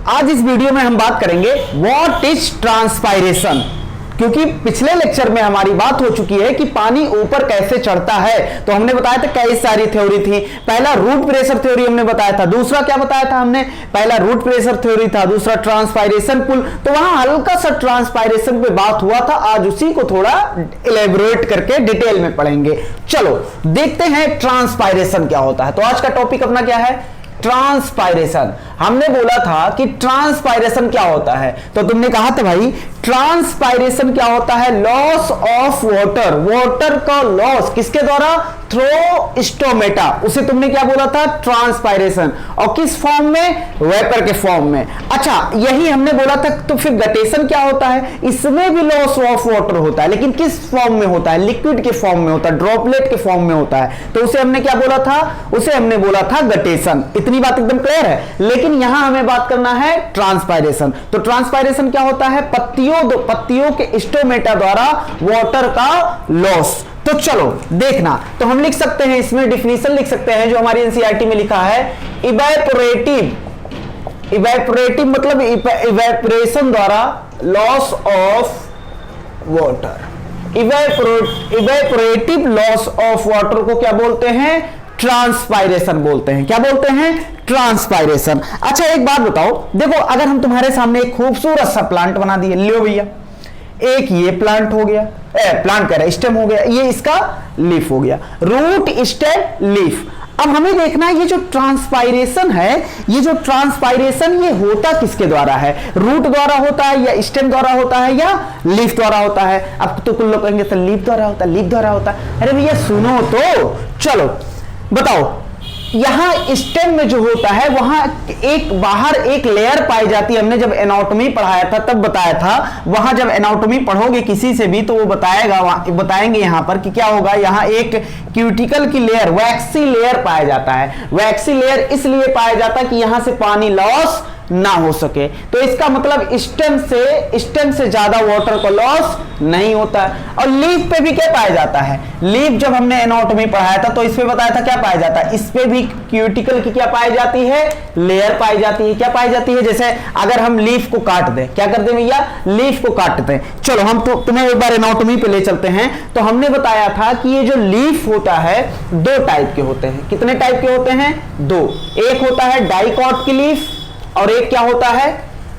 आज इस वीडियो में हम बात करेंगे व्हाट इज ट्रांसपायरेशन, क्योंकि पिछले लेक्चर में हमारी बात हो चुकी है कि पानी ऊपर कैसे चढ़ता है। तो हमने बताया था कई सारी थ्योरी थी। पहला रूट प्रेशर थ्योरी हमने बताया था, दूसरा क्या बताया था हमने, पहला रूट प्रेशर थ्योरी था, दूसरा ट्रांसपायरेशन पुल। तो वहां हल्का सा ट्रांसपायरेशन पे बात हुआ था, आज उसी को थोड़ा इलेबोरेट करके डिटेल में पढ़ेंगे। चलो देखते हैं ट्रांसपायरेशन क्या होता है। तो आज का टॉपिक अपना क्या है, ट्रांसपायरेशन। हमने बोला था कि ट्रांसपायरेशन क्या होता है, तो तुमने कहा था भाई ट्रांसपायरेशन क्या होता है, लॉस ऑफ वाटर, वाटर का लॉस किसके द्वारा, थ्रू स्टोमेटा, उसे तुमने क्या बोला था, ट्रांसपायरेशन। और किस फॉर्म में, वेपर के फॉर्म में। अच्छा यही हमने बोला था। तो फिर गटेशन क्या होता है, इसमें भी लॉस ऑफ वाटर होता है, लेकिन किस फॉर्म में होता है, लिक्विड के फॉर्म में होता है, ड्रॉपलेट के फॉर्म में होता है। तो उसे हमने क्या बोला था, उसे हमने बोला था गटेशन। इतनी बात एकदम क्लियर है। लेकिन यहां हमें बात करना है ट्रांसपायरेशन। तो ट्रांसपायरेशन क्या होता है, पत्तियों के स्टोमेटा द्वारा वाटर का लॉस। तो चलो देखना, तो हम लिख सकते हैं, इसमें डिफिनीशन लिख सकते हैं जो हमारी एनसीईआरटी में लिखा है, इवेपोरेटिव मतलब इवेपोरेशन द्वारा loss of water. Evaporative loss of water को क्या बोलते हैं, ट्रांसपायरेशन बोलते हैं। क्या बोलते हैं, ट्रांसपायरेशन। अच्छा एक बात बताओ, देखो अगर हम तुम्हारे सामने एक खूबसूरत सा प्लांट बना दिए, लियो भैया, एक ये प्लांट हो गया, प्लांट कह रहा है स्टेम हो गया, ये इसका लीफ हो गया, रूट स्टेम लीफ। अब हमें देखना है ये जो ट्रांसपायरेशन है, ये जो ट्रांसपायरेशन ये होता किसके द्वारा है, रूट द्वारा होता है या स्टेम द्वारा होता है या लीफ द्वारा होता है। अब तो कुछ लोग कहेंगे सर लीफ द्वारा होता है, लीफ द्वारा होता है। अरे भैया सुनो तो, चलो बताओ, यहां स्टेम में जो होता है वहां एक बाहर एक लेयर पाई जाती है। हमने जब एनाटॉमी पढ़ाया था तब बताया था, वहां जब एनाटॉमी पढ़ोगे किसी से भी तो वो बताएंगे यहां पर कि क्या होगा, यहां एक क्यूटिकल की लेयर, वैक्सी लेयर पाया जाता है। वैक्सी लेयर इसलिए पाया जाता है कि यहां से पानी लॉस ना हो सके। तो इसका मतलब स्टेम से ज्यादा वाटर का लॉस नहीं होता है। और लीफ पे भी क्या पाया जाता है, लीफ जब हमने एनाटॉमी पढ़ाया था तो इस पे बताया था क्या पाया जाता है, इस पे भी क्यूटिकल की क्या पाई जाती है, लेयर पाई जाती है। क्या पाई जाती है, जैसे अगर हम लीफ को काट दें, क्या करते हैं भैया, लीफ को काटते हैं। चलो हम तो तुम्हें एक बार एनाटॉमी पे ले चलते हैं। तो हमने बताया था कि ये जो लीफ होता है दो टाइप के होते हैं। कितने टाइप के होते हैं, दो। एक होता है डाइकॉट की लीफ और एक क्या होता है,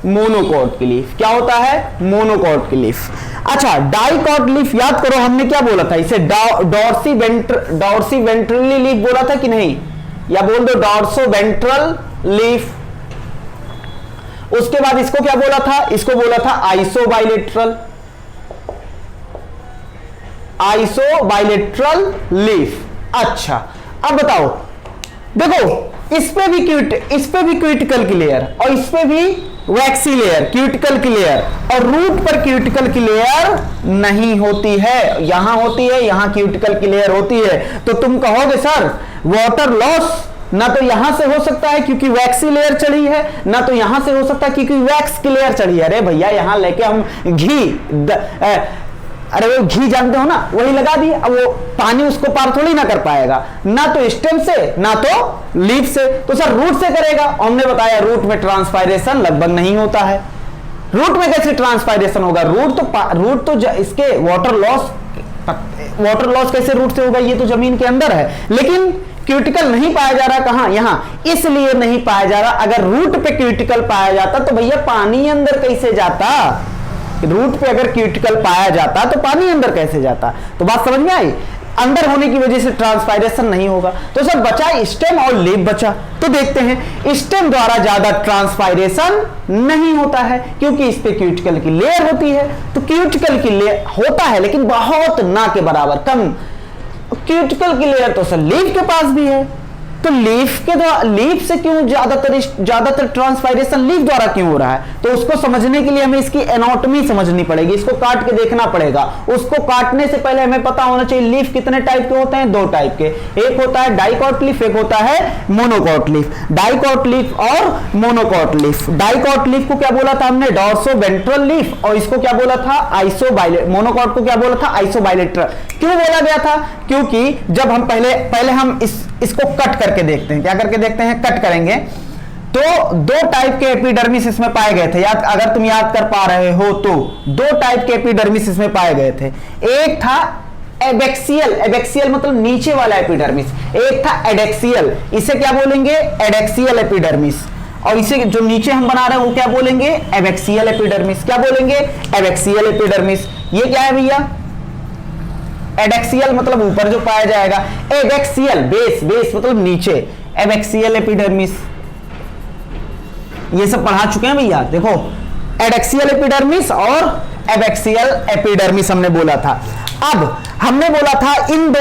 मोनोकॉट की लीफ। क्या होता है, मोनोकॉट की लीफ। अच्छा डाइकॉट लीफ याद करो हमने क्या बोला था, इसे डॉर्सी वेंट्रली लीफ बोला था कि नहीं, या बोल दो डॉर्सो वेंट्रल लीफ। उसके बाद इसको क्या बोला था, इसको बोला था आइसोबाइलेट्रल लीफ। अच्छा अब बताओ, देखो इस पे भी क्यूटिकल की लेयर और इस पे भी वैक्सी लेयर, क्यूटिकल की लेयर, और रूट पर क्यूटिकल की लेयर नहीं होती है, यहां होती है, यहां क्यूटिकल की लेयर होती है। तो तुम कहोगे सर वाटर लॉस ना तो यहां से हो सकता है क्योंकि वैक्सी लेयर चढ़ी है, ना तो यहां से हो सकता है क्योंकि वैक्स की लेयर चढ़ी है। अरे भैया यहां लेके हम अरे वो घी जानते हो ना, वही लगा दिए, अब वो पानी उसको पार थोड़ी ना कर पाएगा, ना तो स्टेम से ना तो लीफ से। तो सर रूट से करेगा, हमने बताया रूट में ट्रांसपायरेशन लगभग नहीं होता है। रूट में कैसे ट्रांसपायरेशन होगा, रूट तो इसके वाटर लॉस कैसे रूट से होगा, ये तो जमीन के अंदर है। लेकिन क्यूटिकल नहीं पाया जा रहा, कहां, यहां, इसलिए नहीं पाया जा रहा। अगर रूट पे क्यूटिकल पाया जाता तो भैया पानी अंदर कैसे जाता, रूट पे अगर क्यूटिकल पाया जाता तो पानी अंदर कैसे जाता। तो बात समझ में आई, अंदर होने की वजह से ट्रांसपायरेशन नहीं होगा। तो सब बचा स्टेम और लीफ बचा। तो देखते हैं, स्टेम द्वारा ज्यादा ट्रांसपायरेशन नहीं होता है क्योंकि इस पे क्यूटिकल की लेयर होती है। तो क्यूटिकल की लेयर होता है लेकिन बहुत ना के बराबर, कम। क्यूटिकल की लेयर तो सर लीफ के पास भी है, तो लीफ से क्यों ज्यादातर ट्रांसपायरेशन लीफ द्वारा क्यों हो रहा है, तो उसको समझने के लिए हमें इसकी एनाटॉमी समझनी पड़ेगी, इसको काट के देखना पड़ेगा। उसको काटने से पहले हमें पता होना चाहिए लीफ कितने टाइप के होते हैं, दो टाइप के, एक होता है डाइकॉट लीफ, एक होता है मोनोकॉट लीफ। डाइकॉट लीफ और मोनोकॉट लीफ। डाइकॉट लीफ को क्या बोला था हमने, डॉर्सो वेंट्रल लीफ, और इसको क्या बोला था, मोनोकॉट को क्या बोला था, आइसोबाइलेट्रल। क्यों बोला गया था, क्योंकि जब हम पहले हम इसको कट करके देखते हैं, क्या करके देखते हैं, कट करेंगे। तो दो टाइप के एपिडर्मिस इसमें पाए गए थे, याद अगर तुम याद कर पा रहे हो तो दो टाइप के एपिडर्मिस इसमें पाए गए थे। एक था एबैक्सियल, एबैक्सियल मतलब नीचे वाला एपिडर्मिस, एक था एडेक्सियल, इसे क्या बोलेंगे एडेक्सियल एपिडर्मिस, और इसे जो नीचे हम बना रहे हैं वो क्या बोलेंगे एबैक्सियल एपिडर्मिस। क्या बोलेंगे एबैक्सियल एपिडर्मिस। ये क्या है भैया एडेक्सियल मतलब ऊपर जो पाया जाएगा, एबैक्सियल बेस, बेस मतलब नीचे, एबैक्सियल एपिडर्मिस। ये सब पढ़ा चुके हैं भैया। देखो एडेक्सियल एपिडर्मिस और एबैक्सियल एपिडर्मिस हमने बोला था। अब हमने बोला था इन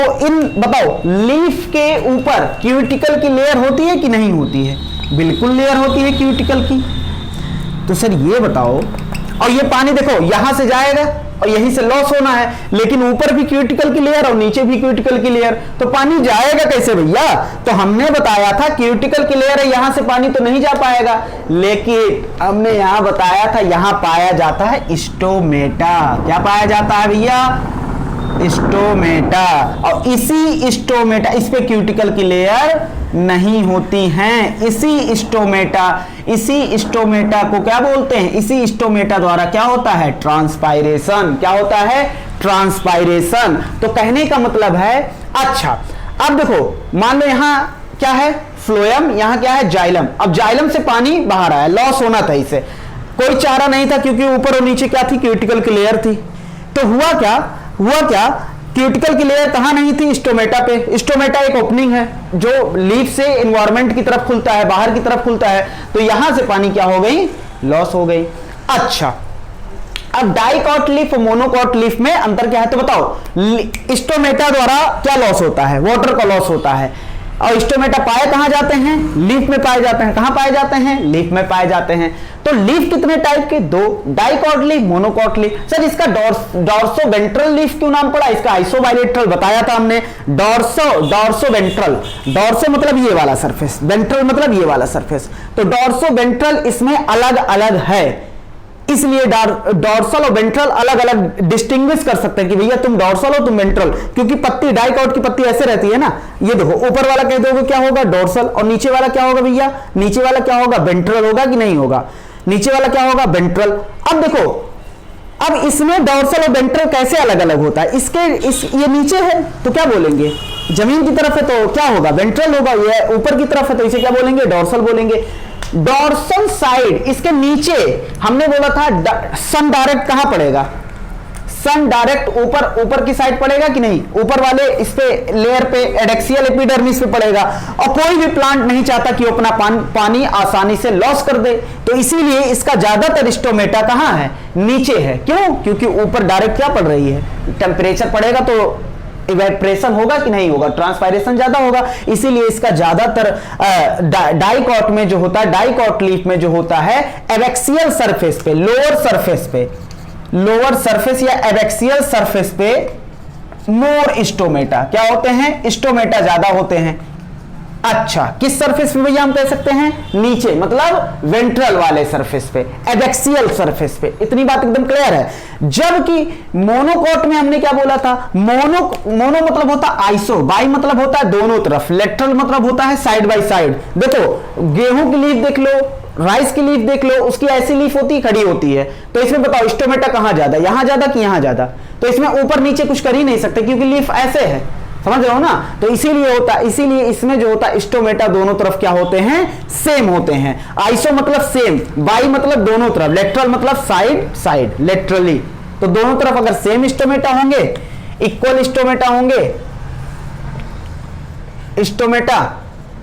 बताओ लीफ के ऊपर क्यूटिकल की लेयर होती है कि नहीं होती है? बिल्कुल लेयर होती है क्यूटिकल की। तो सर ये बताओ, और ये पानी देखो यहां से जाएगा और यहीं से लॉस होना है, लेकिन ऊपर भी क्यूटिकल की लेयर और नीचे भी क्यूटिकल की लेयर, तो पानी जाएगा कैसे भैया? तो हमने बताया था क्यूटिकल की लेयर है, यहां से पानी तो नहीं जा पाएगा, लेकिन हमने यहां बताया था यहां पाया जाता है स्टोमेटा। क्या पाया जाता है भैया? स्टोमेटा। और इसी स्टोमेटा, इस पे क्यूटिकल की लेयर नहीं होती हैं। इसी स्टोमेटा को क्या बोलते हैं? इसी स्टोमेटा द्वारा क्या होता है? ट्रांसपायरेशन। क्या होता है? ट्रांसपायरेशन। तो कहने का मतलब है, अच्छा अब देखो मान लो यहां क्या है फ्लोएम, यहां क्या है जाइलम। अब जाइलम से पानी बाहर आया, लॉस होना था, इसे कोई चारा नहीं था क्योंकि ऊपर और नीचे क्या थी? क्यूटिकल की लेयर थी। तो हुआ क्या क्यूटिकल की लेयर कहां नहीं थी? स्टोमेटा पे। स्टोमेटा एक ओपनिंग है जो लीफ से एनवायरनमेंट की तरफ खुलता है, बाहर की तरफ खुलता है, तो यहां से पानी क्या हो गई? लॉस हो गई। अच्छा अब डाइकॉट लीफ और मोनोकॉट लीफ में अंतर क्या है? तो बताओ स्टोमेटा द्वारा क्या लॉस होता है? वाटर का लॉस होता है। और स्टोमेटा पाए कहां जाते हैं? लीफ में पाए जाते हैं। कहां पाए जाते हैं? लीफ में पाए जाते हैं। तो लीफ कितने टाइप के? दो, dicot leaf, monocot leaf. Sir इसका डॉर्सो वेंट्रल लीफ क्यों नाम पड़ा? इसका आइसोबाइलेटरल बताया था हमने। डॉर्सो वेंट्रल, डॉर्सो मतलब ये वाला सरफेस, वेंट्रल मतलब ये वाला सरफेस, तो डॉर्सो वेंट्रल इसमें अलग अलग है, इसलिए डॉर्सल और वेंट्रल अलग अलग डिस्टिंग्विश कर सकते हैं कि भैया तुम डॉर्सल हो तुम वेंट्रल, क्योंकि पत्ती डाइकॉट की पत्ती ऐसे रहती है ना। ये देखो ऊपर वाला कह दोगे क्या होगा? डॉर्सल, और नीचे वाला क्या होगा भैया? नीचे वाला क्या होगा? वेंट्रल होगा कि नहीं होगा? नीचे वाला क्या होगा? वेंट्रल। अब देखो अब इसमें डॉर्सल और वेंट्रल कैसे अलग अलग होता है? ये नीचे है तो क्या बोलेंगे? जमीन की तरफ है तो क्या होगा? वेंट्रल होगा। ये ऊपर की तरफ है तो इसे क्या बोलेंगे? डॉर्सल बोलेंगे। डॉर्सल साइड, इसके नीचे हमने बोला था सन डायरेक्ट कहां पड़ेगा? सन डायरेक्ट ऊपर की साइड पड़ेगा कि नहीं? ऊपर वाले इस पे लेयर पे एडेक्सियल एपिडर्मिस पे पड़ेगा, और कोई भी प्लांट नहीं चाहता कि वो अपना पानी आसानी से लॉस कर दे, तो इसीलिए इसका ज्यादातर स्टोमेटा कहां है? नीचे है। क्यों? क्योंकि ऊपर डायरेक्ट क्या पड़ रही है? टेम्परेचर पड़ेगा तो इवेपोरेशन होगा कि नहीं होगा? ट्रांसपायरेशन ज्यादा होगा, इसीलिए इसका ज्यादातर डाइकॉट में जो होता है, डाइकॉट लीफ में जो होता है एबैक्सियल सरफेस पे, लोअर सरफेस या एबैक्सियल सरफेस पे मोर स्टोमेटा क्या होते हैं? स्टोमेटा ज्यादा होते हैं। अच्छा किस सरफेस पे भैया हम कह सकते हैं? नीचे, मतलब वेंट्रल वाले सरफेस पे, एबैक्सियल सरफेस पे। इतनी बात एकदम क्लियर है। जबकि मोनोकॉट में हमने क्या बोला था? मोनो मतलब होता है आइसो, बाई मतलब होता है दोनों तरफ, लेटरल मतलब होता है साइड बाई साइड। देखो गेहूं की लीफ देख लो, राइस की लीफ देख लो, उसकी ऐसी लीफ होती है, खड़ी होती है, तो इसमें बताओ स्टोमेटा कहां ज्यादा? यहां ज्यादा कि यहां ज्यादा? तो इसमें ऊपर नीचे कुछ कर ही नहीं सकते क्योंकि लीफ ऐसे है, समझ रहे हो ना? तो इसीलिए इसमें जो होता है स्टोमेटा दोनों तरफ क्या होते हैं? सेम होते हैं। आइसो मतलब सेम, बाई मतलब दोनों तरफ, लेटरल मतलब साइड, लेटरली। तो दोनों तरफ अगर सेम स्टोमेटा होंगे, इक्वल स्टोमेटा होंगे, स्टोमेटा,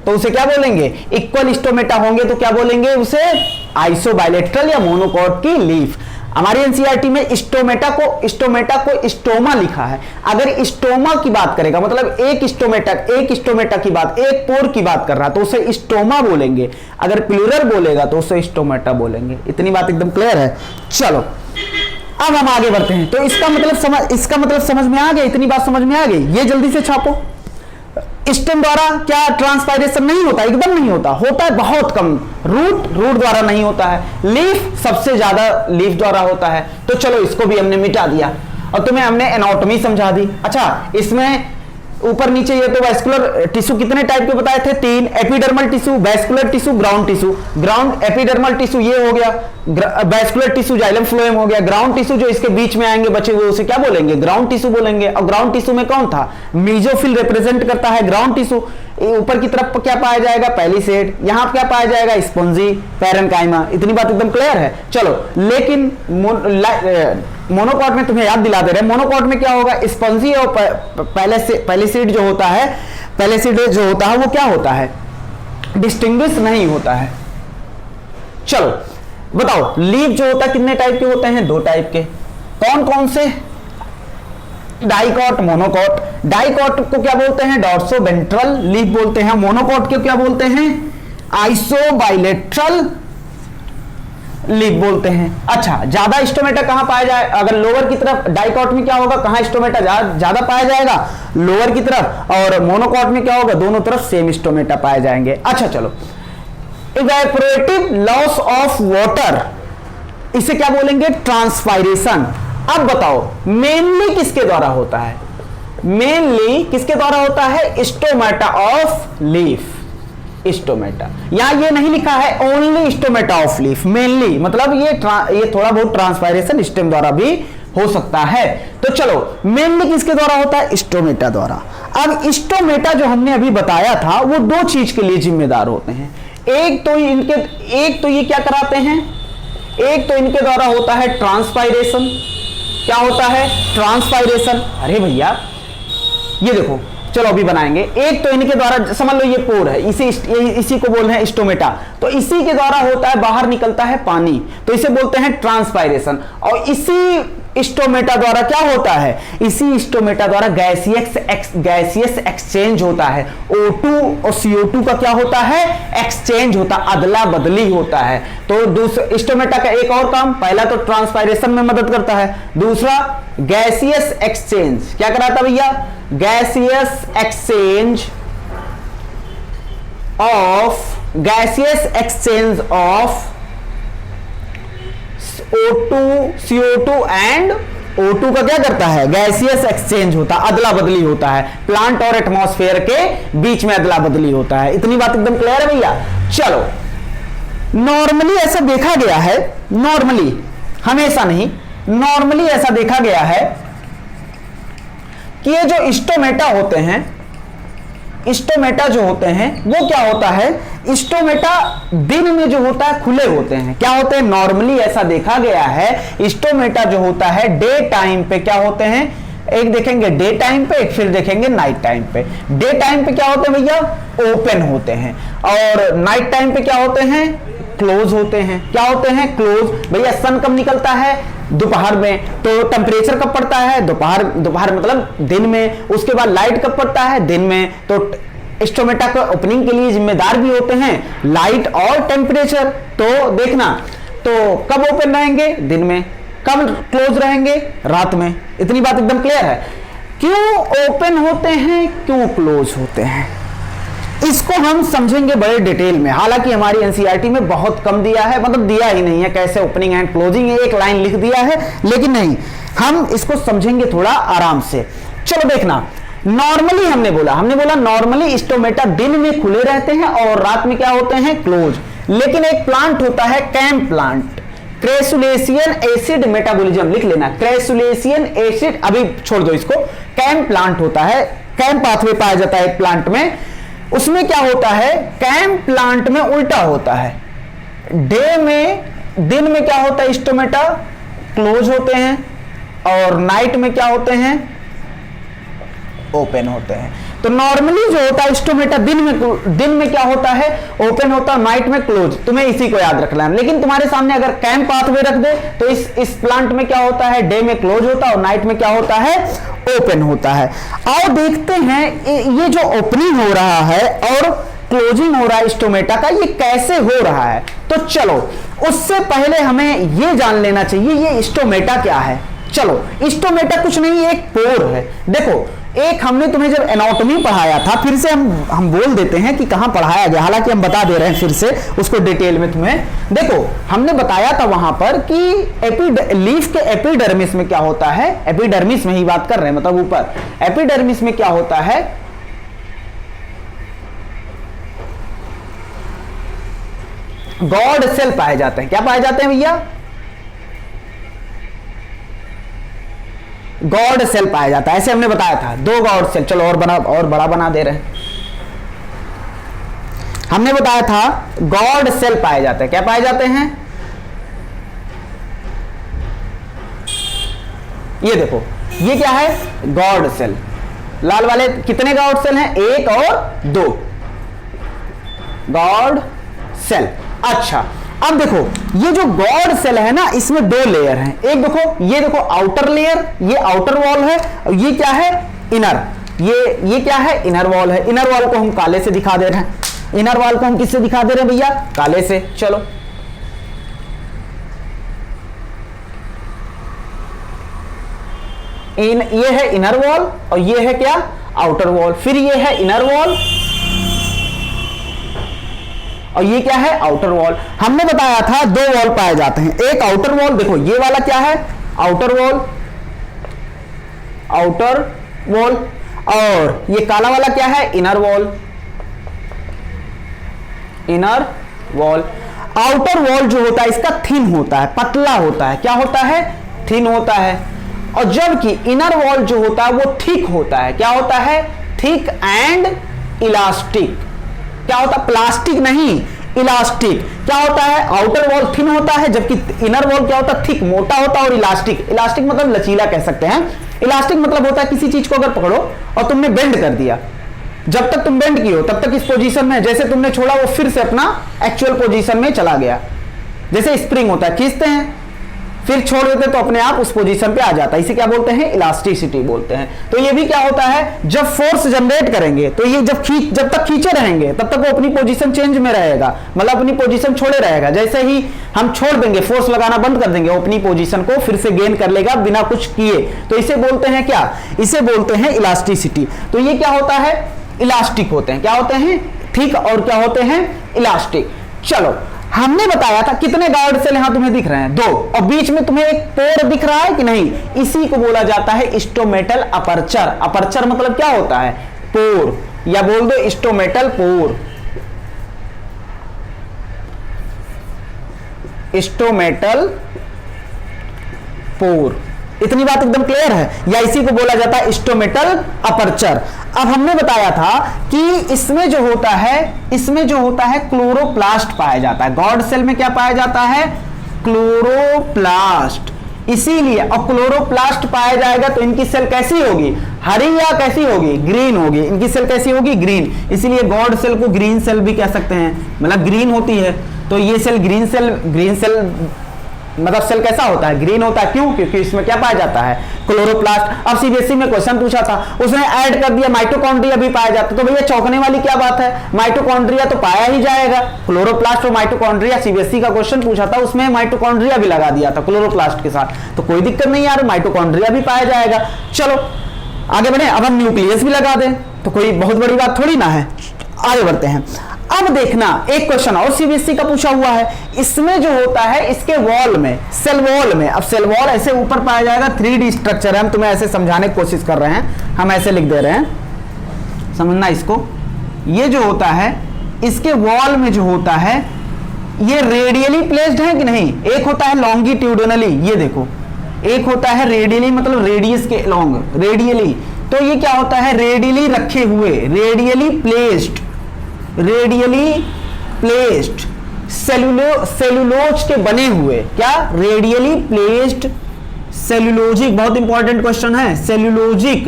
तो उसे क्या बोलेंगे? इक्वल स्टोमेटा होंगे तो क्या बोलेंगे उसे? आइसोबाइलेटरल या मोनोकॉट की लीफ। हमारी एनसीईआरटी में स्टोमेटा को स्टोमा लिखा है। अगर स्टोमा की बात करेगा, मतलब एक स्टोमेटा की बात, एक पोर की बात कर रहा तो उसे स्टोमा बोलेंगे, अगर प्लूरल बोलेगा तो उसे स्टोमेटा बोलेंगे। इतनी बात एकदम क्लियर है। चलो अब हम आगे बढ़ते हैं। तो इसका मतलब समझ में आ गया? इतनी बात समझ में आ गई? ये जल्दी से छापो। स्टेम द्वारा क्या ट्रांसपायरेशन नहीं होता? एकदम नहीं होता, होता है बहुत कम। रूट द्वारा नहीं होता है, लीफ सबसे ज्यादा लीफ द्वारा होता है। तो चलो इसको भी हमने मिटा दिया और तुम्हें हमने एनाटॉमी समझा दी। अच्छा इसमें ऊपर नीचे ये तो वैस्कुलर टिश्यू कितने टाइप के बताए थे, 3, epidermal tissue, vascular tissue, ground tissue. Ground epidermal tissue ये हो गया, वैस्कुलर टिश्यू जाइलम फ्लोएम हो गया, ग्राउंड टिश्यू जो इसके बीच में आएंगे बचे हुए उसे क्या बोलेंगे, ग्राउंड टिश्यू बोलेंगे। और ग्राउंड टिश्यू में कौन था, मेसोफिल रिप्रेजेंट करता है ग्राउंड टिश्यू। ऊपर की तरफ क्या पाया जाएगा, पैलिसेड, यहां क्या पाया जाएगा, स्पॉन्जी, पैरेन्काइमा। इतनी बात एकदम क्लियर है। चलो, लेकिन मोनोकॉट में तुम्हें याद दिला दे रहे हैं, मोनोकॉट में क्या होगा, स्पॉन्जी और पैलिसेड जो होता है, पैलिसेड जो होता है वो क्या होता है, डिस्टिंग्विश नहीं होता है। चलो बताओ, लीफ जो होता है कितने टाइप के होते हैं, 2 टाइप के। कौन कौन से, डाइकॉट, मोनोकॉट। डाइकॉट को क्या बोलते हैं, डॉर्सोवेंट्रल लीफ बोलते हैं। मोनोकॉट को क्या बोलते हैं, आइसोबाइलेट्रल लीफ बोलते हैं। अच्छा, ज्यादा स्टोमेटा कहां पाया जाए, अगर लोअर की तरफ, डाइकॉट में क्या होगा, कहां स्टोमेटा ज्यादा पाया जाएगा, लोअर की तरफ, और मोनोकॉट में क्या होगा, दोनों तरफ सेम स्टोमेटा पाए जाएंगे। अच्छा चलो, इवेपोरेटिव लॉस ऑफ वाटर, इसे क्या बोलेंगे, ट्रांसपायरेशन। अब बताओ मेनली किसके द्वारा होता है, मेनली किसके द्वारा होता है, स्टोमेटा ऑफ लीफ। स्टोमेटा, यहां ये नहीं लिखा है only stomata of leaf, mainly मतलब ये थोड़ा बहुत ट्रांसपायरेशन स्टेम द्वारा भी हो सकता है। तो चलो, मेनली किसके द्वारा होता है, स्टोमेटा द्वारा। अब स्टोमेटा जो हमने अभी बताया था वो 2 चीज के लिए जिम्मेदार होते हैं। एक तो ये क्या कराते हैं, एक तो इनके द्वारा होता है ट्रांसपायरेशन। क्या होता है, ट्रांसपायरेशन। अरे भैया ये देखो, चलो अभी बनाएंगे। एक तो इनके द्वारा, समझ लो ये पोर है, इसी को बोल रहे हैं स्टोमेटा, तो इसी के द्वारा होता है, बाहर निकलता है पानी, तो इसे बोलते हैं ट्रांसपायरेशन। और इसी स्टोमेटा द्वारा क्या होता है, इसी स्टोमेटा द्वारा गैसियस एक्सचेंज होता है। O2 और CO2 का क्या होता है, एक्सचेंज होता, अदला बदली होता है। तो दूसरा स्टोमेटा का एक और काम, पहला तो ट्रांसपायरेशन में मदद करता है, दूसरा गैसियस एक्सचेंज। क्या कराता भैया, gaseous exchange of O2, CO2 and O2 का क्या करता है, गैसियस एक्सचेंज होता, अदला बदली होता है, प्लांट और एटमॉस्फेयर के बीच में अदला बदली होता है। इतनी बात एकदम क्लियर है भैया। चलो, नॉर्मली ऐसा देखा गया है, नॉर्मली, हमेशा नहीं, नॉर्मली ऐसा देखा गया है कि ये जो स्टोमेटा होते हैं, स्टोमेटा जो होते हैं वो क्या होता है, स्टोमेटा दिन में जो होता है खुले होते हैं। क्या होते हैं, नॉर्मली ऐसा देखा गया है, स्टोमेटा जो होता है डे टाइम पे क्या होते हैं, एक देखेंगे डे टाइम पे, एक फिर देखेंगे नाइट टाइम पे। डे टाइम पे क्या होते हैं भैया, ओपन होते हैं, और नाइट टाइम पे क्या होते हैं, क्लोज होते हैं। क्या होते हैं, क्लोज। भैया सन कब निकलता है, दोपहर में, तो टेम्परेचर कब पड़ता है, दोपहर मतलब दिन में। उसके बाद लाइट कब पड़ता है, दिन में। तो स्टोमेटा का ओपनिंग के लिए जिम्मेदार भी होते हैं लाइट और टेम्परेचर। तो देखना, तो कब ओपन रहेंगे, दिन में, कब क्लोज रहेंगे, रात में। इतनी बात एकदम क्लियर है। क्यों ओपन होते हैं, क्यों क्लोज होते हैं, इसको हम समझेंगे बड़े डिटेल में। हालांकि हमारी एनसीईआरटी में बहुत कम दिया है, मतलब दिया ही नहीं है कैसे ओपनिंग एंड क्लोजिंग, एक लाइन लिख दिया है, लेकिन नहीं, हम इसको समझेंगे थोड़ा आराम से। चलो देखना, नॉर्मली हमने बोला नॉर्मली स्टोमेटा दिन में खुले रहते हैं और रात में क्या होते हैं, क्लोज। लेकिन एक प्लांट होता है cam plant, crassulacean acid metabolism, लिख लेना, क्रेसुलेशियन एसिड, अभी छोड़ दो इसको। कैम प्लांट होता है, कैम पाथवे पाया जाता है एक प्लांट में। उसमें क्या होता है, कैम प्लांट में उल्टा होता है, दिन में क्या होता है, स्टोमेटा क्लोज होते हैं, और नाइट में क्या होते हैं, ओपन होते हैं। तो नॉर्मली जो होता है स्टोमेटा दिन में क्या होता है, ओपन होता है, नाइट में क्लोज। तुम्हें इसी को याद रखना है। लेकिन तुम्हारे सामने अगर कैम पाथवे रख दे तो इस प्लांट में क्या होता है, डे में क्लोज होता है और नाइट में क्या होता है, ओपन होता है। और देखते हैं ये जो ओपनिंग हो रहा है और क्लोजिंग हो रहा है स्टोमेटा का, ये कैसे हो रहा है। तो चलो, उससे पहले हमें ये जान लेना चाहिए ये स्टोमेटा क्या है। चलो, स्टोमेटा कुछ नहीं, एक पोर है। देखो, एक हमने तुम्हें जब एनाटॉमी पढ़ाया था, फिर से हम बोल देते हैं कि कहां पढ़ाया गया, हालांकि हम बता दे रहे हैं फिर से उसको डिटेल में तुम्हें। देखो हमने बताया था वहां पर कि लीफ के एपिडर्मिस में क्या होता है, एपिडर्मिस में ही बात कर रहे हैं, मतलब ऊपर एपिडर्मिस में क्या होता है, गॉड सेल पाए जाते हैं। क्या पाए जाते हैं भैया? गॉड सेल पाया जाता है, ऐसे हमने बताया था, 2 गॉड सेल। चलो और बड़ा बना दे रहे हैं। हमने बताया था गॉड सेल पाए जाते हैं। क्या पाए जाते हैं? ये देखो, ये क्या है? Guard cell. लाल वाले कितने गॉड सेल हैं? 1 और 2 गॉड सेल। अच्छा, अब देखो ये जो गॉड सेल है ना, इसमें 2 लेयर हैं। एक देखो, ये देखो आउटर लेयर, ये आउटर वॉल है, और ये क्या है? इनर। ये क्या है? इनर वॉल है। इनर वॉल को हम काले से दिखा दे रहे हैं। इनर वॉल को हम किससे दिखा दे रहे हैं भैया? काले से। चलो ये है इनर वॉल और ये है क्या? Outer wall. फिर ये है इनर वॉल और ये क्या है? Outer wall. हमने बताया था 2 वॉल पाए जाते हैं, एक आउटर वॉल, देखो ये वाला क्या है? आउटर वॉल, आउटर वॉल, और ये काला वाला क्या है? Inner wall, inner wall. Outer wall जो होता है इसका थिन होता है, पतला होता है। क्या होता है? थिन होता है। और जबकि इनर वॉल जो होता है वो थिक होता है। क्या होता है? Thick and elastic. क्या होता है? प्लास्टिक नहीं, इलास्टिक। क्या होता है? आउटर वॉल थिन होता है, जबकि इनर वॉल क्या होता है? थिक, मोटा होता है। और इलास्टिक, इलास्टिक मतलब लचीला कह सकते हैं। इलास्टिक मतलब होता है किसी चीज को अगर पकड़ो और तुमने बेंड कर दिया, जब तक तुम बेंड की हो तब तक इस पोजीशन में, जैसे तुमने छोड़ा वो फिर से अपना एक्चुअल पोजीशन में चला गया। जैसे स्प्रिंग होता है, खींचते हैं फिर छोड़ देते तो अपने आप उस पोजीशन पे आ जाता है। इसे क्या बोलते हैं? इलास्टिसिटी बोलते हैं। तो ये भी क्या होता है? जब फोर्स जनरेट करेंगे तो ये जब तक खींचे रहेंगे तब तक वो अपनी पोजीशन चेंज में रहेगा, मतलब अपनी पोजीशन छोड़े रहेगा। जैसे ही हम छोड़ देंगे, फोर्स लगाना बंद कर देंगे, वो अपनी पोजीशन को फिर से गेन कर लेगा बिना कुछ किए। तो इसे बोलते हैं क्या? इसे बोलते हैं इलास्टिसिटी। तो ये क्या होता है? इलास्टिक होते हैं। क्या होते हैं? थिक और क्या होते हैं? इलास्टिक। चलो, हमने बताया था कितने गॉड सेल यहां तुम्हें दिख रहे हैं? 2, और बीच में तुम्हें एक पोर दिख रहा है कि नहीं? इसी को बोला जाता है स्टोमेटल अपर्चर। अपर्चर मतलब क्या होता है? पोर, या बोल दो स्टोमेटल पोर। Stomatal pore. इतनी बात एकदम क्लियर है? या इसी को बोला जाता है स्टोमेटल अपर्चर। अब हमने बताया था कि इसमें जो होता है क्लोरोप्लास्ट पाया जाता है। गॉड सेल में क्या पाया जाता है? क्लोरोप्लास्ट। इसीलिए अब क्लोरोप्लास्ट पाया जाएगा तो इनकी सेल कैसी होगी? हरी या कैसी होगी? ग्रीन होगी। इनकी सेल कैसी होगी? ग्रीन। इसीलिए गॉड सेल को ग्रीन सेल भी कह सकते हैं, मतलब ग्रीन होती है। तो ये सेल ग्रीन सेल मतलब सेल कैसा होता है? ग्रीन होता है। क्यों? क्योंकि इसमें क्या पाया जाता है? क्लोरोप्लास्ट। अब सीबीएसई में क्वेश्चन पूछा था, उसने ऐड कर दिया माइटोकॉन्ड्रिया भी पाया जाता है। तो भैया चौंकने वाली क्या बात है? माइटोकॉन्ड्रिया तो पाया ही जाएगा। क्लोरोप्लास्ट और माइटोकॉन्ड्रिया, सीबीएसई का क्वेश्चन पूछा था, उसमें माइटोकॉन्ड्रिया भी लगा दिया था क्लोरोप्लास्ट के साथ। तो कोई दिक्कत नहीं यार, माइटोकॉन्ड्रिया भी पाया जाएगा। चलो आगे बढ़े। अब हम न्यूक्लियस भी लगा दें तो कोई बहुत बड़ी बात थोड़ी ना है। आगे बढ़ते हैं। अब देखना, एक क्वेश्चन और सीबीएसई का पूछा हुआ है। इसमें जो होता है इसके वॉल में, सेल वॉल में, अब सेल वॉल ऐसे ऊपर पाया जाएगा, 3D स्ट्रक्चर है। हम तुम्हें ऐसे समझाने की कोशिश कर रहे हैं, हम ऐसे लिख दे रहे हैं, समझना इसको। ये जो होता है इसके वॉल में जो होता है ये रेडियली प्लेस्ड है कि नहीं? एक होता है लॉन्गिट्यूडनली, ये देखो, एक होता है रेडियली, मतलब रेडियस के लॉन्ग, रेडियली। तो ये क्या होता है? रेडियली रखे हुए, रेडियली प्लेस्ड सेलुलोज के बने हुए। क्या? Radially placed cellulosic. बहुत इंपॉर्टेंट क्वेश्चन है, cellulosic,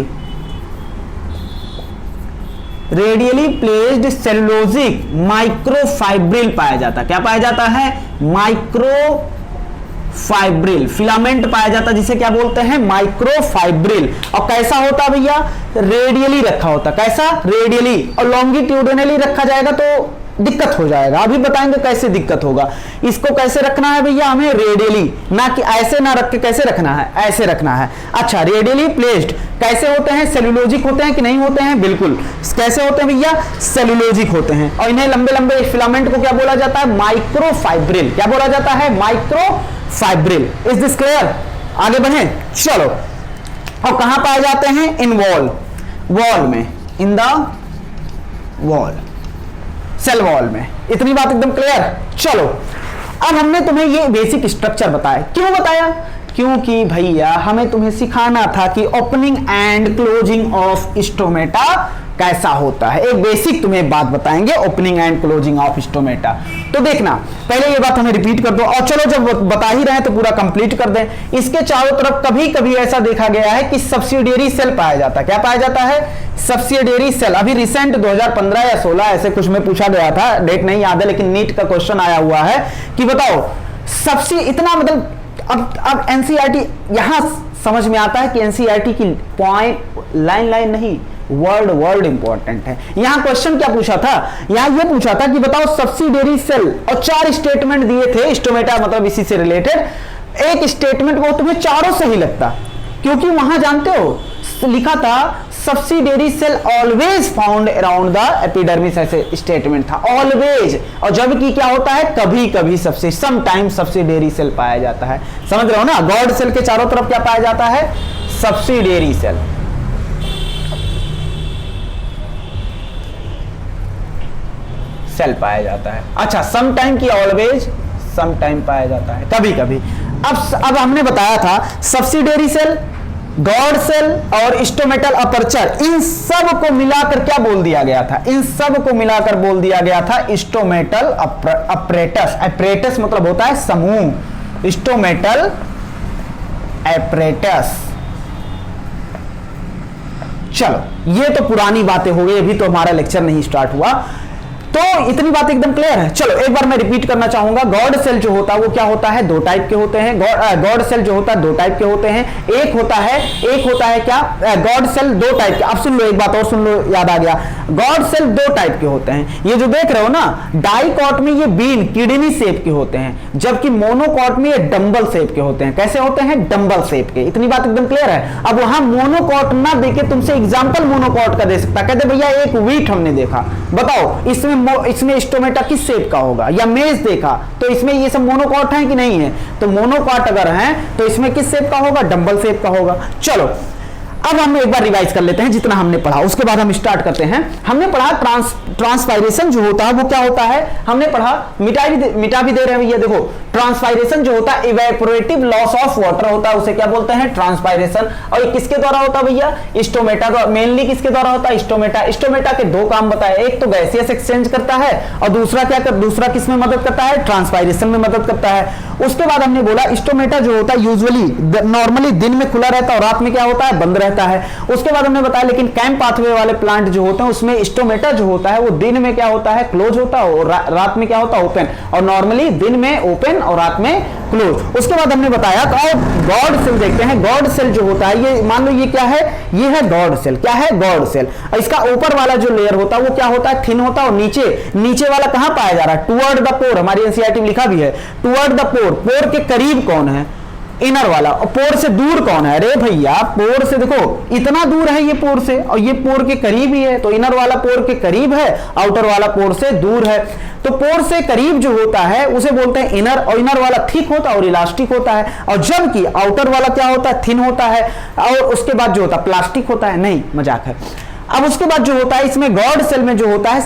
radially placed cellulosic microfibril पाया जाता है। क्या पाया जाता है? माइक्रोफाइब्रिल। फिलामेंट पाया जाता है जिसे क्या बोलते हैं? माइक्रोफाइब्रिल। और कैसा होता भैया? रेडियली रखा होता। कैसा? रेडियली। और लॉन्गिट्यूडनली रखा जाएगा तो दिक्कत हो जाएगा। अभी बताएंगे कैसे दिक्कत होगा। इसको कैसे रखना है भैया, हमें रेडियली, ना कि ऐसे ना रख के कैसे रखना है, ऐसे रखना है। अच्छा, रेडियली प्लेस्ड कैसे होते हैं, सेलुलोजिक होते हैं कि नहीं होते हैं, बिल्कुल कैसे होते हैं भैया, सेलुलोजिक होते हैं। और इन्हें लंबे लंबे फिलामेंट को क्या बोला जाता है, माइक्रोफाइब्रिल। क्या बोला जाता है, माइक्रोफाइब्रिल। Is this clear? आगे बढ़े, चलो। और कहां पाए जाते हैं, इन वॉल में, in the wall, cell wall में। इतनी बात एकदम क्लियर। चलो, अब हमने तुम्हें ये बेसिक स्ट्रक्चर बताया। क्यों बताया, क्योंकि भैया हमें तुम्हें सिखाना था कि opening and closing of stomata कैसा होता है। एक बेसिक तुम्हें बात बताएंगे, opening and closing of stomata. तो देखना, पहले ये बात हमें रिपीट कर दो, और चलो जब बता ही रहे हैं तो पूरा कंप्लीट कर दें। इसके चारों तरफ कभी कभी ऐसा देखा गया है कि सब्सिडियरी सेल पाया जाता है। क्या पाया जाता है, सब्सिडियरी सेल। अभी रिसेंट 2015 या 16 ऐसे कुछ में पूछा गया था, डेट नहीं याद है, लेकिन नीट का क्वेश्चन आया हुआ है कि बताओ सबसे इतना, मतलब अब एनसीईआरटी यहां समझ में आता है कि एनसीईआरटी की पॉइंट लाइन नहीं, वर्ड इंपॉर्टेंट है। यहां क्वेश्चन क्या पूछा था, यहां ये पूछा था कि बताओ सब्सिडियरी सेल, और 4 स्टेटमेंट दिए थे स्टोमेटा, मतलब इसी से रिलेटेड। एक स्टेटमेंट वो तुम्हें चारों से ही लगता, क्योंकि वहां जानते हो लिखा था subsidiary cell always found around the epidermis, ऐसे स्टेटमेंट था, ऑलवेज। और जबकि क्या होता है, कभी कभी समटाइम सब्सिडियरी सेल पाया जाता है। समझ रहे हो ना, गॉड सेल के चारों तरफ क्या पाया जाता है, सब्सिडियरी सेल। सेल पाया जाता है। अच्छा, सम टाइम की ऑलवेज, सम टाइम पाया जाता है, कभी कभी। अब हमने बताया था सब्सिडियरी सेल, गॉड सेल और स्टोमेटल अपर्चर, इन सब को मिलाकर क्या बोल दिया गया था, इन सब को मिलाकर बोल दिया गया था स्टोमेटल अपरेटस। अपरेटस मतलब होता है समूह, स्टोमेटल अपरेटस। चलो, ये तो पुरानी बातें हो गई, अभी तो हमारा लेक्चर नहीं स्टार्ट हुआ, तो इतनी बात एकदम क्लियर है। चलो एक बार मैं रिपीट करना चाहूंगा, गॉड सेल जो होता है वो क्या होता है, 2 टाइप के होते हैं। गॉड सेल जो होता है 2 टाइप के होते हैं। एक होता है क्या, गॉड सेल 2 टाइप के। अब सुन लो, एक बात और सुन लो, याद आ गया, गॉड सेल 2 टाइप के होते हैं। ये जो देख रहे हो ना, डाइकॉट में ये बीन किडनी शेप के होते हैं, जबकि मोनोकॉट में ये डंबल शेप के होते हैं। कैसे होते हैं, डंबल शेप के। इतनी बात एकदम क्लियर है। अब वहां मोनोकॉट ना देके तुमसे एग्जांपल मोनोकॉट का दे सकता, कहते भैया एक वीट हमने देखा, बताओ इसमें स्टोमेटा किस शेप का होगा, या मेज देखा तो इसमें ये सब मोनोकॉट है कि नहीं है, तो मोनोकॉट अगर है तो इसमें किस शेप का होगा, डंबल शेप का होगा। चलो अब हम एक बार रिवाइज कर लेते हैं जितना हमने पढ़ा, उसके बाद हम स्टार्ट करते हैं। हमने पढ़ा ट्रांसपायरेशन जो होता है वो क्या होता है, हमने पढ़ा, मिटा भी दे रहे हैं भैया, देखो ट्रांसपायरेशन जो होता है इवेपोरेटिव लॉस ऑफ वाटर होता है, उसे क्या बोलते हैं, ट्रांसपायरेशन। और ये किसके द्वारा होता है भैया, स्टोमेटा द्वारा। मेनली किसके द्वारा होता है, स्टोमेटा। स्टोमेटा के 2 काम बताए, एक तो गैसियस एक्सचेंज करता है और दूसरा किस में मदद करता है, ट्रांसपायरेशन में मदद करता है। उसके बाद हमने बोला स्टोमेटा जो होता है यूजुअली नॉर्मली दिन में खुला रहता है और रात में क्या होता है, बंद रहता है। उसके बाद हमने बताया लेकिन कैम पाथवे वाले प्लांट जो होते हैं उसमें स्टोमेटा जो होता है वो दिन में क्या होता है, क्लोज होता है, और रात में क्या होता है, ओपन। और नॉर्मली दिन में ओपन और रात में क्लोज। उसके बाद हमने बताया गॉड सेल देखते हैं। गॉड सेल जो होता है, ये मान लो ये क्या है, ये है गॉड सेल। क्या है, गॉड सेल। इसका ऊपर वाला जो लेयर होता है वो क्या होता है, थिन होता है, और नीचे वाला कहां पाया जा रहा है, टुवर्ड द पोर। हमारी एनसीईआरटी में लिखा भी है टुवर्ड द पोर। पोर के करीब कौन है, इनर वाला। और पोर से दूर कौन है, अरे भैया पोर से देखो इतना दूर है ये पोर से, और ये पोर के करीब ही है, तो इनर वाला पोर के करीब है, आउटर वाला पोर से दूर है। तो पोर से करीब जो होता है उसे बोलते हैं इनर, और इनर वाला थिक होता है और इलास्टिक होता है। और जबकि आउटर वाला क्या होता है, थिन होता है, और उसके बाद जो होता है प्लास्टिक होता है। नहीं, मजाक है। अब उसके बाद जो होता है इसमें गॉड सेल में जो होता है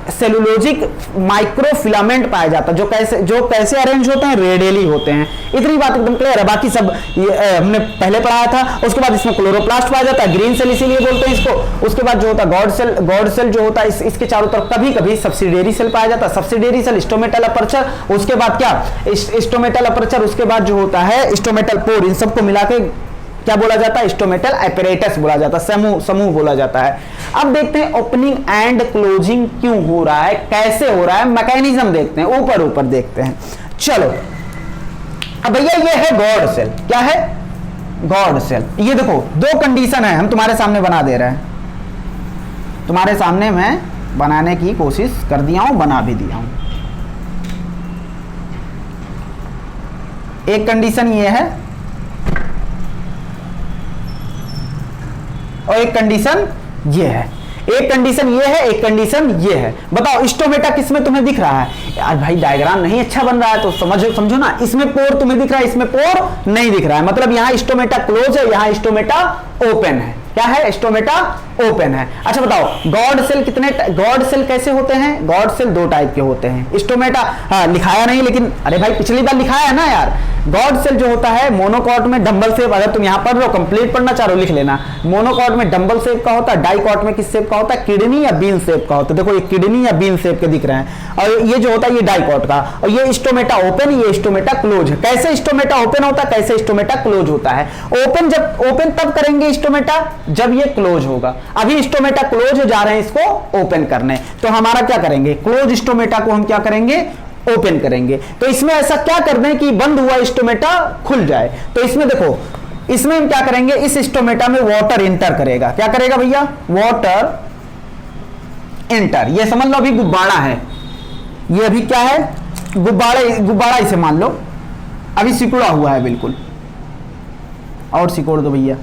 सेलुलोजिक माइक्रोफिलामेंट पाया जाता है, जो कैसे अरेंज होते हैं, रेडियली होते हैं। इतनी बात एकदम क्लियर है। बाकी सब हमने पहले पढ़ाया था। उसके बाद इसमें क्लोरोप्लास्ट पाया जाता है, ग्रीन सेल इसीलिए बोलते हैं इसको। उसके बाद जो होता है गॉड सेल जो होता है इसके चारों तरफ कभी कभी सब्सिडियरी सेल पाया जाता है। सब्सिडियरी सेल स्टोमेटल अपर्चर, उसके बाद क्या, स्टोमेटल अपर्चर, उसके बाद जो होता है स्टोमेटल पोर। इन सबको मिला के क्या बोला जाता है, स्टोमेटल अपैरेटस बोला जाता है, समूह बोला जाता है। अब देखते हैं ओपनिंग एंड क्लोजिंग क्यों हो रहा है, कैसे हो रहा है, मैकेनिज्म देखते हैं, ऊपर देखते हैं। चलो अब भैया ये है गॉड सेल। क्या है, गॉड सेल। ये देखो 2 कंडीशन है, हम तुम्हारे सामने बना दे रहे हैं, तुम्हारे सामने मैं बनाने की कोशिश कर दिया हूं, बना भी दिया हूं। एक कंडीशन ये है और एक कंडीशन ये है, एक कंडीशन ये है, एक कंडीशन ये है। बताओ स्टोमेटा किसमें तुम्हें दिख रहा है? यार भाई डायग्राम नहीं अच्छा बन रहा है तो समझो ना, इसमें पोर तुम्हें दिख रहा है, इसमें पोर नहीं दिख रहा है, मतलब यहां स्टोमेटा क्लोज है, यहां स्टोमेटा ओपन है। क्या है? स्टोमेटा ओपन है। अच्छा बताओ गॉड सेल कितने, गॉड सेल कैसे होते हैं? गॉड सेल दो टाइप के होते हैं। स्टोमेटा हाँ लिखाया नहीं, लेकिन अरे भाई पिछली बार लिखाया है ना यार। गॉड सेल जो होता है मोनोकॉट में डंबल शेप, अगर तुम यहां पढ़ रहे हो कंप्लीट पढ़ना चाह रहे हो लिख लेना। मोनोकॉट में डंबल शेप का होता है, डाइकॉट में किस शेप का होता है? किडनी या बीन शेप का होता है। देखो ये किडनी या बीन शेप के दिख रहे हैं, और ये जो होता है ये डाइकॉट का, और ये स्टोमेटा ओपन, ये स्टोमेटा क्लोज है। कैसे स्टोमेटा ओपन होता है, कैसे स्टोमेटा क्लोज होता है? ओपन तब करेंगे स्टोमेटा जब ये क्लोज होगा। अभी स्टोमेटा क्लोज हो जा रहे हैं, इसको ओपन करने, तो हमारा क्या करेंगे? क्लोज स्टोमेटा को हम क्या करेंगे? ओपन करेंगे। तो इसमें ऐसा क्या करना है कि बंद हुआ स्टोमेटा खुल जाए। तो इसमें देखो, इसमें हम क्या करेंगे? इस स्टोमेटा में वाटर इंटर करेगा। क्या करेगा भैया? Water enter. ये समझ लो अभी गुब्बारा है, ये अभी क्या है? गुब्बारा इसे मान लो अभी सिकुड़ा हुआ है बिल्कुल, और सिकोड़ दो भैया,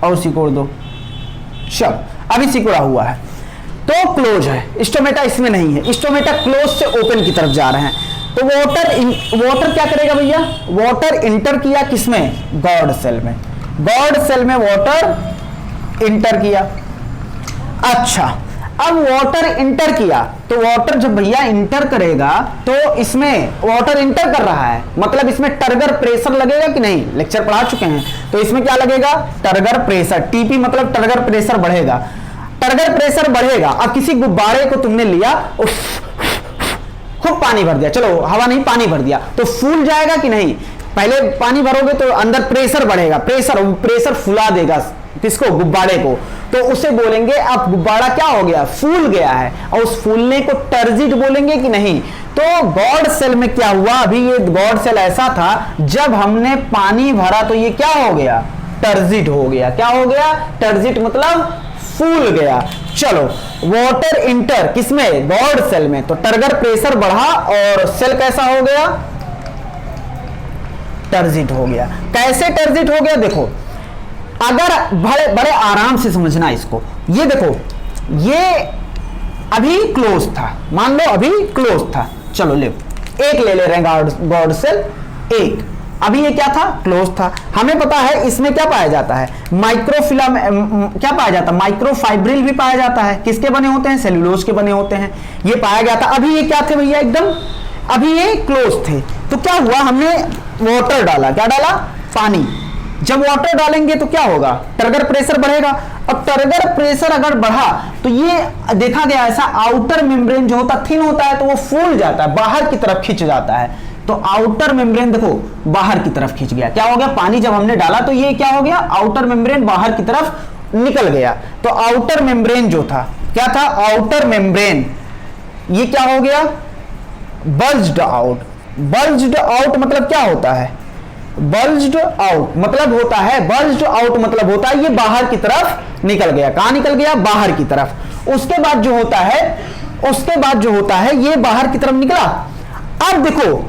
और सिकोड़ दो। चल अभी सिकुड़ा हुआ है तो क्लोज है, स्टोमेटा इसमें नहीं है, स्टोमेटा क्लोज से ओपन की तरफ जा रहे हैं। तो वाटर क्या करेगा भैया? वाटर इंटर किया किसमें? गॉड सेल में। गॉड सेल में वाटर इंटर किया। अच्छा अब वाटर इंटर किया, तो वाटर जब भैया इंटर करेगा तो इसमें वाटर इंटर कर रहा है, मतलब इसमें टर्गर प्रेशर लगेगा कि नहीं? लेक्चर पढ़ा चुके हैं। तो इसमें क्या लगेगा? Turgor pressure. टीपी मतलब टर्गर प्रेशर बढ़ेगा, टर्गर प्रेशर बढ़ेगा। अब किसी गुब्बारे को तुमने लिया, खूब पानी भर दिया, चलो हवा नहीं पानी भर दिया, तो फूल जाएगा कि नहीं? पहले पानी भरोगे तो अंदर प्रेशर बढ़ेगा, प्रेशर फुला देगा किसको? गुब्बारे को। तो उसे बोलेंगे अब गुब्बारा क्या हो गया? फूल गया है। और उस फूलने को टर्जिट बोलेंगे कि नहीं? तो गॉड सेल में क्या हुआ? अभी ये गॉड सेल ऐसा था, जब हमने पानी भरा तो ये क्या हो गया? टर्जिट हो गया। क्या हो गया? टर्जिट मतलब फूल गया। चलो वाटर इंटर किसमें? गॉड सेल में, तो टर्गर प्रेशर बढ़ा और सेल कैसा हो गया? टर्जिट हो गया। कैसे टर्जिट हो गया? देखो अगर बड़े आराम से समझना इसको, ये देखो ये अभी क्लोज था, मान लो अभी क्लोज था, चलो ले एक ले रहे हैं गॉड सेल एक, अभी ये क्या था? क्लोज था। हमें पता है इसमें क्या पाया जाता है? माइक्रोफिलम क्या पाया जाता है? माइक्रोफाइब्रिल भी पाया जाता है। किसके बने होते हैं? सेल्यूलोज के बने होते हैं। ये पाया गया था। अभी ये क्या थे भैया? एकदम अभी ये क्लोज थे। तो क्या हुआ? हमने वाटर डाला, क्या डाला? पानी। जब वाटर डालेंगे तो क्या होगा? टर्गर प्रेशर बढ़ेगा। अब टर्गर प्रेशर अगर बढ़ा तो ये देखा गया ऐसा आउटर मेम्ब्रेन जो होता थिन होता है तो वो फूल जाता है, बाहर की तरफ खिंच जाता है। तो आउटर मेम्ब्रेन देखो बाहर की तरफ खिंच गया। क्या हो गया? पानी जब हमने डाला तो ये क्या हो गया? आउटर मेम्ब्रेन बाहर की तरफ निकल गया। तो आउटर मेम्ब्रेन जो था क्या था? आउटर मेम्ब्रेन ये क्या हो गया? Bulged out. बल्ज्ड आउट मतलब क्या होता है? बल्ज्ड आउट मतलब होता है, बल्ज्ड आउट मतलब होता है ये बाहर की तरफ निकल गया। कहां निकल गया? बाहर की तरफ। उसके बाद जो होता है ये बाहर की तरफ निकला। अब देखो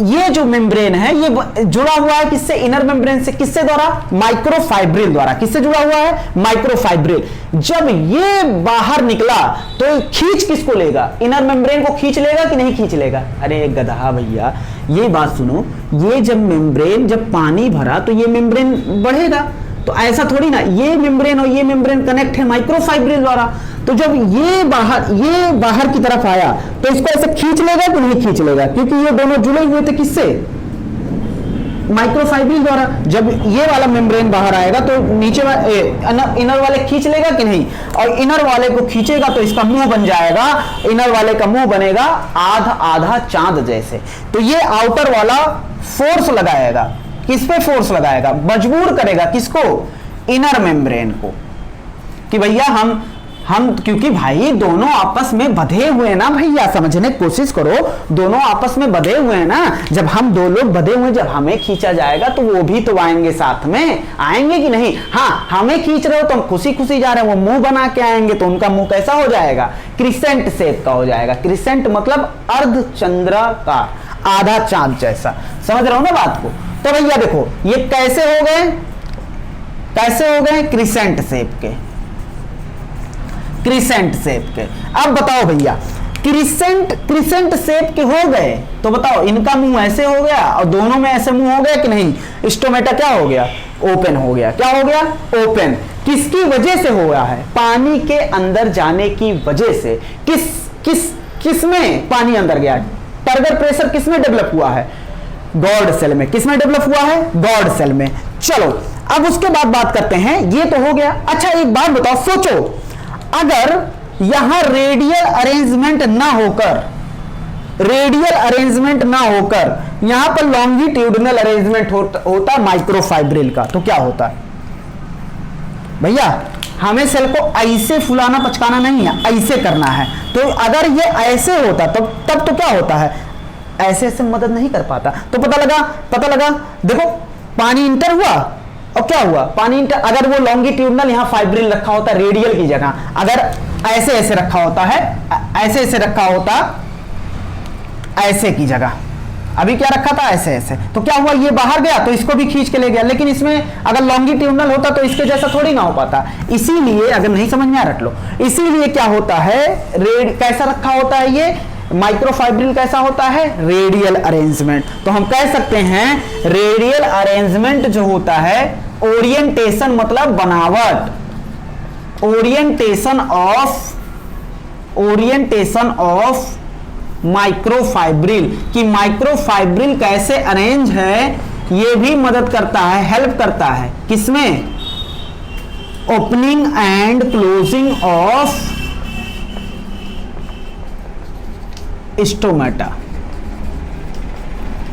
ये जो मेम्ब्रेन है ये जुड़ा हुआ है किससे? इनर मेम्ब्रेन से। किससे द्वारा? माइक्रोफाइब्रिल द्वारा। किससे जुड़ा हुआ है? माइक्रोफाइब्रिल। जब ये बाहर निकला तो खींच किसको लेगा? इनर मेम्ब्रेन को खींच लेगा कि नहीं खींच लेगा? अरे गधा भैया ये बात सुनो, ये जब पानी भरा तो ये मेम्ब्रेन बढ़ेगा, तो ऐसा थोड़ी ना, ये मेम्ब्रेन और ये मेम्ब्रेन कनेक्ट है माइक्रोफाइब्रिल द्वारा। तो जब ये बाहर की तरफ आया तो इसको ऐसे खींच लेगा कि नहीं खींच लेगा? क्योंकि ये दोनों जुड़े हुए थे किससे? माइक्रोफाइब्रिल द्वारा। जब ये वाला मेम्ब्रेन बाहर आएगा तो नीचे इनर वाले खींच लेगा कि नहीं? और इनर वाले को खींचेगा तो इसका मुंह बन जाएगा, इनर वाले का मुंह बनेगा आधा आधा चांद जैसे। तो ये आउटर वाला फोर्स लगाएगा, किस पे फोर्स लगाएगा? मजबूर करेगा किसको? इनर मेम्ब्रेन को, कि भैया हम, क्योंकि भाई दोनों आपस में बंधे हुए हैं ना भैया, समझने की कोशिश करो, दोनों आपस में बंधे हुए हैं ना। जब हम दो लोग बंधे हुए, जब हमें खींचा जाएगा तो वो भी तो आएंगे साथ में, आएंगे कि नहीं? हाँ, हमें खींच रहे हो तो हम खुशी खुशी जा रहे हैं, वो मुंह बना के आएंगे तो उनका मुंह कैसा हो जाएगा? क्रिसेंट शेप का हो जाएगा। क्रिसेंट मतलब अर्धचंद्राकार, आधा चांद जैसा। समझ रहे हो ना बात को? तो भैया देखो ये कैसे हो गए, कैसे हो गए? क्रिसेंट शेप के, क्रिसेंट शेप के। अब बताओ भैया, क्रिसेंट शेप के हो गए तो बताओ इनका मुंह ऐसे हो गया और दोनों में ऐसे मुंह हो गया कि नहीं? स्टोमेटा क्या हो गया? ओपन हो गया। क्या हो गया? ओपन। किसकी वजह से हुआ है? पानी के अंदर जाने की वजह से। किस में पानी अंदर गया? टर्गर प्रेशर किस में डेवलप हुआ है? गॉर्ड सेल में। किस में डेवलप हुआ है? गॉर्ड सेल में। चलो अब उसके बाद बात करते हैं, ये तो हो गया। अच्छा एक बात बताओ, सोचो अगर यहां रेडियल अरेंजमेंट ना होकर, रेडियल अरेंजमेंट ना होकर यहां पर लॉन्गिट्यूडिनल अरेंजमेंट होता माइक्रोफाइब्रिल का, तो क्या होता? भैया हमें सेल को ऐसे फुलाना पचकाना नहीं है, ऐसे करना है। तो अगर ये ऐसे होता तब तो क्या होता है? ऐसे ऐसे मदद नहीं कर पाता। तो पता लगा देखो पानी इंटर हुआ और क्या हुआ? पानी इंटर, अगर वो लॉन्गिट्यूडिनल यहां फाइब्रिल रखा होता रेडियल की जगह, अगर ऐसे ऐसे रखा होता है, ऐसे ऐसे रखा होता ऐसे की जगह, अभी क्या रखा था? ऐसे ऐसे, तो क्या हुआ? ये बाहर गया तो इसको भी खींच के ले गया, लेकिन इसमें अगर लॉन्गिट्यूडिनल होता तो इसके जैसा थोड़ी ना हो पाता। इसीलिए अगर नहीं समझ में आ रख लो, इसीलिए क्या होता है? कैसा रखा होता है ये माइक्रोफाइब्रिल? कैसा होता है? Radial arrangement. तो हम कह सकते हैं रेडियल अरेंजमेंट जो होता है, ओरिएंटेशन मतलब बनावट, ओरिएंटेशन ऑफ माइक्रोफाइब्रिल, कि माइक्रोफाइब्रिल कैसे अरेंज है, ये भी मदद करता है, हेल्प करता है। किसमें? Opening and closing of stomata.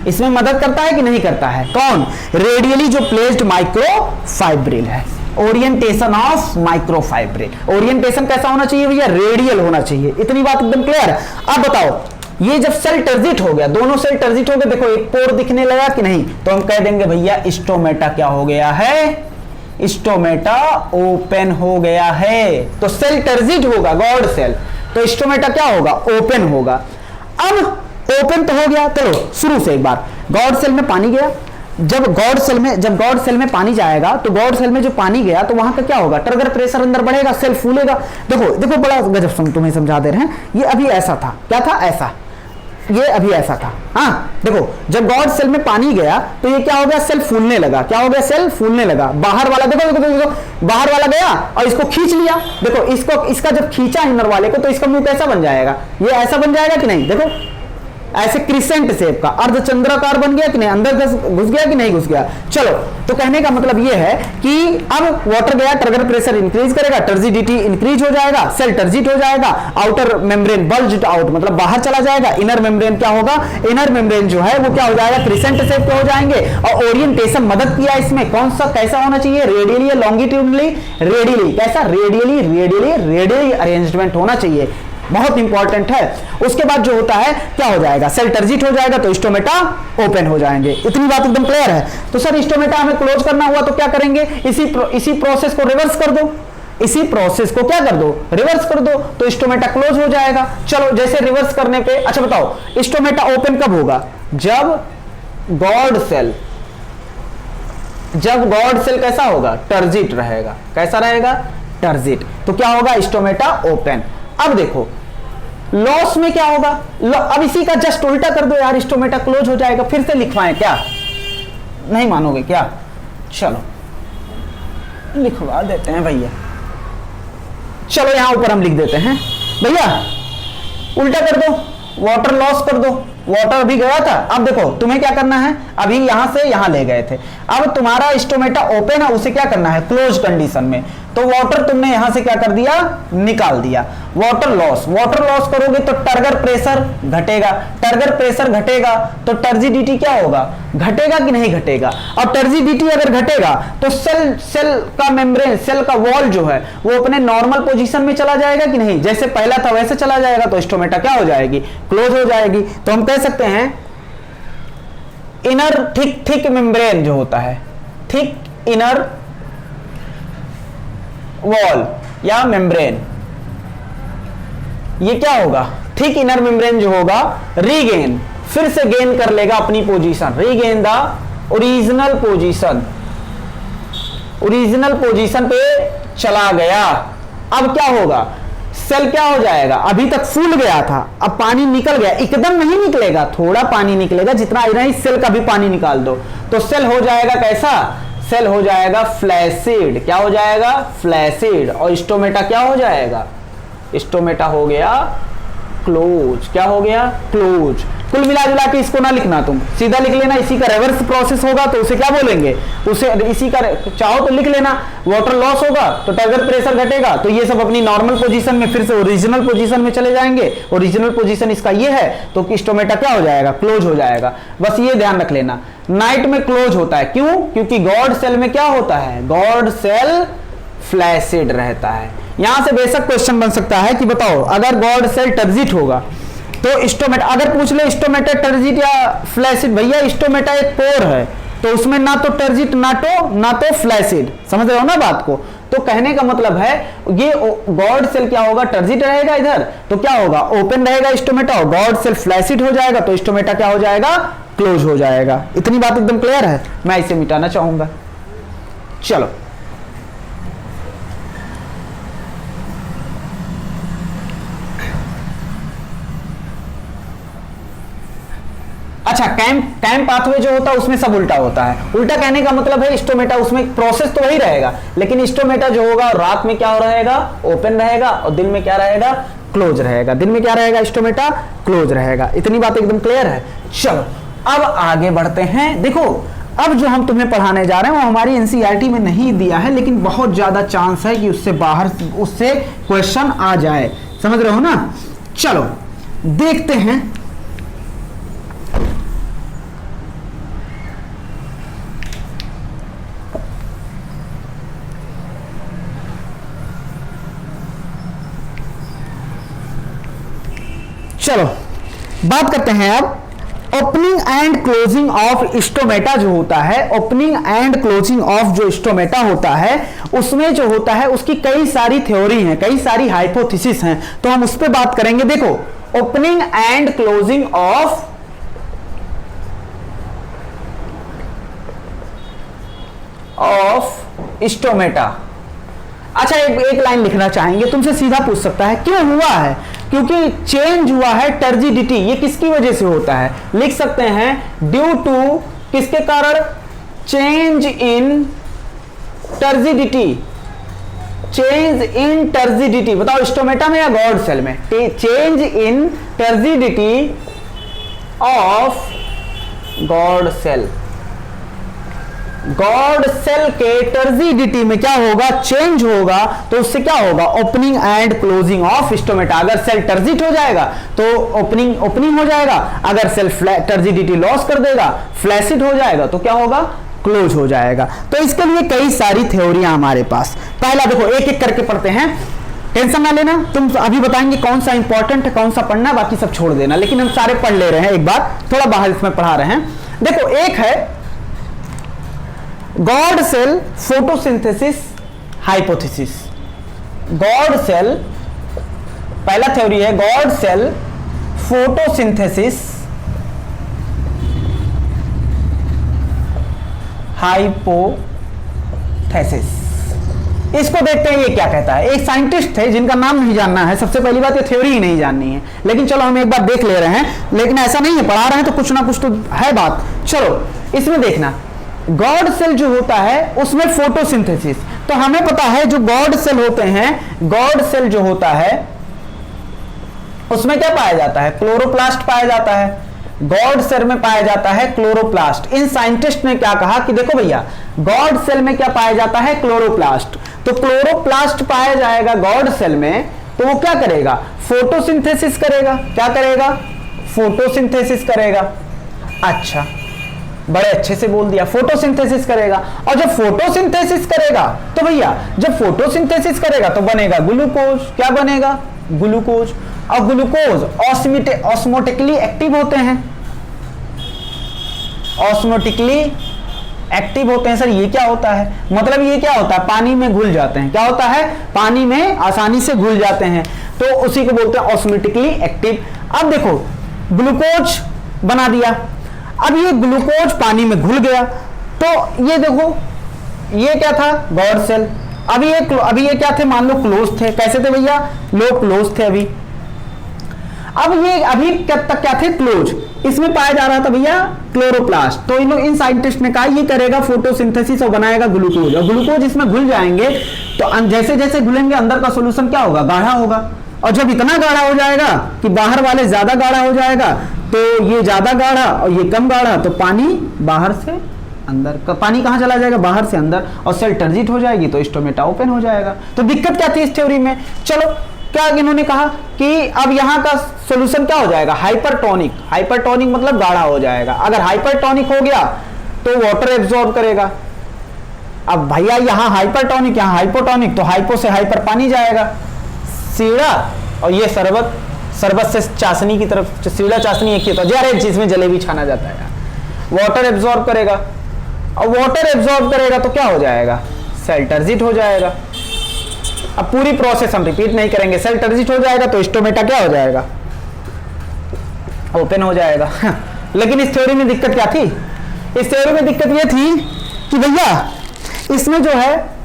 इसमें मदद करता है कि नहीं करता है? कौन? रेडियली जो प्लेस्ड माइक्रोफाइब्रिल है। Orientation of microfibril. ओरिएंटेशन कैसा होना चाहिए भैया? रेडियल होना चाहिए। इतनी बात एकदम क्लियर है। अब बताओ ये जब सेल टर्जिट हो गया, दोनों सेल टर्जिट हो गए, देखो एक पोर दिखने लगा कि नहीं? तो हम कह देंगे भैया स्टोमेटा क्या हो गया है? स्टोमेटा ओपन हो गया है। तो सेल टर्जिट होगा, गॉर्ड सेल, तो स्टोमेटा क्या होगा? ओपन होगा। अब ओपन तो हो गया, चलो शुरू से एक बार, गॉर्ड सेल में पानी गया। जब गॉर्ड सेल में पानी जाएगा तो गॉर्ड सेल में जो पानी गया तो वहां का क्या होगा? टर्गर प्रेशर अंदर बढ़ेगा, सेल फूलेगा। देखो बड़ा गजब तुम्हें समझा दे रहे हैं। ये अभी ऐसा था, क्या था? ऐसा, ये अभी ऐसा था। हाँ देखो, जब गॉर्ड सेल में पानी गया तो ये क्या हो गया? सेल फूलने लगा। क्या हो गया? सेल फूलने लगा। बाहर वाला देखो, बाहर वाला गया और इसको खींच लिया। देखो इसका जब खींचा इनर वाले को तो इसका मुंह कैसा बन जाएगा? ये ऐसा बन जाएगा कि नहीं? देखो ऐसे क्रिसेंट शेप का, अर्धचंद्राकार बन गया कि नहीं? अंदर घुस गया कि नहीं घुस गया? चलो, तो कहने का मतलब ये है कि अब वाटर गया, टर्गर प्रेशर इंक्रीज करेगा, टर्जिडिटी इंक्रीज हो जाएगा, सेल टर्जिट हो जाएगा, आउटर मेम्ब्रेन बल्ज्ड आउट मतलब बाहर चला जाएगा, इनर मेम्ब्रेन क्या होगा? इनर मेम्ब्रेन जो है वो क्या हो जाएगा? क्रिसेंट शेप के हो जाएंगे। और ओरिएंटेशन मदद किया इसमें, कौन सा कैसा होना चाहिए? रेडियली या लॉन्गिट्यूडनली? रेडियली। कैसा? रेडियली अरेंजमेंट होना चाहिए, बहुत इंपॉर्टेंट है। उसके बाद जो होता है क्या हो जाएगा? सेल टर्जिट हो जाएगा तो स्टोमेटा ओपन हो जाएंगे। इतनी बात एकदम क्लियर है। तो सर स्टोमेटा हमें क्लोज करना हुआ तो क्या करेंगे? इसी प्रोसेस को रिवर्स कर दो, इसी प्रोसेस को क्या कर दो? रिवर्स कर दो, तो स्टोमेटा क्लोज हो जाएगा। चलो जैसे रिवर्स करने पे, अच्छा बताओ स्टोमेटा ओपन कब होगा? जब गॉर्ड सेल कैसा होगा? टर्जिट रहेगा। कैसा रहेगा? टर्जिट। तो क्या होगा? Stomata open. अब देखो लॉस में क्या होगा? अब इसी का जस्ट उल्टा कर दो यार, स्टोमेटा क्लोज हो जाएगा। फिर से लिखवाएं क्या? नहीं मानोगे क्या? चलो लिखवा देते हैं भैया। चलो यहां ऊपर हम लिख देते हैं भैया, उल्टा कर दो, वाटर लॉस कर दो। वाटर भी गया था। अब देखो तुम्हें क्या करना है? अभी यहां से यहां ले गए थे। अब तुम्हारा स्टोमेटा ओपन है, उसे क्या करना है, क्लोज कंडीशन में, तो वाटर तुमने यहां से क्या कर दिया, निकाल दिया। वाटर लॉस करोगे तो टर्गर प्रेशर घटेगा, टर्गर प्रेशर घटेगा तो टर्जिडिटी क्या होगा, घटेगा कि नहीं घटेगा। अब टर्जिडिटी अगर घटेगा तो सेल का मेम्ब्रेन, सेल का वॉल जो है वो अपने नॉर्मल पोजीशन में चला जाएगा कि नहीं, जैसे पहला था वैसे चला जाएगा, तो स्टोमेटा क्या हो जाएगी, क्लोज हो जाएगी। तो हम कह सकते हैं इनर थिक मेम्ब्रेन जो होता है, थिक इनर वॉल या मेम्ब्रेन, ये क्या होगा, थिक इनर मेम्ब्रेन जो होगा रीगेन, फिर से गेन कर लेगा अपनी position, regain the original position पे चला गया। अब क्या होगा, सेल क्या हो जाएगा, अभी तक फूल गया था, अब पानी निकल गया, एकदम नहीं निकलेगा, थोड़ा पानी निकलेगा, जितना नहीं सेल का भी पानी निकाल दो तो सेल हो जाएगा कैसा, सेल हो जाएगा फ्लैसिड। क्या हो जाएगा, फ्लैसिड। और स्टोमेटा क्या हो जाएगा, स्टोमेटा हो गया क्लोज। क्या हो गया, क्लोज। कुल मिला जुला के इसको ना लिखना, तुम सीधा लिख लेना, इसी का रिवर्स प्रोसेस होगा तो उसे क्या बोलेंगे, उसे इसी का चाहो तो लिख लेना, वाटर लॉस होगा तो टर्गर प्रेशर घटेगा, तो ये सब अपनी नॉर्मल पोजीशन में फिर से ओरिजिनल पोजीशन में चले जाएंगे, ओरिजिनल पोजीशन इसका ये है, तो स्टोमेटा क्या हो जाएगा, क्लोज हो जाएगा। बस ये ध्यान रख लेना, नाइट में क्लोज होता है, क्यों, क्योंकि गॉड सेल में क्या होता है, गॉड सेल फ्लैसिड रहता है। यहां से बेसिक क्वेश्चन बन सकता है कि बताओ अगर गॉड सेल टर्जिट होगा तो स्टोमेटा, अगर पूछ ले स्टोमेटा टर्जिट या फ्लैसिड, भैया स्टोमेटा एक पोर है तो उसमें ना तो टर्जिट ना तो फ्लैसिड, समझ रहे हो ना बात को। तो कहने का मतलब है ये गॉड सेल क्या होगा, टर्जिट रहेगा इधर, तो क्या होगा, ओपन रहेगा स्टोमेटा, गॉड सेल फ्लैसिड हो जाएगा तो स्टोमेटा क्या हो जाएगा, क्लोज हो जाएगा। इतनी बात एकदम क्लियर है, मैं इसे मिटाना चाहूंगा। चलो अच्छा, कैम पाथवे जो होता है उसमें सब उल्टा होता है। उल्टा कहने का मतलब है स्टोमेटा, उसमें प्रोसेस तो वही रहेगा लेकिन स्टोमेटा जो होगा रात में क्या हो रहेगा, ओपन रहेगा, और दिन में क्या रहेगा, क्लोज रहेगा। दिन में क्या रहेगा, स्टोमेटा क्लोज रहेगा। इतनी बात एकदम क्लियर है। चलो अब आगे बढ़ते हैं। देखो अब जो हम तुम्हें पढ़ाने जा रहे हैं वो हमारी एनसीईआरटी में नहीं दिया है, लेकिन बहुत ज्यादा चांस है कि उससे बाहर उससे क्वेश्चन आ जाए, समझ रहे हो ना। चलो देखते हैं। चलो बात करते हैं अब opening and closing of stomata जो होता है, ओपनिंग एंड क्लोजिंग ऑफ जो स्टोमेटा होता है उसमें जो होता है उसकी कई सारी थ्योरी हैं, कई सारी हाइपोथेसिस हैं, तो हम उस पर बात करेंगे। देखो opening and closing of stomata. अच्छा एक लाइन लिखना चाहेंगे, तुमसे सीधा पूछ सकता है क्यों हुआ है, क्योंकि चेंज हुआ है टर्जिडिटी, ये किसकी वजह से होता है, लिख सकते हैं ड्यू टू किसके कारण, change in turgidity, change in turgidity. बताओ स्टोमेटा में या गॉड सेल में, change in turgidity of guard cell. Guard cell के टर्जिडिटी में क्या होगा, चेंज होगा, तो उससे क्या होगा, opening and closing of stomata. अगर सेल टर्जिट हो जाएगा तो ओपनिंग हो जाएगा, अगर सेल टर्जिडिटी लॉस कर देगा, फ्लैसिड हो जाएगा तो क्या होगा, क्लोज हो जाएगा। तो इसके लिए कई सारी थ्योरियां हमारे पास। पहला देखो एक एक करके पढ़ते हैं, टेंशन ना लेना, तुम अभी बताएंगे कौन सा इंपॉर्टेंट है कौन सा पढ़ना, बाकी सब छोड़ देना, लेकिन हम सारे पढ़ ले रहे हैं एक बार, थोड़ा बाहर इसमें पढ़ा रहे हैं। देखो एक है guard cell photosynthesis hypothesis. Guard cell पहला थ्योरी है, गॉड सेल फोटोसिंथेसिस हाइपोथेसिस। इसको देखते हैं ये क्या कहता है। एक साइंटिस्ट थे जिनका नाम नहीं जानना है, सबसे पहली बात ये थ्योरी ही नहीं जाननी है, लेकिन चलो हम एक बार देख ले रहे हैं, लेकिन ऐसा नहीं है पढ़ा रहे हैं तो कुछ ना कुछ तो है बात। चलो इसमें देखना, गॉड सेल जो होता है उसमें फोटोसिंथेसिस, तो हमें पता है जो गॉड सेल होते हैं, गॉड सेल जो होता है उसमें क्या पाया जाता है, क्लोरोप्लास्ट पाया जाता है। गॉड सेल में पाया जाता है क्लोरोप्लास्ट। इन साइंटिस्ट ने क्या कहा कि देखो भैया, गॉड सेल में क्या पाया जाता है, क्लोरोप्लास्ट। तो क्लोरोप्लास्ट पाया जाएगा गॉड सेल में, तो वो क्या करेगा, फोटोसिंथेसिस करेगा। क्या करेगा, फोटोसिंथेसिस करेगा। अच्छा, बड़े अच्छे से बोल दिया, फोटोसिंथेसिस करेगा। और जब फोटोसिंथेसिस करेगा तो भैया, जब फोटोसिंथेसिस करेगा तो बनेगा ग्लूकोज। क्या बनेगा, ग्लूकोज। और ग्लूकोज ऑस्मोटिकली एक्टिव होते हैं, ऑस्मोटिकली एक्टिव होते हैं। सर ये क्या होता है, मतलब ये क्या होता है, पानी में घुल जाते हैं। क्या होता है, पानी में आसानी से घुल जाते हैं, तो उसी को बोलते हैं ऑस्मोटिकली एक्टिव। अब देखो, ग्लूकोज बना दिया, अब ये ग्लूकोज पानी में घुल गया, तो ये देखो, ये क्या था, गॉड सेल। अभी ये क्या थे, मान लो क्लोज थे। कैसे थे भैया, लो क्लोज थे अभी। अब ये अभी तक क्या थे, क्लोज। इसमें पाया जा रहा था भैया क्लोरोप्लास्ट। तो इन साइंटिस्ट ने कहा ये करेगा फोटोसिंथेसिस और बनाएगा ग्लूकोज, और ग्लूकोज इसमें घुल जाएंगे, तो जैसे जैसे घुलेंगे अंदर का सोल्यूशन क्या होगा, गाढ़ा होगा। और जब इतना गाढ़ा हो जाएगा कि बाहर वाले ज्यादा गाढ़ा हो जाएगा, तो ये ज्यादा गाढ़ा और ये कम गाढ़ा, तो पानी बाहर से अंदर, पानी कहां चला जाएगा, बाहर से अंदर, और सेल टर्जिट हो जाएगी, तो स्टोमेटा ओपन हो जाएगा। तो दिक्कत क्या थी इस थ्योरी में, चलो क्या इन्होंने कहा कि अब यहां का सॉल्यूशन क्या हो जाएगा, हाइपरटोनिक। हाइपरटोनिक मतलब गाढ़ा हो जाएगा। अगर हाइपरटोनिक हो गया तो वाटर एब्जॉर्ब करेगा। अब भैया यहां हाइपरटोनिक, यहां हाइपोटोनिक, तो हाइपो से हाइपर पानी जाएगा, सीढ़ा, और ये शरबत से चाशनी की तरफ, सीढ़ा चाशनी एक ही होता है, हर एक चीज में जलेबी छाना जाता है। वाटर एब्जॉर्ब करेगा, और वाटर एब्जॉर्ब करेगा तो क्या हो जाएगा, सेल टर्जिट हो जाएगा। अब पूरी प्रोसेस हम रिपीट नहीं करेंगे, सेल टर्जिट हो जाएगा तो स्टोमेटा क्या हो जाएगा, ओपन हो जाएगा। लेकिन इस थ्योरी में दिक्कत क्या थी, इस थ्योरी में दिक्कत ये थी कि भैया इसमें जो है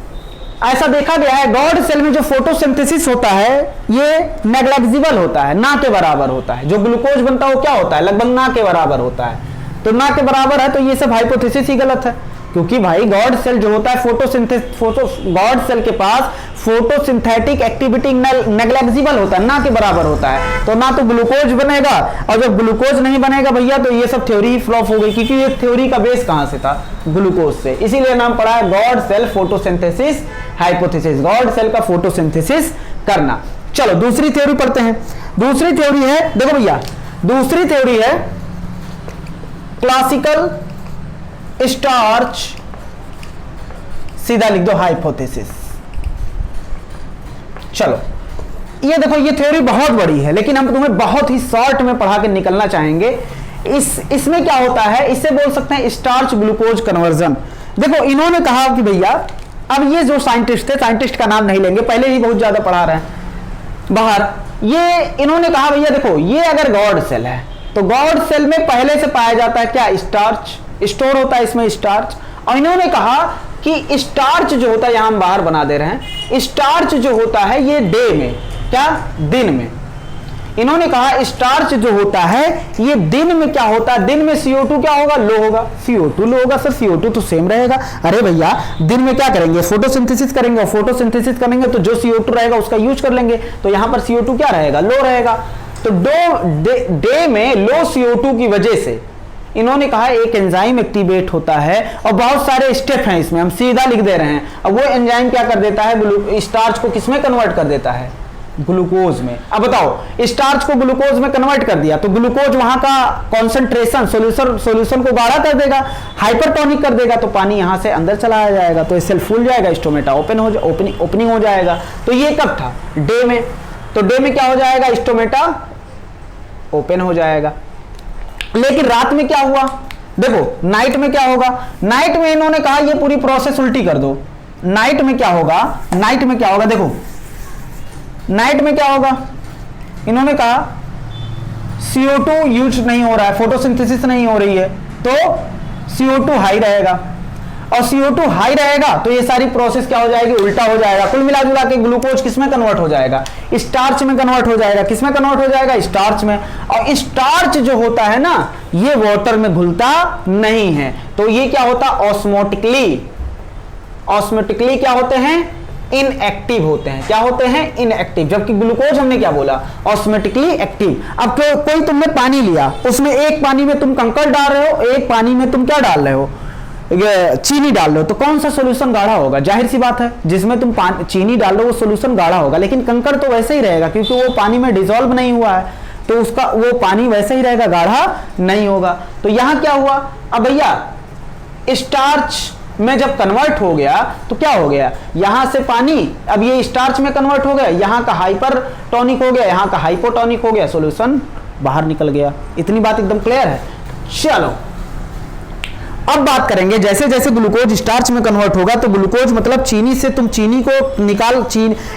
ऐसा देखा गया है, गॉड सेल में जो फोटोसिंथेसिस होता है ये नेग्लिजिबल होता है, ना के बराबर होता है। जो ग्लूकोज बनता है वो क्या होता है, लगभग ना के बराबर होता है। तो ना के बराबर है, तो ये सब हाइपोथेसिस ही गलत है, क्योंकि भाई गॉड सेल जो होता है गॉड सेल के पास फोटोसिंथेटिक एक्टिविटी नेग्लिजिबल होता है, ना के बराबर होता है। तो ना तो ग्लूकोज बनेगा, और जब ग्लूकोज नहीं बनेगा भैया तो ये सब थ्योरी ही फ्लॉप हो गई, क्योंकि ये थ्योरी का बेस कहां से था, ग्लूकोज से। इसीलिए नाम पड़ा है guard cell photosynthesis hypothesis, guard cell का फोटोसिंथेसिस करना। चलो दूसरी थ्योरी पढ़ते हैं। दूसरी थ्योरी है, देखो भैया, दूसरी थ्योरी है क्लासिकल स्टार्च, सीधा लिख दो हाइपोथेसिस। चलो ये देखो, ये थ्योरी बहुत बड़ी है, लेकिन हम तुम्हें बहुत ही शॉर्ट में पढ़ा के निकलना चाहेंगे। इसमें क्या होता है, इससे बोल सकते हैं स्टार्च ग्लूकोज कन्वर्जन। देखो इन्होंने कहा कि भैया, अब ये जो साइंटिस्ट थे, साइंटिस्ट का नाम नहीं लेंगे, पहले ही बहुत ज्यादा पढ़ा रहे हैं बाहर, ये इन्होंने कहा भैया देखो, ये अगर गॉड सेल है तो गॉड सेल में पहले से पाया जाता है क्या, स्टार्च, स्टोर होता है इसमें स्टार्च। और इन्होंने कहा कि स्टार्च जो होता है, यहां हम बाहर बना दे रहे हैं, स्टार्च जो होता है ये डे में, क्या, दिन में। इन्होंने कहा स्टार्च जो होता है ये दिन में क्या होता है, दिन में CO2 क्या होगा, लो होगा, CO2 लो होगा। सर CO2 तो सेम रहेगा। अरे भैया दिन में क्या करेंगे, फोटोसिंथेसिस करेंगे, और फोटोसिंथेसिस करेंगे तो जो CO2 रहेगा उसका यूज कर लेंगे, तो यहां पर CO2 क्या रहेगा, लो रहेगा। तो डे में लो CO2 की वजह से इन्होंने कहा एक एंजाइम एक्टिवेट होता है, और बहुत सारे स्टेप हैं इसमें, हम सीधा लिख दे रहे हैं। अब वो एंजाइम क्या कर देता है, स्टार्च को किसमें कन्वर्ट कर देता है, ग्लूकोज में। अब बताओ, स्टार्च को ग्लूकोज में कन्वर्ट कर दिया तो ग्लूकोज वहां का कॉन्सेंट्रेशन सॉल्यूशन को गाढ़ा कर देगा, हाइपरटोनिक कर देगा, तो पानी यहां से अंदर चला जाएगा, तो सेल फूल जाएगा, स्टोमेटा ओपनिंग हो जाएगा। तो ये कब था, डे में। तो डे में क्या हो जाएगा, स्टोमेटा ओपन हो जाएगा। लेकिन रात में क्या हुआ, देखो नाइट में क्या होगा, नाइट में इन्होंने कहा ये पूरी प्रोसेस उल्टी कर दो। नाइट में क्या होगा, नाइट में क्या होगा, देखो नाइट में क्या होगा, इन्होंने कहा CO2 यूज नहीं हो रहा है, फोटोसिंथेसिस नहीं हो रही है, तो CO2 हाई रहेगा, और CO2 हाई रहेगा तो ये सारी प्रोसेस क्या हो जाएगी, उल्टा हो जाएगा। कुल मिला जुला के ग्लूकोज किसमें कन्वर्ट हो जाएगा, स्टार्च में कन्वर्ट हो जाएगा। किसमें कन्वर्ट हो जाएगा, स्टार्च में। और स्टार्च जो होता है ना, ये वाटर में घुलता नहीं है, तो ये क्या होता, ऑस्मोटिकली क्या होते हैं, इनएक्टिव होते हैं। क्या होते हैं? इनएक्टिव। जबकि ग्लूकोज हमने क्या बोला? ऑस्मेटिकली एक्टिव। अब कोई तुमने पानी लिया, उसमें एक पानी में तुम कंकड़ डाल रहे हो, एक पानी में तुम क्या डाल रहे हो? चीनी डाल रहे हो, तो कौन सा सॉल्यूशन गाढ़ा होगा? जाहिर सी बात है, जिसमें तुम चीनी डाल रहे हो वो सॉल्यूशन गाढ़ा होगा, लेकिन कंकड़ तो वैसे ही रहेगा क्योंकि वो पानी में डिसॉल्व नहीं हुआ है, तो उसका वो पानी वैसे ही रहेगा, गाढ़ा नहीं होगा। तो यहां क्या हुआ? अब भैया स्टार्च में जब कन्वर्ट हो गया तो क्या हो गया? यहां से पानी अब ये स्टार्च में कन्वर्ट हो गया, यहां का हाइपरटोनिक हो गया, यहां का हाइपोटोनिक हो गया, सॉल्यूशन बाहर निकल गया। इतनी बात एकदम क्लियर है। चलो अब बात करेंगे, जैसे जैसे ग्लूकोज स्टार्च में कन्वर्ट होगा तो ग्लूकोज मतलब चीनी से तुम चीनी को निकाल,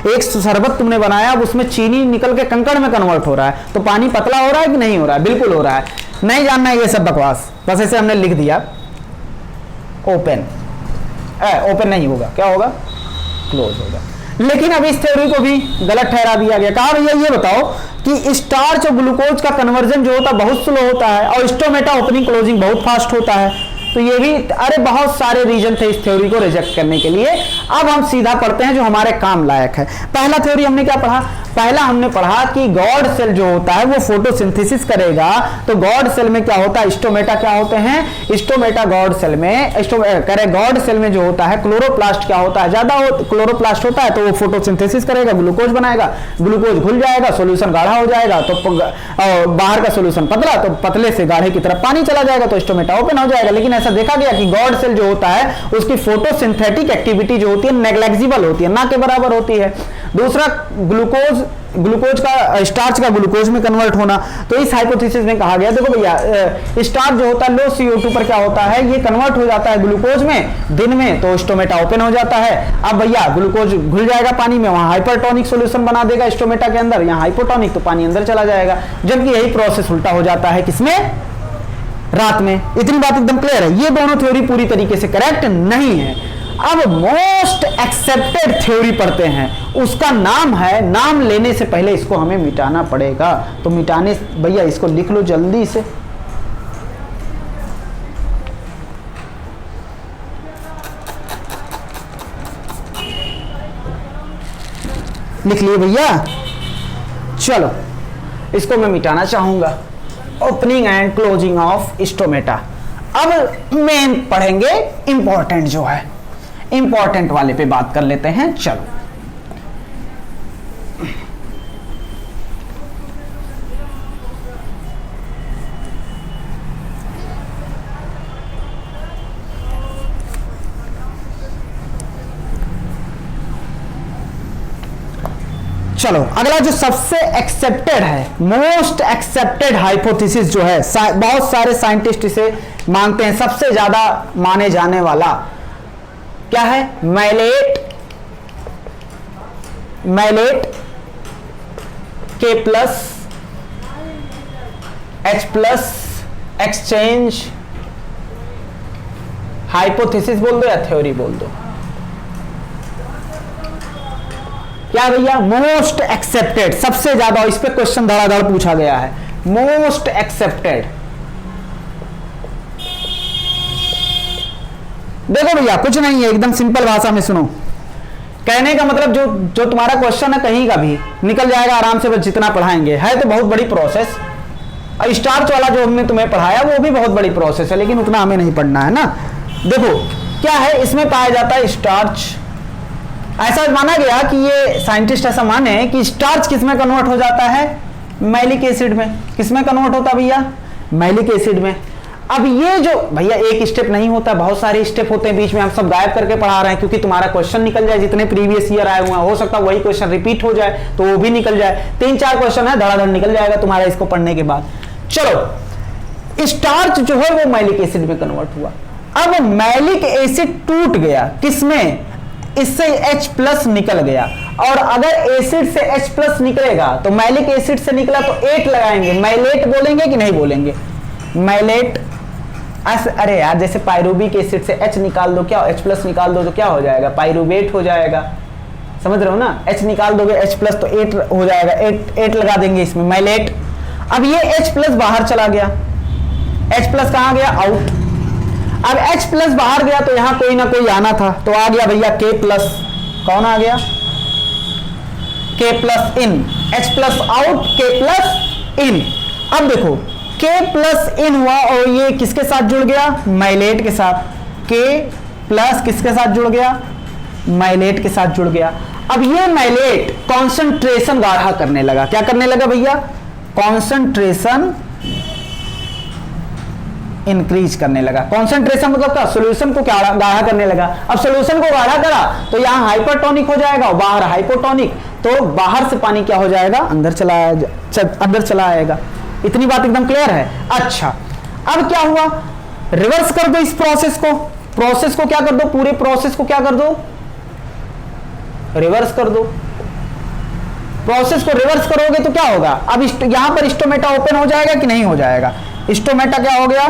एक शरबत तुमने बनाया, अब उसमें चीनी निकल के कंकड़ में कन्वर्ट हो रहा है, तो पानी पतला हो रहा है कि नहीं हो रहा है? बिल्कुल हो रहा है। नहीं जानना है ये सब बकवास, बस ऐसे हमने लिख दिया ओपन। ओपन नहीं होगा, क्या होगा? क्लोज होगा। लेकिन अब इस थ्योरी को भी गलत ठहरा दिया गया। कहा भैया ये बताओ कि स्टार्च और ग्लूकोज का कन्वर्जन जो होता है बहुत स्लो होता है और स्टोमेटा ओपनिंग क्लोजिंग बहुत फास्ट होता है। तो ये भी, अरे बहुत सारे रीजन थे इस थ्योरी को रिजेक्ट करने के लिए। अब हम सीधा पढ़ते हैं जो हमारे काम लायक है। पहला थ्योरी हमने क्या पढ़ा? पहला हमने पढ़ा कि गॉड सेल जो होता है वो फोटोसिंथेसिस करेगा, तो गॉड सेल में क्या होता है? स्टोमेटा क्या होते हैं? स्टोमेटा गॉड सेल में, गॉड सेल में जो होता है क्लोरोप्लास्ट क्या होता है? ज्यादा क्लोरोप्लास्ट होता है, तो वो फोटोसिंथेसिस करेगा, ग्लूकोज बनाएगा, ग्लूकोज घुल जाएगा, सोल्यूशन गाढ़ा हो जाएगा, तो बाहर का सोल्यूशन पतला, तो पतले से गाढ़े की तरफ पानी चला जाएगा, तो स्टोमेटा ओपन हो जाएगा। लेकिन ऐसा देखा गया कि गॉड सेल जो होता है उसकी फोटोसिंथेटिक एक्टिविटी जो होती है नेग्लेक्जिबल होती है, ना के बराबर होती है। दूसरा, ग्लूकोज का स्टार्च का ग्लूकोज में कन्वर्ट होना, तो इस हाइपोथेसिस में कहा गया, देखो भैया स्टार्च जो होता है लो CO2 पर क्या होता है? ये कन्वर्ट हो जाता है ग्लूकोज में दिन में, तो स्टोमेटा ओपन हो जाता है। अब भैया ग्लूकोज घुल जाएगा पानी में, वहां हाइपरटोनिक सॉल्यूशन बना देगा स्टोमेटा के अंदर, यहाँ हाइपोटोनिक, तो पानी अंदर चला जाएगा। जबकि यही प्रोसेस उल्टा हो जाता है किसमें? रात में। इतनी बात एकदम क्लियर है। ये दोनों थ्योरी पूरी तरीके से करेक्ट नहीं है। अब मोस्ट एक्सेप्टेड थ्योरी पढ़ते हैं, उसका नाम है, नाम लेने से पहले इसको हमें मिटाना पड़ेगा, तो मिटाने, भैया इसको लिख लो जल्दी से। लिख लिए भैया? चलो इसको मैं मिटाना चाहूंगा, opening and closing of stomata. अब मेन पढ़ेंगे, इंपॉर्टेंट जो है, इंपॉर्टेंट वाले पे बात कर लेते हैं। चलो चलो अगला जो सबसे एक्सेप्टेड है, मोस्ट एक्सेप्टेड हाइपोथेसिस जो है, बहुत सारे साइंटिस्ट इसे मानते हैं, सबसे ज्यादा माने जाने वाला क्या है? Malate K plus H plus exchange hypothesis बोल दो या थ्योरी बोल दो, क्या भैया? मोस्ट एक्सेप्टेड, सबसे ज्यादा, इस पे क्वेश्चन धड़ाधड़ पूछा गया है। मोस्ट एक्सेप्टेड, देखो भैया कुछ नहीं है, एकदम सिंपल भाषा में सुनो। कहने का मतलब जो तुम्हारा क्वेश्चन है कहीं का भी निकल जाएगा आराम से, बस जितना पढ़ाएंगे। है तो बहुत बड़ी प्रोसेस, स्टार्च वाला जो हमने तुम्हें पढ़ाया वो भी बहुत बड़ी प्रोसेस है, लेकिन उतना हमें नहीं पढ़ना है ना। देखो क्या है, इसमें पाया जाता है स्टार्च। ऐसा माना गया कि ये साइंटिस्ट ऐसा माने कि स्टार्च किसमें कन्वर्ट हो जाता है? मैलिक एसिड में। किसमें कन्वर्ट होता है भैया? मैलिक एसिड में। अब ये जो भैया एक स्टेप नहीं होता, बहुत सारे स्टेप होते हैं बीच में, हम सब गायब करके पढ़ा रहे हैं क्योंकि तुम्हारा क्वेश्चन निकल जाए, जितने प्रीवियस ईयर आए हुए हैं हो सकता है वही क्वेश्चन रिपीट हो जाए, तो वो भी निकल जाए। 3-4 क्वेश्चन है, धड़ाधड़ निकल जाएगा तुम्हारा इसको पढ़ने के बाद। चलो स्टार्च जो है वो मैलिक एसिड में कन्वर्ट हुआ। अब मैलिक एसिड टूट गया, किसमें? इससे H प्लस निकल गया, और अगर एसिड से H प्लस निकलेगा तो मैलिक एसिड से निकला तो 8 लगाएंगे, मैलेट बोलेंगे कि नहीं बोलेंगे? मैलेट। अरे यार जैसे पायरुविक एसिड से H निकाल दो, क्या H प्लस निकाल दो तो क्या हो जाएगा? पायरुवेट हो जाएगा, समझ रहे हो ना? H निकाल दोगे H प्लस तो 8 हो जाएगा, 8 लगा देंगे इसमें, मैलेट। अब ये H प्लस बाहर चला गया, H प्लस कहां गया? आउट। अब H प्लस बाहर गया तो यहां कोई ना कोई आना था, तो आ गया भैया K प्लस। कौन आ गया, K plus in, H plus out, K plus in. अब देखो K प्लस इन हुआ और ये किसके साथ जुड़ गया, माइलेट के साथ। K प्लस किसके साथ जुड़ गया, माइलेट के साथ जुड़ गया। अब ये माइलेट कॉन्सेंट्रेशन गाढ़ा करने लगा, क्या करने लगा भैया, कॉन्सेंट्रेशन इंक्रीज करने लगा। कॉन्सेंट्रेशन मतलब क्या, सॉल्यूशन को क्या गाढ़ा करने लगा। अब सॉल्यूशन को गाढ़ा करा तो यहां हाइपरटोनिक हो जाएगा और बाहर हाइपोटोनिक, तो बाहर से पानी क्या हो जाएगा, अंदर चला आएगा। इतनी बात एकदम क्लियर है। अच्छा अब क्या हुआ, रिवर्स कर दो इस प्रोसेस को क्या कर दो, पूरे प्रोसेस को क्या कर दो, रिवर्स कर दो। प्रोसेस को रिवर्स करोगे तो क्या होगा, अब यहां पर स्टोमेटा ओपन हो जाएगा कि नहीं हो जाएगा, स्टोमेटा क्या हो गया,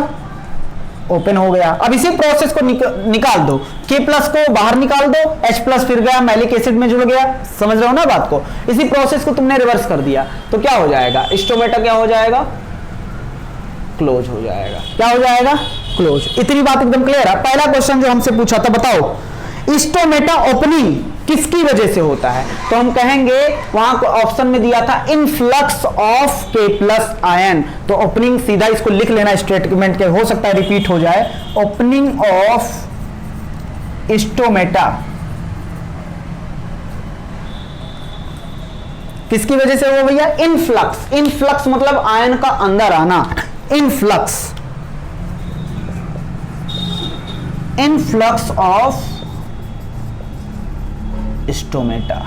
ओपन हो गया। अब इसी प्रोसेस को निकाल दो, K प्लस को बाहर निकाल दो, H प्लस फिर गया मैलिक एसिड में जुड़ गया, समझ रहे हो ना बात को। इसी प्रोसेस को तुमने रिवर्स कर दिया तो क्या हो जाएगा, स्टोमेटा क्या हो जाएगा, क्लोज हो जाएगा। क्या हो जाएगा, क्लोज। इतनी बात एकदम क्लियर है। पहला क्वेश्चन जो हमसे पूछा था, बताओ स्टोमेटा ओपनिंग किसकी वजह से होता है, तो हम कहेंगे वहां को ऑप्शन में दिया था influx of K plus ion, तो ओपनिंग सीधा इसको लिख लेना स्टेटमेंट के, हो सकता है रिपीट हो जाए। ओपनिंग ऑफ स्टोमेटा किसकी वजह से हो भैया, इनफ्लक्स। इनफ्लक्स मतलब आयन का अंदर आना, influx of stomata,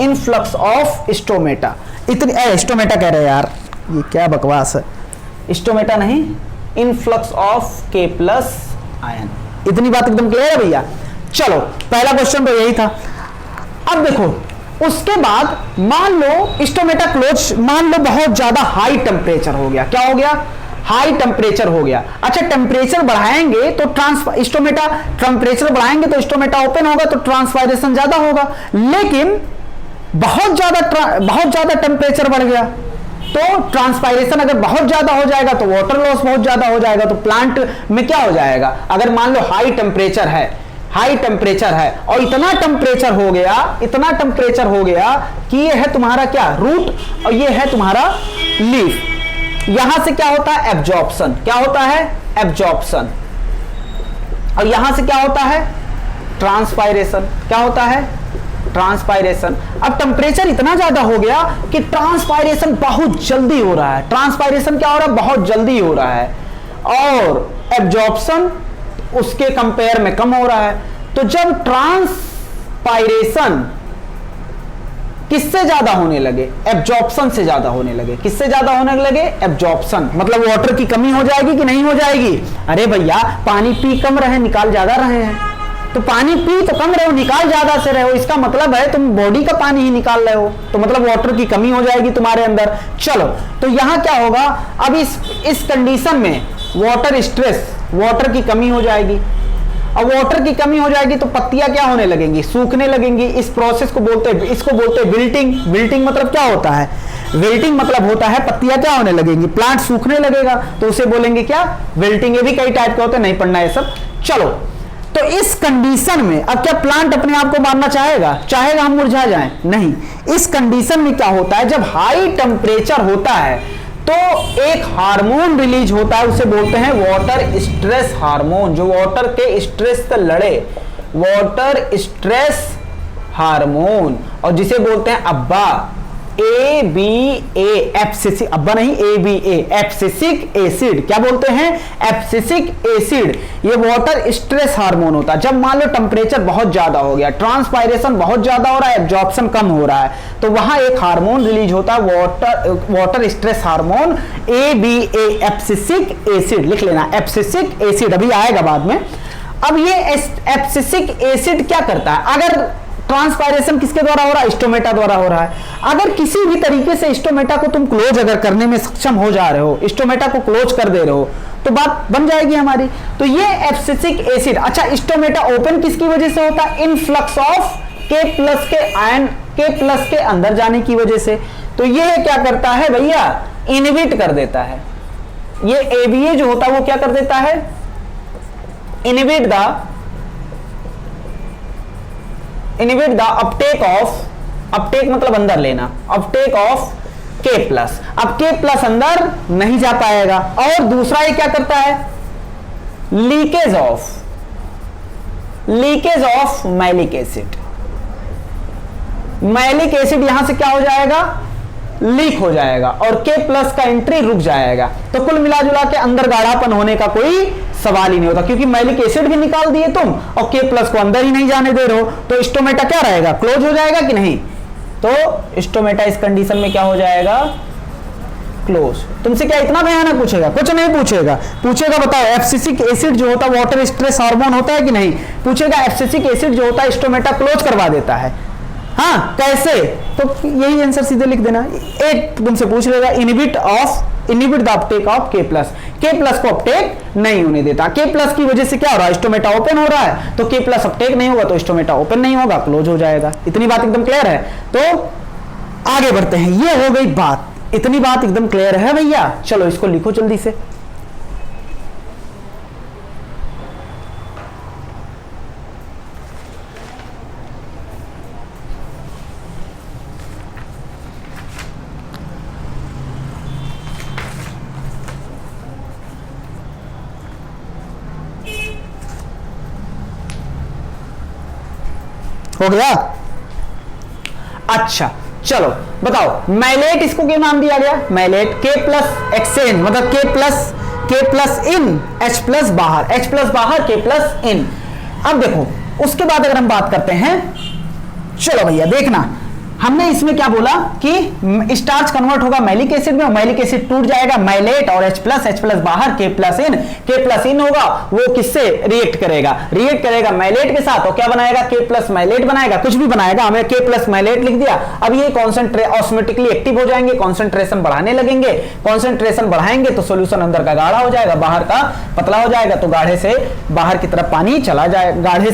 influx of stomata. इतनी स्टोमेटा कह रहे हैं यार, ये क्या बकवास है, स्टोमेटा नहीं, influx of K plus ion. इतनी बात एकदम क्लियर है भैया। चलो पहला क्वेश्चन तो यही था। अब देखो उसके बाद मान लो स्टोमेटा क्लोज, मान लो बहुत ज्यादा हाई टेम्परेचर हो गया, क्या हो गया, हाई टेम्परेचर हो गया। अच्छा टेम्परेचर बढ़ाएंगे तो स्टोमेटा, टेम्परेचर बढ़ाएंगे तो स्टोमेटा ओपन होगा तो ट्रांसपायरेशन ज्यादा होगा, लेकिन बहुत ज्यादा टेम्परेचर बढ़ गया तो ट्रांसपायरेशन अगर बहुत ज्यादा हो जाएगा तो वाटर लॉस बहुत ज्यादा हो जाएगा, तो प्लांट में क्या हो जाएगा, अगर मान लो हाई टेम्परेचर है और इतना टेम्परेचर हो गया कि ये है तुम्हारा क्या, रूट और ये है तुम्हारा लीफ। यहां से क्या होता है, एब्जॉर्प्शन। क्या होता है, एब्जॉर्प्शन। और यहां से क्या होता है, ट्रांसपायरेशन। क्या होता है, ट्रांसपायरेशन। अब टेम्परेचर इतना ज्यादा हो गया कि ट्रांसपायरेशन बहुत जल्दी हो रहा है। ट्रांसपायरेशन क्या हो रहा है, बहुत जल्दी हो रहा है, और एब्जॉर्प्शन उसके कंपेयर में कम हो रहा है। तो जब ट्रांसपायरेशन किससे ज्यादा होने लगे, एब्जॉर्प्शन से ज्यादा होने लगे। किससे ज्यादा होने लगे, एब्जॉर्प्शन। मतलब वाटर की कमी हो जाएगी कि नहीं हो जाएगी, अरे भैया पानी पी कम रहे निकाल ज्यादा रहे हैं, तो पानी पी तो कम रहे हो निकाल ज्यादा से रहे हो, इसका मतलब है तुम बॉडी का पानी ही निकाल रहे हो, तो मतलब वाटर की कमी हो जाएगी तुम्हारे अंदर। चलो तो यहां क्या होगा, अब इस कंडीशन में वाटर स्ट्रेस, वाटर की कमी हो जाएगी। अब वाटर की कमी हो जाएगी तो पत्तियां क्या होने लगेंगी, सूखने लगेंगी। इस प्रोसेस को इसको बोलते हैं विल्टिंग। विल्टिंग मतलब क्या होता है, विल्टिंग मतलब होता है पत्तियां क्या होने लगेंगी, प्लांट सूखने लगेगा, तो उसे बोलेंगे क्या, विल्टिंग। ये भी कई टाइप के होते हैं, नहीं पढ़ना है सब। चलो तो इस कंडीशन में अब क्या प्लांट अपने आप को मारना चाहेगा हम मुरझा जाएं, नहीं। इस कंडीशन में क्या होता है, जब हाई टेम्परेचर होता है तो एक हार्मोन रिलीज होता है, उसे बोलते हैं वाटर स्ट्रेस हार्मोन, जो वाटर के स्ट्रेस से लड़े, वाटर स्ट्रेस हार्मोन, और जिसे बोलते हैं अब्बा, ABA, एब्सिसिक, अब्बा नहीं ABA, एब्सिसिक एसिड। क्या बोलते हैं, एब्सिसिक एसिड। ये वाटर स्ट्रेस हार्मोन होता है। जब मान लो टेम्परेचर बहुत ज्यादा हो गया, ट्रांसपायरेशन बहुत ज्यादा हो रहा है, एब्जॉर्प्शन कम हो रहा है, तो वहां एक हार्मोन रिलीज होता है, water stress hormone ABA, abscisic acid. लिख लेना, एब्सिसिक एसिड, अभी आएगा बाद में। अब ये एब्सिसिक एसिड क्या करता है, अगर ट्रांसपायरेशन किसके द्वारा हो रहा है, स्टोमेटा द्वारा हो रहा है, अगर किसी भी तरीके से स्टोमेटा को तुम क्लोज अगर करने में सक्षम हो जा रहे हो, स्टोमेटा को क्लोज कर दे रहे हो, तो बात बन जाएगी हमारी। तो ये एब्सिसिक एसिड। अच्छा स्टोमेटा ओपन किसकी वजह से होता है, इनफ्लक्स ऑफ K प्लस के आयन, K प्लस के अंदर जाने की वजह से। तो ये क्या करता है भैया, इनहिबिट कर देता है। ये ABA जो होता है वो क्या कर देता है, inhibit the inhibit the Uptake of, Uptake मतलब अंदर लेना, अपटेक ऑफ K प्लस। अब K प्लस अंदर नहीं जा पाएगा। और दूसरा ये क्या करता है, leakage of malic acid. Malic acid यहां से क्या हो जाएगा, लीक हो जाएगा और K प्लस का एंट्री रुक जाएगा। तो कुल मिला जुला के अंदर गाढ़ापन होने का कोई सवाल ही नहीं होता, क्योंकि मैलिक एसिड भी निकाल दिए तुम और K प्लस को अंदर ही नहीं जाने दे रहे हो। तो स्टोमेटा क्या रहेगा, क्लोज हो जाएगा कि नहीं। तो स्टोमेटा इस कंडीशन में क्या हो जाएगा, क्लोज। तुमसे क्या इतना भयानक पूछेगा, कुछ नहीं पूछेगा। पूछेगा बताओ एब्सिसिक एसिड जो होता है वाटर स्ट्रेस हार्मोन होता है कि नहीं, पूछेगा एब्सिसिक एसिड जो होता है स्टोमेटा क्लोज करवा देता है। हाँ कैसे, तो यही आंसर सीधे लिख देना। एक तुमसे पूछ लेगा inhibit the Uptake of K plus, K plus को अपटेक नहीं होने देता। K प्लस की वजह से क्या हो रहा है, स्टोमेटा ओपन हो रहा है, तो K प्लस अपटेक नहीं होगा तो स्टोमेटा ओपन नहीं होगा, क्लोज हो जाएगा। इतनी बात एकदम क्लियर है। तो आगे बढ़ते हैं, ये हो गई बात, इतनी बात एकदम क्लियर है भैया। चलो इसको लिखो जल्दी से। हो गया। अच्छा चलो बताओ, मैलेट इसको क्या नाम दिया गया, मैलेट K प्लस एक्सचेंज मतलब K plus in, H plus बाहर, H प्लस बाहर K प्लस इन। अब देखो उसके बाद अगर हम बात करते हैं, चलो भैया देखना, हमने इसमें क्या बोला कि स्टार्च कन्वर्ट होगा मैलिक एसिड में और मैलिक एसिड टूट जाएगा मैलेट और H प्लस बाहर K प्लस इन होगा, वो किससे रिएक्ट करेगा मैलेट के साथ। तो क्या बनाएगा, K प्लस मैलेट बनाएगा, कुछ भी बनाएगा, हमें K प्लस मैलेट लिख दिया। अब ये ऑटोमेटिकली एक्टिव हो जाएंगे, कॉन्सेंट्रेशन बढ़ाने लगेंगे, कॉन्सेंट्रेशन बढ़ाएंगे तो सोल्यूशन अंदर का गाढ़ा हो जाएगा, बाहर का पतला हो जाएगा। तो गाढ़े से बाहर की तरफ पानी चला जाएगा, गाढ़े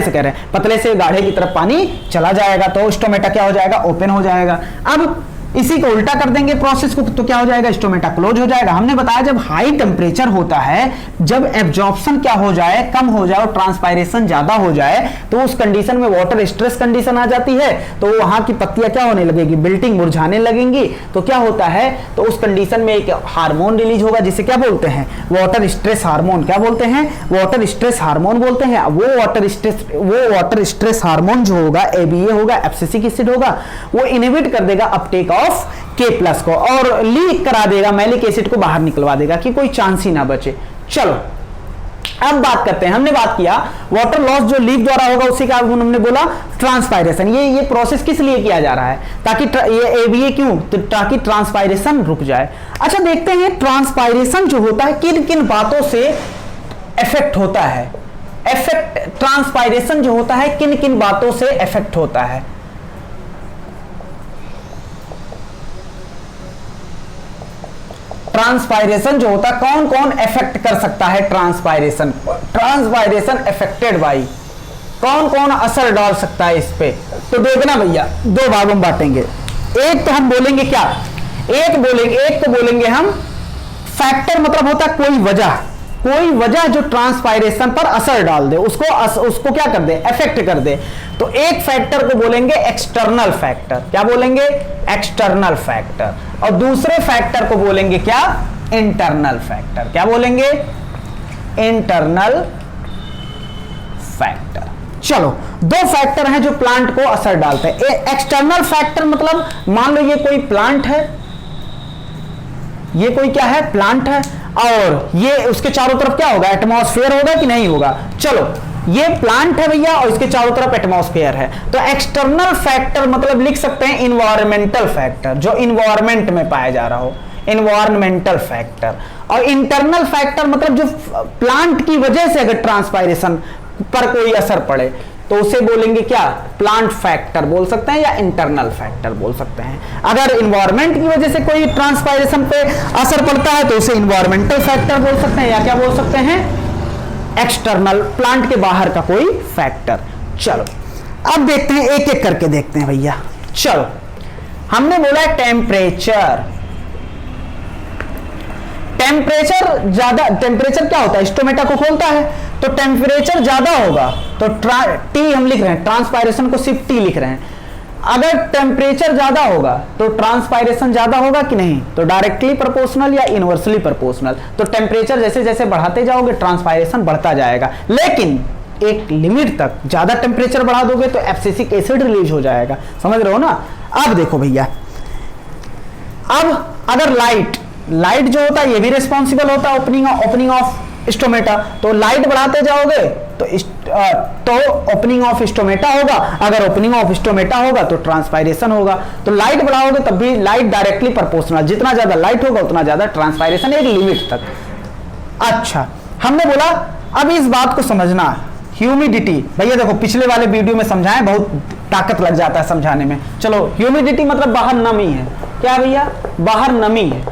से कह रहे हैं, पतले से गाढ़े की तरफ पानी चला जाएगा, तो स्टोमेटा क्या हो जाएगा, ओपन हो जाएगा। अब इसी को उल्टा कर देंगे प्रोसेस को, तो क्या हो जाएगा, स्टोमेटा क्लोज हो जाएगा। हमने बताया जब हाई टेम्परेचर होता है, जब एब्जॉर्प्शन क्या हो जाए, कम हो जाए और ट्रांसपायरेशन ज्यादा हो जाए, तो उस कंडीशन में वाटर स्ट्रेस कंडीशन आ जाती है। तो वहां की पत्तियां क्या होने लगेगी, बिल्टिंग, मुरझाने लगेंगी। तो क्या होता है, तो उस कंडीशन में एक हार्मोन रिलीज होगा जिसे क्या बोलते हैं, वाटर स्ट्रेस हार्मोन। क्या बोलते हैं, वाटर स्ट्रेस हार्मोन बोलते हैं। वो वाटर स्ट्रेस हार्मोन जो होगा, ABA होगा, एब्सिसिक एसिड होगा, वो इनहिबिट कर देगा अपटेक ऑफ K प्लस को और लीक करा देगा, मैलिक एसिड को बाहर निकलवा देगा कि कोई चांस ही ना बचे। चलो अब बात करते हैं, हमने बात किया वाटर लॉस जो लीक द्वारा होगा, उसी का हमने बोला ट्रांसपायरेशन। ये प्रोसेस किस लिए किया जा रहा है, ताकि ये ABA क्यों, तो ताकि ट्रांसपायरेशन रुक जाए। अच्छा देखते हैं ट्रांसपायरेशन जो होता है किन किन बातों से इफेक्ट होता है। ट्रांसपायरेशन जो होता है किन किन बातों से इफेक्ट होता है। ट्रांसपायरेशन जो होता है कौन कौन इफेक्ट कर सकता है, ट्रांसपायरेशन इफेक्टेड बाई, कौन कौन असर डाल सकता है इस पे। तो देखना भैया, दो भागों में बांटेंगे। एक तो हम बोलेंगे क्या, एक तो बोलेंगे हम फैक्टर, मतलब होता है कोई वजह जो ट्रांसपायरेशन पर असर डाल दे, उसको क्या कर दे, इफेक्ट कर दे। तो एक फैक्टर को बोलेंगे एक्सटर्नल फैक्टर। क्या बोलेंगे, एक्सटर्नल फैक्टर। और दूसरे फैक्टर को बोलेंगे क्या, इंटरनल फैक्टर। क्या बोलेंगे, इंटरनल फैक्टर। चलो दो फैक्टर हैं जो प्लांट को असर डालते हैं। एक्सटर्नल फैक्टर मतलब मान लो ये कोई प्लांट है, ये कोई क्या है, प्लांट है, और ये उसके चारों तरफ क्या होगा, एटमॉस्फेयर होगा कि नहीं होगा। चलो ये प्लांट है भैया और इसके चारों तरफ एटमॉस्फेयर है। तो एक्सटर्नल फैक्टर मतलब लिख सकते हैं इन्वायरमेंटल फैक्टर, जो इन्वायरमेंट में पाया जा रहा हो, इन्वायरमेंटल फैक्टर। और इंटरनल फैक्टर मतलब जो प्लांट की वजह से अगर ट्रांसपायरेशन पर कोई असर पड़े तो उसे बोलेंगे क्या, प्लांट फैक्टर बोल सकते हैं या इंटरनल फैक्टर बोल सकते हैं। अगर इन्वायरमेंट की वजह से कोई ट्रांसपायरेशन पे असर पड़ता है तो उसे इन्वायरमेंटल फैक्टर बोल सकते हैं, या क्या बोल सकते हैं, एक्सटर्नल, प्लांट के बाहर का कोई फैक्टर। चलो अब देखते हैं, एक एक करके देखते हैं भैया। चलो हमने बोला टेम्परेचर। टेम्परेचर क्या होता है, स्टोमेटा को खोलता है। तो टेम्परेचर ज्यादा होगा तो टी हम लिख रहे हैं, ट्रांसपायरेशन को सिर्फ टी लिख रहे हैं। अगर टेम्परेचर ज्यादा होगा तो ट्रांसपायरेशन ज्यादा होगा कि नहीं, तो डायरेक्टली प्रोपोर्शनल या इनवर्सली प्रोपोर्शनल। तो टेम्परेचर जैसे जैसे बढ़ाते जाओगे ट्रांसपायरेशन बढ़ता जाएगा, लेकिन एक लिमिट तक ज्यादा टेम्परेचर बढ़ा दोगे तो एब्सिसिक एसिड रिलीज हो जाएगा। समझ रहे हो ना। अब देखो भैया, अब अगर लाइट जो होता है ये भी रिस्पॉन्सिबल होता है ओपनिंग ऑफ स्टोमेटा। तो लाइट बढ़ाते जाओगे तो ओपनिंग ऑफ स्टोमेटा होगा, अगर ओपनिंग ऑफ स्टोमेटा होगा तो ट्रांसपायरेशन होगा। तो लाइट बढ़ाओगे तब भी लाइट डायरेक्टली प्रोपोर्शनल, जितना ज्यादा लाइट होगा उतना ज्यादा ट्रांसपायरेशन, एक लिमिट तक। अच्छा, हमने बोला अब इस बात को समझना, ह्यूमिडिटी। भैया देखो पिछले वाले वीडियो में समझाएं, बहुत ताकत लग जाता है समझाने में। चलो, ह्यूमिडिटी मतलब बाहर नमी है। क्या भैया, बाहर नमी है।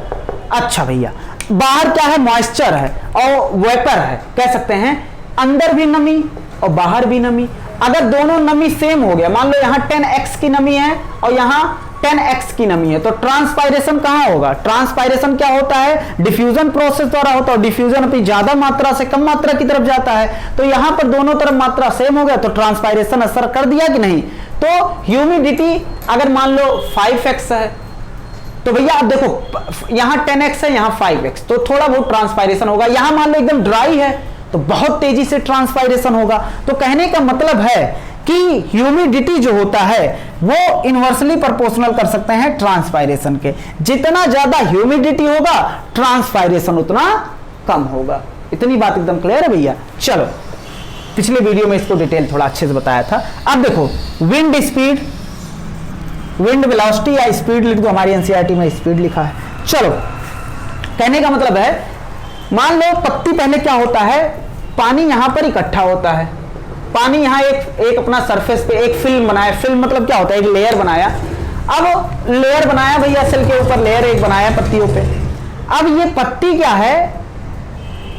अच्छा भैया, बाहर क्या है, मॉइस्चर है और वेपर है, कह सकते हैं अंदर भी नमी और बाहर भी नमी। अगर दोनों नमी सेम हो गया, मान लो यहाँ 10x की नमी है और यहाँ 10x की नमी है, तो ट्रांसपायरेशन कहां होगा। ट्रांसपायरेशन क्या होता है, डिफ्यूजन प्रोसेस द्वारा होता है। डिफ्यूजन अपनी ज्यादा मात्रा से कम मात्रा की तरफ जाता है, तो यहां पर दोनों तरफ मात्रा सेम हो गया तो ट्रांसपायरेशन असर कर दिया कि नहीं। तो ह्यूमिडिटी अगर मान लो 5x है तो भैया आप देखो यहां 10x है यहां 5x, तो थोड़ा बहुत ट्रांसपायरेशन होगा। यहां मान लो एकदम ड्राई है तो बहुत तेजी से ट्रांसपायरेशन होगा। तो कहने का मतलब है कि ह्यूमिडिटी जो होता है वो इनवर्सली प्रोपोर्शनल कर सकते हैं ट्रांसपायरेशन के। जितना ज्यादा ह्यूमिडिटी होगा ट्रांसपायरेशन उतना कम होगा। इतनी बात एकदम क्लियर है भैया। चलो, पिछले वीडियो में इसको डिटेल थोड़ा अच्छे से बताया था। अब देखो, विंड स्पीड, विंड वेलोसिटी या स्पीड लिख दो, हमारी एनसीईआरटी में स्पीड लिखा है। चलो, कहने का मतलब है मान लो पत्ती, पहले क्या होता है, पानी यहां पर इकट्ठा होता है। पानी यहाँ एक अपना सरफेस पे एक फिल्म बनाया। फिल्म मतलब क्या होता है, एक लेयर बनाया। अब लेयर बनाया भैया, सेल के ऊपर लेयर एक बनाया पत्तियों पे। अब ये पत्ती क्या है,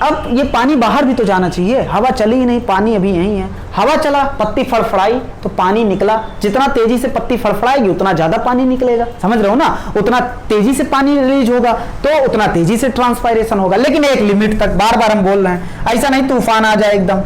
अब ये पानी बाहर भी तो जाना चाहिए, हवा चली ही नहीं, पानी अभी यहीं है। हवा चला, पत्ती फड़फड़ाई तो पानी निकला। जितना तेजी से पत्ती फड़फड़ाएगी उतना ज्यादा पानी निकलेगा, समझ रहे हो ना। उतना तेजी से पानी रिलीज होगा तो उतना तेजी से ट्रांसपायरेशन होगा, लेकिन एक लिमिट तक। बार बार हम बोल रहे हैं, ऐसा नहीं तूफान आ जाए एकदम।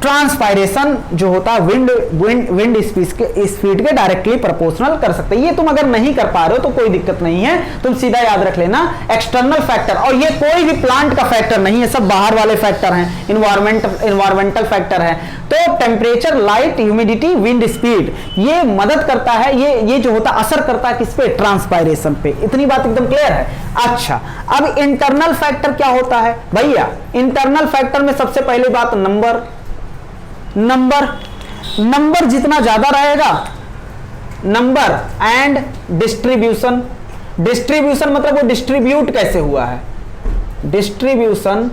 ट्रांसपायरेशन जो होता है विंड स्पीड के डायरेक्टली प्रोपोर्शनल कर सकते हैं। ये तुम अगर नहीं कर पा रहे हो तो कोई दिक्कत नहीं है, तुम सीधा याद रख लेना एक्सटर्नल फैक्टर। और ये कोई भी प्लांट का फैक्टर नहीं है, सब बाहर वाले फैक्टर हैं, इन्वायरमेंटल फैक्टर है। तो temperature, light, humidity, wind speed, ये मदद करता है, ये जो होता है असर करता है किस पे, ट्रांसपायरेशन पे। इतनी बात एकदम क्लियर है। अच्छा, अब इंटरनल फैक्टर क्या होता है भैया। इंटरनल फैक्टर में सबसे पहली बात नंबर जितना ज्यादा रहेगा, नंबर एंड डिस्ट्रीब्यूशन मतलब वो डिस्ट्रीब्यूट कैसे हुआ है, डिस्ट्रीब्यूशन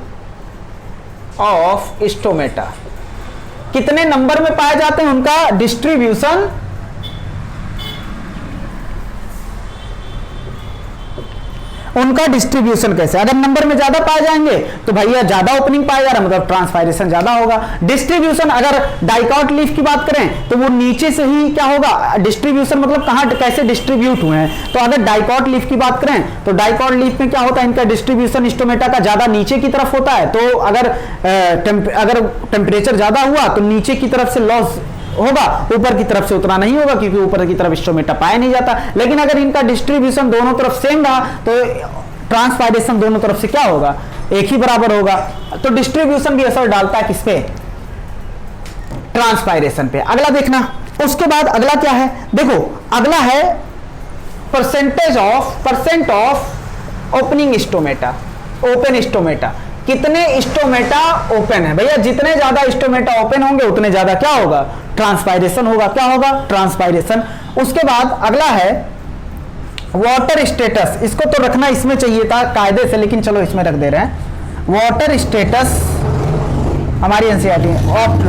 ऑफ स्टोमेटा, कितने नंबर में पाए जाते हैं उनका डिस्ट्रीब्यूशन, कैसे। अगर नंबर में ज्यादा पाए जाएंगे तो भैया ज्यादा ओपनिंग पाया जा रहा है, मतलब ट्रांसपायरेशन ज्यादा होगा। डिस्ट्रीब्यूशन, अगर डाइकॉट लीफ की बात करें तो वो नीचे से ही क्या होगा, डिस्ट्रीब्यूशन मतलब कहां कैसे डिस्ट्रीब्यूट हुए हैं। तो अगर डाइकॉट लीफ की बात करें तो डाइकॉट लीफ में क्या होता है, इनका डिस्ट्रीब्यूशन स्टोमेटा का ज्यादा नीचे की तरफ होता है। तो अगर टेम्परेचर ज्यादा हुआ तो नीचे की तरफ से लॉस होगा, ऊपर की तरफ से उतना नहीं होगा, क्योंकि ऊपर की तरफ स्टोमेटा पाया नहीं जाता। लेकिन अगर इनका डिस्ट्रीब्यूशन दोनों तरफ सेम रहा तो ट्रांसपायरेशन दोनों तरफ से क्या होगा, एक ही बराबर होगा। तो डिस्ट्रीब्यूशन भी असर डालता है किस पे, ट्रांसपायरेशन पे। अगला देखना, उसके बाद अगला क्या है, देखो अगला है percent of opening stomata, open stomata. कितने स्टोमेटा ओपन है भैया, जितने ज्यादा स्टोमेटा ओपन होंगे उतने ज्यादा क्या होगा, ट्रांसपायरेशन होगा। क्या होगा, ट्रांसपायरेशन। उसके बाद अगला है वाटर स्टेटस। इसको तो रखना इसमें चाहिए था कायदे से, लेकिन चलो इसमें रख दे रहे हैं। वाटर स्टेटस हमारी एनसीईआरटी ऑफ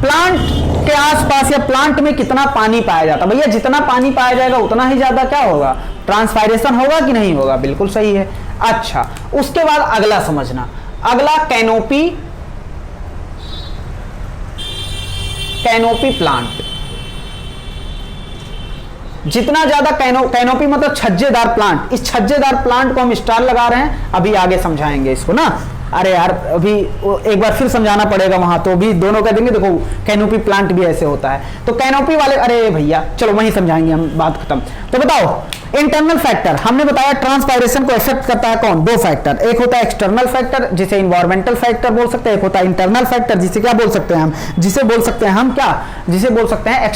प्लांट के आसपास या प्लांट में कितना पानी पाया जाता है। भैया जितना पानी पाया जाएगा उतना ही ज्यादा क्या होगा, ट्रांसपायरेशन होगा कि नहीं होगा, बिल्कुल सही है। अच्छा, उसके बाद अगला समझना, अगला कैनोपी प्लांट। जितना ज्यादा कैनोपी मतलब छज्जेदार प्लांट, इस छज्जेदार प्लांट को हम स्टार लगा रहे हैं, अभी आगे समझाएंगे इसको ना। अरे यार अभी एक बार फिर समझाना पड़ेगा वहां, तो भी दोनों कह देंगे देखो कैनोपी प्लांट भी ऐसे होता है। तो कैनोपी वाले, अरे भैया चलो वहीं समझाएंगे हम, बात खत्म। तो बताओ इंटरनल फैक्टर, हमने बताया ट्रांसपायरेशन को इफेक्ट करता है कौन, दो फैक्टर, एक होता है एक्सटर्नल फैक्टर जिसे इन्वायरमेंटल फैक्टर बोल सकते हैं, एक होता है इंटरनल फैक्टर जिसे क्या बोल सकते हैं हम, जिसे बोल सकते हैं हम क्या, जिसे बोल सकते हैं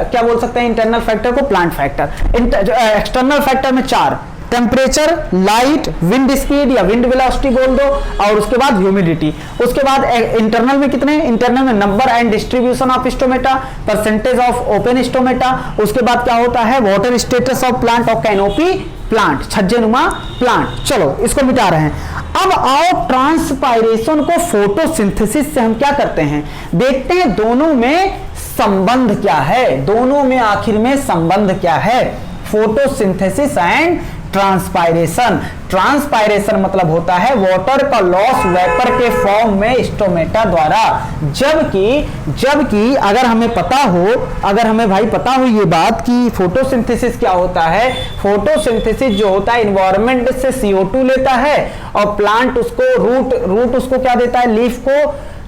क्या बोल सकते हैं इंटरनल फैक्टर को, प्लांट फैक्टर। एक्सटर्नल फैक्टर में चार, टेम्परेचर, लाइट, विंड स्पीड या विंड वेलोसिटी बोल दो, और उसके बाद ह्यूमिडिटी। उसके बाद इंटरनल में कितने, इंटरनल में number and distribution of stomata, percentage of open stomata. उसके बाद क्या होता है, वाटर स्टेटस ऑफ प्लांट और कैनोपी प्लांट, छज्जेनुमा प्लांट। चलो इसको मिटा रहे हैं। अब आओ ट्रांसपायरेशन को फोटोसिंथेसिस से हम क्या करते हैं, देखते हैं दोनों में संबंध क्या है, दोनों में आखिर में संबंध क्या है, फोटोसिंथेसिस एंड ट्रांसपायरेशन। ट्रांसपायरेशन मतलब होता है वाटर का लॉस वेपर के फॉर्म में स्टोमेटा द्वारा। जबकि अगर हमें पता हो, अगर हमें भाई पता हो ये बात कि फोटोसिंथेसिस क्या होता है, फोटोसिंथेसिस जो होता है इन्वायरमेंट से CO2 लेता है और प्लांट उसको रूट उसको क्या देता है,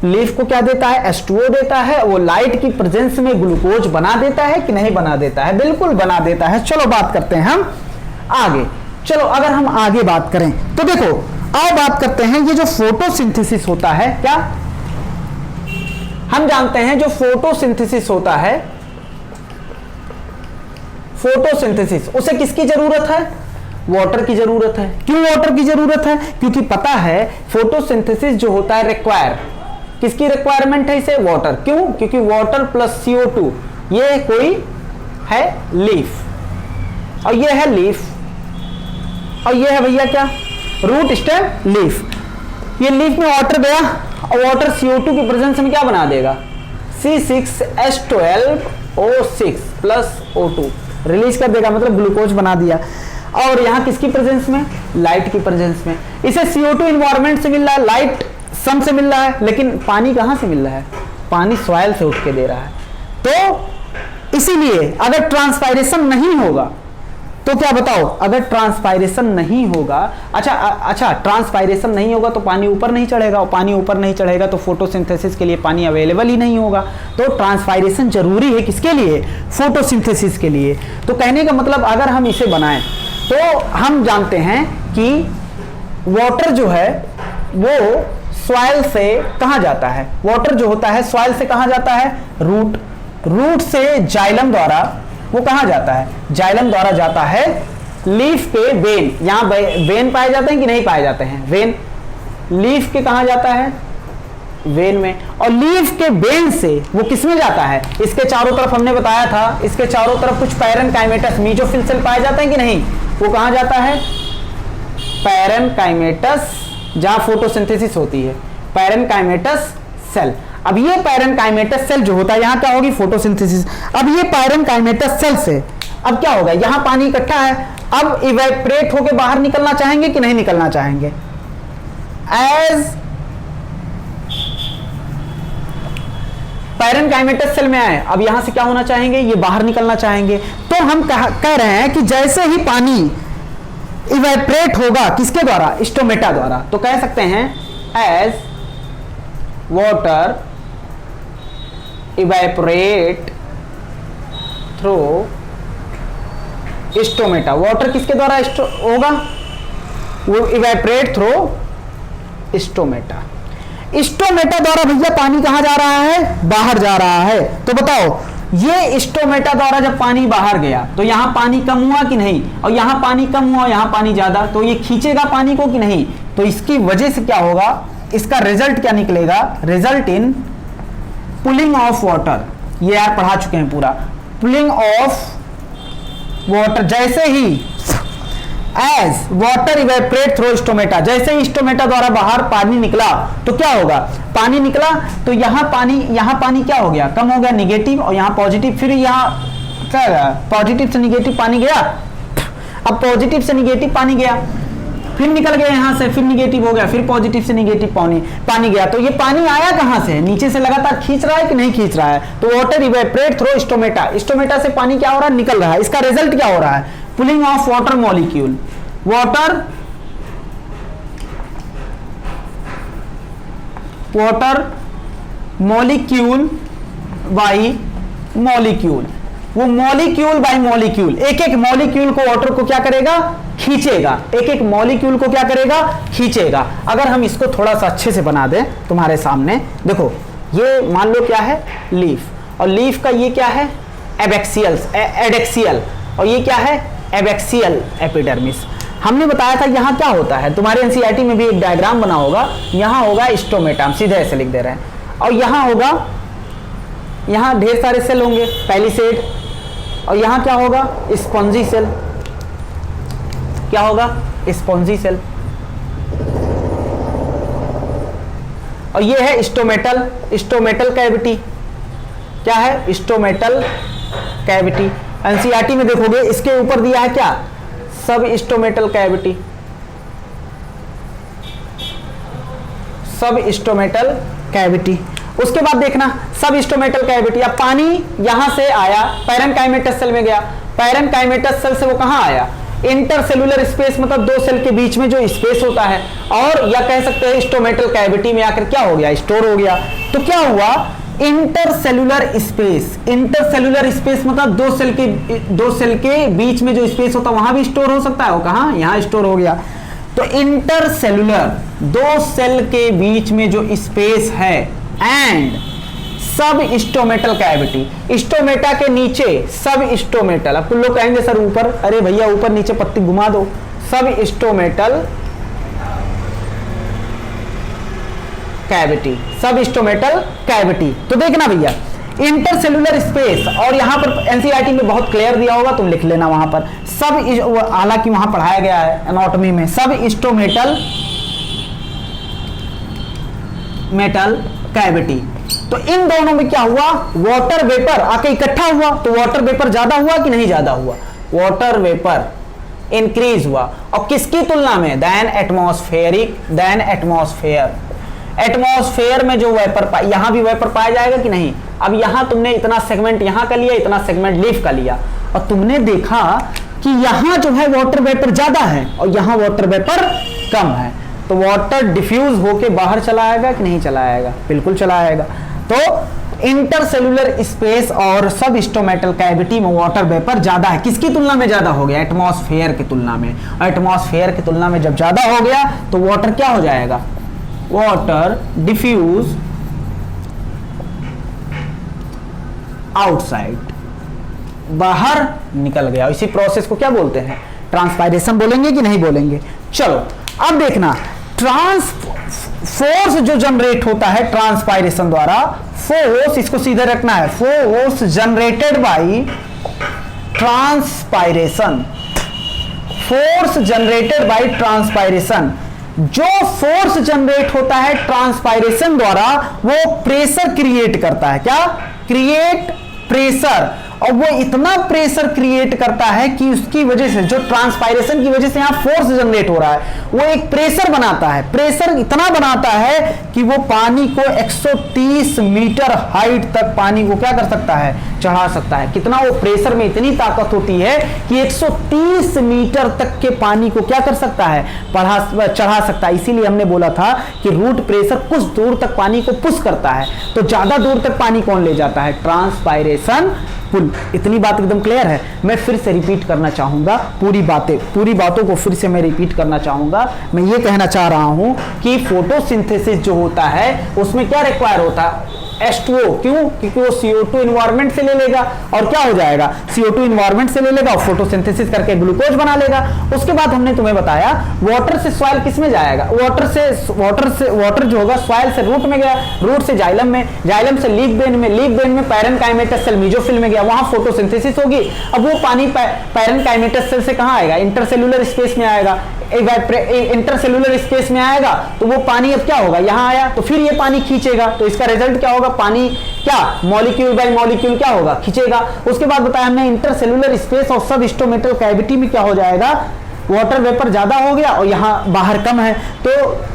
लीफ को क्या देता है, H2O देता है। वो लाइट की प्रेजेंस में ग्लूकोज बना देता है कि नहीं बना देता है, बिल्कुल बना देता है। चलो बात करते हैं हम आगे। चलो अगर हम आगे बात करें तो देखो आओ बात करते हैं, ये जो फोटोसिंथेसिस होता है, क्या हम जानते हैं जो फोटोसिंथेसिस होता है, फोटोसिंथेसिस उसे किसकी जरूरत है, वाटर की जरूरत है। क्यों वाटर की जरूरत है, क्योंकि पता है फोटोसिंथेसिस जो होता है रिक्वायर, किसकी रिक्वायरमेंट है इसे, वाटर। क्यों, क्योंकि वाटर प्लस CO2 ये कोई है लीफ, और ये है लीफ, और ये है भैया क्या, रूट स्टेम लीफ। ये लीफ में वाटर गया और वाटर CO2 की प्रेजेंस में क्या बना देगा, C6H12O6 प्लस O2 रिलीज कर देगा, मतलब ग्लूकोज बना दिया। और यहां किसकी प्रेजेंस में, लाइट की प्रेजेंस में। इसे CO2 इन्वायरमेंट से मिल रहा है, लाइट सन से मिल रहा है, लेकिन पानी कहां से मिल रहा है, पानी सॉइल से उठ के दे रहा है। तो इसीलिए अगर ट्रांसपायरेशन नहीं होगा तो क्या बताओ, अगर ट्रांसपायरेशन नहीं होगा, अच्छा ट्रांसपायरेशन नहीं होगा तो पानी ऊपर नहीं चढ़ेगा, और पानी ऊपर नहीं चढ़ेगा तो फोटोसिंथेसिस के लिए पानी अवेलेबल ही नहीं होगा। तो ट्रांसपायरेशन जरूरी है किसके लिए, फोटोसिंथेसिस के लिए। तो कहने का मतलब अगर हम इसे बनाएं तो हम जानते हैं कि वाटर जो है वो सॉइल से कहां जाता है, वाटर जो होता है सॉइल से कहां जाता है, रूट से जाइलम द्वारा वो कहां जाता है, जाइलम द्वारा जाता है लीफ के वेन। यहां वेन पाए जाते हैं कि नहीं पाए जाते हैं, वेन लीफ के कहां जाता है, वेन में। और लीफ के वेन से वो किसमें जाता है, इसके चारों तरफ हमने बताया था, इसके चारों तरफ कुछ पैरेनकाइमेटस मीजोफिल सेल पाए जाते हैं कि नहीं, वो कहां जाता है, पैरेनकाइमेटस, जहां फोटोसिंथेसिस होती है, पैरेनकाइमेटस सेल। अब ये पैरेनकाइमेटस सेल जो होता है, यहां क्या होगी, फोटोसिंथेसिस। अब ये पैरेनकाइमेटस सेल से अब क्या होगा, यहां पानी इकट्ठा है, अब इवेपोरेट होकर बाहर निकलना चाहेंगे कि नहीं निकलना चाहेंगे, एज पैरेनकाइमेटस सेल में आए, अब यहां से क्या होना चाहेंगे, ये बाहर निकलना चाहेंगे। तो हम कह रहे हैं कि जैसे ही पानी इवेपोरेट होगा किसके द्वारा, स्टोमेटा द्वारा, तो कह सकते हैं as water evaporate through stomata, water किसके द्वारा होगा, वो इवेपोरेट थ्रू स्टोमेटा। स्टोमेटा द्वारा भैया पानी कहां जा रहा है, बाहर जा रहा है। तो बताओ ये स्टोमेटा द्वारा जब पानी बाहर गया तो यहां पानी कम हुआ कि नहीं, और यहां पानी कम हुआ, यहां पानी ज्यादा, तो ये खींचेगा पानी को कि नहीं। तो इसकी वजह से क्या होगा, इसका रिजल्ट क्या निकलेगा, result in pulling of water. ये यार पढ़ा चुके हैं पूरा, पुलिंग ऑफ वाटर। जैसे ही as water evaporate through stomata, जैसे ही स्टोमेटा द्वारा बाहर पानी निकला तो क्या होगा, पानी निकला तो यहाँ पानी क्या हो गया, कम हो गया, निगेटिव, और यहाँ पॉजिटिव, फिर यहाँ क्या गया, पॉजिटिव से निगेटिव पानी गया, अब पॉजिटिव से निगेटिव पानी गया, फिर निकल गया यहाँ से, फिर निगेटिव हो गया, फिर पॉजिटिव से निगेटिव पानी गया। तो ये पानी आया कहाँ से, नीचे से लगातार खींच रहा है कि नहीं खींच रहा है। तो water evaporate through stomata, stomata से पानी क्या हो रहा है, निकल रहा है। इसका रिजल्ट क्या हो रहा है, pulling of water molecule, water water molecule by molecule, वो मॉलिक्यूल बाय मॉलिक्यूल, एक एक मॉलिक्यूल को वाटर को क्या करेगा, खींचेगा, एक एक मॉलिक्यूल को क्या करेगा, खींचेगा। अगर हम इसको थोड़ा सा अच्छे से बना दें तुम्हारे सामने, देखो ये मान लो क्या है, लीफ, और लीफ का ये क्या है, एडेक्सियल, और ये क्या है, एबैक्सियल एपिडर्मिस। हमने बताया था यहां क्या होता है, तुम्हारे एनसीईआरटी में भी एक डायग्राम बना होगा, यहां होगा स्टोमेटा, हम सीधे ऐसे लिख दे रहे हैं, और यहां होगा, यहां ढेर सारे सेल होंगे पैलिसेड, और यहां क्या होगा, स्पॉन्जी सेल, क्या होगा, स्पॉन्जी सेल, और ये है स्टोमेटल, स्टोमेटल कैविटी, क्या है, स्टोमेटल कैविटी। एनसीईआरटी में देखोगे इसके ऊपर दिया है क्या, सब स्टोमेटल कैविटी, सब स्टोमेटल कैविटी। उसके बाद देखना सब स्टोमेटल कैविटी, अब पानी यहां से आया पैरेनकाइमेटस सेल में गया, पैरेनकाइमेटस सेल से वो कहां आया, इंटरसेलुलर स्पेस, मतलब दो सेल के बीच में जो स्पेस होता है, और या कह सकते हैं स्टोमेटल कैविटी में आकर क्या हो गया, स्टोर हो गया। तो क्या हुआ, इंटरसेलुलर स्पेस, इंटरसेलुलर स्पेस मतलब दो सेल के बीच में जो स्पेस होता है वहां भी स्टोर हो सकता है, वो कहां, यहां स्टोर हो गया। तो इंटरसेलुलर, दो सेल के बीच में जो स्पेस है, एंड सब स्टोमेटल कैविटी, स्टोमेटा के नीचे सब स्टोमेटल, अब कुछ लोग कहेंगे सर ऊपर, अरे भैया ऊपर नीचे पत्ती घुमा दो, सब स्टोमेटल कैविटी, सब स्टोमेटल कैविटी। तो देखना भैया इंटरसेलुलर स्पेस, और यहां पर एनसीईआरटी में बहुत क्लियर दिया होगा, तुम लिख लेना वहां पर, सब, हालांकि वहां पढ़ाया गया है एनाटॉमी में, सब स्टोमेटल मेटल कैविटी। तो इन दोनों में क्या हुआ, वाटर वेपर आके इकट्ठा हुआ, तो वाटर वेपर ज्यादा हुआ कि नहीं ज्यादा हुआ, वाटर वेपर इंक्रीज हुआ, और किसकी तुलना में, then atmospheric, then atmosphere, atmosphere में जो वेपर यहां भी वेपर पाया जाएगा कि नहीं। अब यहां तुमने इतना सेगमेंट यहां का लिया, इतना सेगमेंट लीफ का लिया, और तुमने देखा कि यहां जो है वाटर वेपर ज्यादा है और यहां वाटर वेपर कम है, तो वाटर डिफ्यूज होके बाहर चला आएगा कि नहीं चला आएगा, बिल्कुल चला आएगा। तो इंटरसेलुलर स्पेस और सब स्टोमेटल कैविटी में वाटर वेपर ज्यादा है, किसकी तुलना में ज्यादा हो गया, एटमॉस्फेयर की तुलना में, और एटमॉस्फेयर की तुलना में जब ज्यादा हो गया तो वाटर क्या हो जाएगा, वाटर डिफ्यूज आउटसाइड, बाहर निकल गया। इसी प्रोसेस को क्या बोलते हैं, ट्रांसपायरेशन बोलेंगे कि नहीं बोलेंगे। चलो अब देखना, फोर्स जो जनरेट होता है ट्रांसपायरेशन द्वारा, फोर्स, इसको सीधे रखना है, force generated by transpiration, force generated by transpiration, जो फोर्स जनरेट होता है ट्रांसपायरेशन द्वारा वो प्रेशर क्रिएट करता है, क्या क्रिएट प्रेशर, और वो इतना प्रेशर क्रिएट करता है कि उसकी वजह से, जो ट्रांसपायरेशन की वजह से यहां फोर्स जनरेट हो रहा है, वो एक प्रेशर बनाता है, प्रेशर इतना बनाता है कि वो पानी को 130 मीटर हाइट तक पानी को क्या कर सकता है, चढ़ा सकता है। कितना, वो प्रेशर में इतनी ताकत होती है कि 130 मीटर तक के पानी को क्या कर सकता है, चढ़ा सकता है। इसीलिए हमने बोला था कि रूट प्रेशर कुछ दूर तक पानी को पुश करता है, तो ज्यादा दूर तक पानी कौन ले जाता है, ट्रांसपायरेशन पुल। इतनी बात एकदम क्लियर है। मैं फिर से रिपीट करना चाहूंगा पूरी बातों को फिर से मैं रिपीट करना चाहूंगा। मैं ये कहना चाह रहा हूं कि फोटोसिंथेसिस जो होता है उसमें क्या रिक्वायर होता है, H2O, क्यों, क्योंकि वो CO2 इन्वायरमेंट से ले लेगा और क्या हो जाएगा, CO2 इन्वायरमेंट से ले लेगा और फोटोसिंथेसिस करके ग्लूकोज बना लेगा। उसके बाद हमने तुम्हें बताया वाटर से सॉइल किस में जाएगा, वाटर जो होगा सॉइल से रूट में गया, रूट से जाइलम में, जाइलम से लीफ वेन में, लीफ वेन में पैरेनकाइमेटस सेल मेसोफिल में गया, वहां फोटोसिंथेसिस होगी। अब वो पानी पैरेनकाइमेटस सेल से कहां आएगा, इंटरसेलुलर स्पेस में आएगा, इंटरसेलुलर स्पेस में आएगा तो वो पानी अब क्या होगा, यहां आया तो फिर ये पानी खींचेगा, तो इसका रिजल्ट क्या होगा, पानी क्या मॉलिक्यूल बाय मॉलिक्यूल क्या होगा, खींचेगा। उसके बाद बताया हमने इंटरसेलुलर स्पेस और सब स्टोमेटल कैविटी में क्या हो जाएगा, वाटर वेपर ज्यादा हो गया और यहाँ बाहर कम है, तो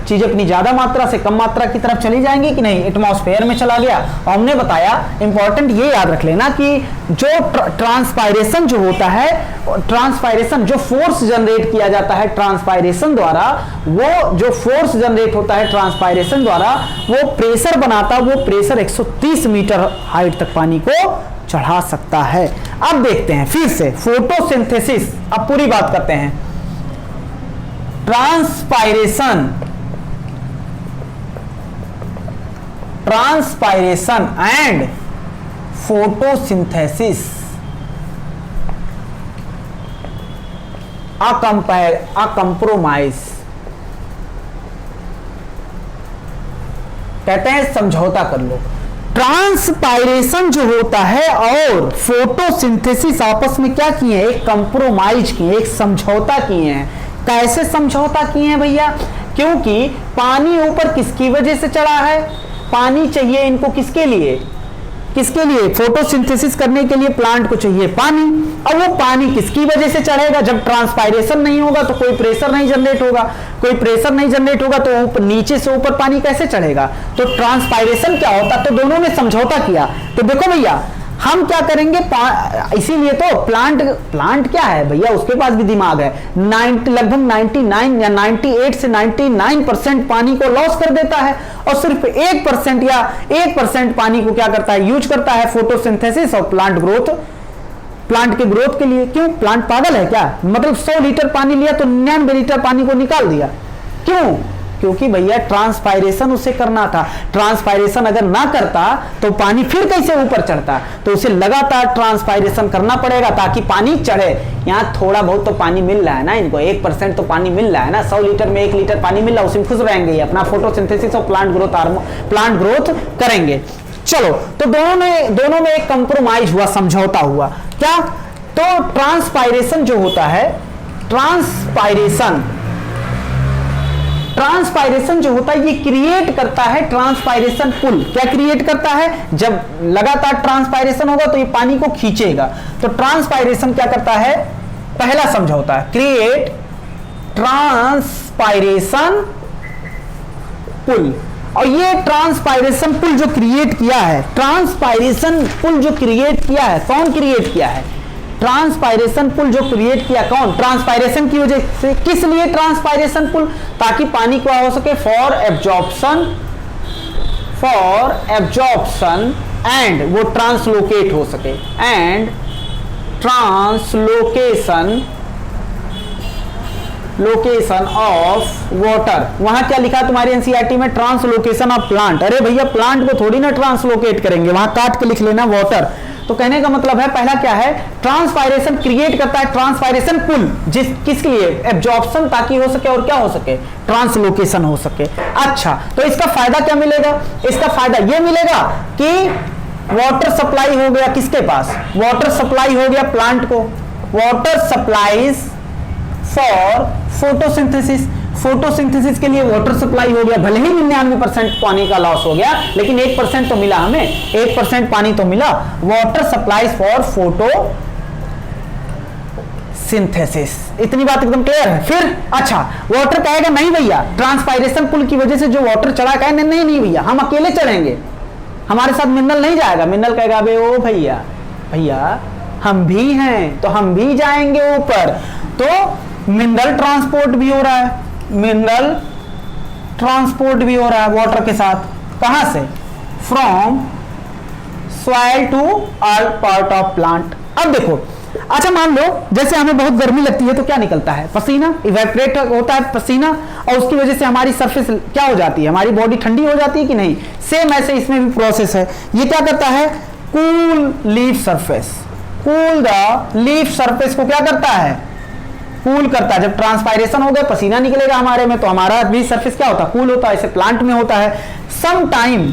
चीज अपनी ज्यादा मात्रा से कम मात्रा की तरफ चली जाएंगी कि नहीं, एटमॉस्फेयर में चला गया। और हमने बताया, इंपॉर्टेंट ये याद रख लेना कि जो ट्रांसपायरेशन जो होता है, ट्रांसपायरेशन जो फोर्स जनरेट किया जाता है ट्रांसपायरेशन द्वारा, वो जो फोर्स जनरेट होता है ट्रांसपायरेशन द्वारा, वो प्रेशर बनाता, वो प्रेशर 130 मीटर हाइट तक पानी को चढ़ा सकता है। अब देखते हैं फिर से फोटोसिंथेसिस, अब पूरी बात करते हैं। ट्रांसपायरेशन एंड फोटोसिंथेसिस कंप्रोमाइज, कहते हैं समझौता कर लो। ट्रांसपायरेशन जो होता है और फोटोसिंथेसिस आपस में क्या किए हैं, एक कंप्रोमाइज किए, एक समझौता किए हैं। कैसे समझौता किए हैं भैया, क्योंकि पानी ऊपर किसकी वजह से चढ़ा है, पानी चाहिए इनको किसके लिए, किसके लिए, फोटोसिंथेसिस करने के लिए प्लांट को चाहिए पानी। अब वो पानी किसकी वजह से चढ़ेगा, जब ट्रांसपायरेशन नहीं होगा तो कोई प्रेशर नहीं जनरेट होगा, कोई प्रेशर नहीं जनरेट होगा तो ऊपर नीचे से ऊपर पानी कैसे चढ़ेगा। तो ट्रांसपायरेशन क्या होता, तो दोनों ने समझौता किया। तो देखो भैया हम क्या करेंगे, इसीलिए तो प्लांट क्या है भैया, उसके पास भी दिमाग है। लगभग 99 या 98 से 99% पानी को लॉस कर देता है और सिर्फ 1% या 1% पानी को क्या करता है, यूज करता है फोटोसिंथेसिस और प्लांट के ग्रोथ के लिए। क्यों, प्लांट पागल है क्या, मतलब 100 लीटर पानी लिया तो 99 लीटर पानी को निकाल दिया, क्यों, क्योंकि भैया ट्रांसपायरेशन उसे करना था। ट्रांसपायरेशन अगर ना करता तो पानी फिर कैसे ऊपर चढ़ता, तो उसे लगातार ट्रांसपायरेशन करना पड़ेगा ताकि पानी चढ़े। यहाँ थोड़ा बहुत तो पानी मिल रहा है ना इनको, 1% तो पानी मिल रहा है ना, 100 लीटर में 1 लीटर पानी मिल रहा है, उसी में खुश रहेंगे, अपना फोटोसिंथेसिस और प्लांट ग्रोथ करेंगे। चलो, तो दोनों में एक कंप्रोमाइज हुआ, समझौता हुआ। क्या, तो ट्रांसपायरेशन जो होता है, ट्रांसपायरेशन जो होता है ये क्रिएट करता है ट्रांसपायरेशन पुल। क्या क्रिएट करता है, जब लगातार ट्रांसपायरेशन होगा तो ये पानी को खींचेगा। तो ट्रांसपायरेशन क्या करता है, पहला समझौता है, क्रिएट ट्रांसपायरेशन पुल। और ये ट्रांसपायरेशन पुल जो क्रिएट किया है, ट्रांसपायरेशन पुल जो क्रिएट किया है, कौन क्रिएट किया है, ट्रांसपायरेशन पुल जो क्रिएट किया, कौन, ट्रांसपायरेशन की वजह से। किस लिए ट्रांसपायरेशन पुल, ताकि पानी क्या हो सके, फॉर एब्जॉर्प्शन एंड वो ट्रांसलोकेट हो सके, एंड लोकेशन ऑफ वाटर। वहां क्या लिखा तुम्हारी एनसीईआरटी में, ट्रांसलोकेशन ऑफ प्लांट। अरे भैया प्लांट को थोड़ी ना ट्रांसलोकेट करेंगे, वहां काट के लिख लेना वाटर। तो कहने का मतलब है, पहला क्या है, ट्रांसपायरेशन क्रिएट करता है ट्रांसपायरेशन पुल, किसके लिए, एब्जॉर्प्शन, ताकि हो सके और क्या हो सके, ट्रांसलोकेशन हो सके। अच्छा, तो इसका फायदा क्या मिलेगा, इसका फायदा यह मिलेगा कि वाटर सप्लाई हो गया किसके पास, वाटर सप्लाई हो गया प्लांट को, वाटर सप्लाईज फॉर फोटोसिंथेसिस के लिए वाटर सप्लाई हो गया। भले ही 99% पानी का लॉस हो गया, लेकिन 1% तो मिला हमें, 1% पानी तो मिला। वाटर सप्लाईज फॉर फोटोसिंथेसिस, इतनी बात एकदम क्लियर है। फिर अच्छा, वाटर कहेगा नहीं भैया, ट्रांसपायरेशन पुल की वजह से जो वाटर चढ़ा, कहे नहीं भैया हम अकेले चढ़ेंगे, हमारे साथ मिनरल नहीं जाएगा। मिनरल कहेगा बे ओ भैया हम भी हैं, तो हम भी जाएंगे ऊपर। तो मिनरल ट्रांसपोर्ट भी हो रहा है, वाटर के साथ, कहां से, from soil to all part of plant. अब देखो, अच्छा मान लो जैसे हमें बहुत गर्मी लगती है तो क्या निकलता है, पसीना, इवेपोरेट होता है पसीना, और उसकी वजह से हमारी सरफेस क्या हो जाती है, हमारी बॉडी ठंडी हो जाती है कि नहीं। सेम ऐसे इसमें भी प्रोसेस है। ये क्या करता है, कूल लीफ सरफेस को क्या करता है, कूल करता है। जब ट्रांसपायरेशन हो गया, पसीना निकलेगा हमारे में, तो हमारा भी सरफेस क्या होता है, कूल होता है। ऐसे प्लांट में होता है। सम टाइम,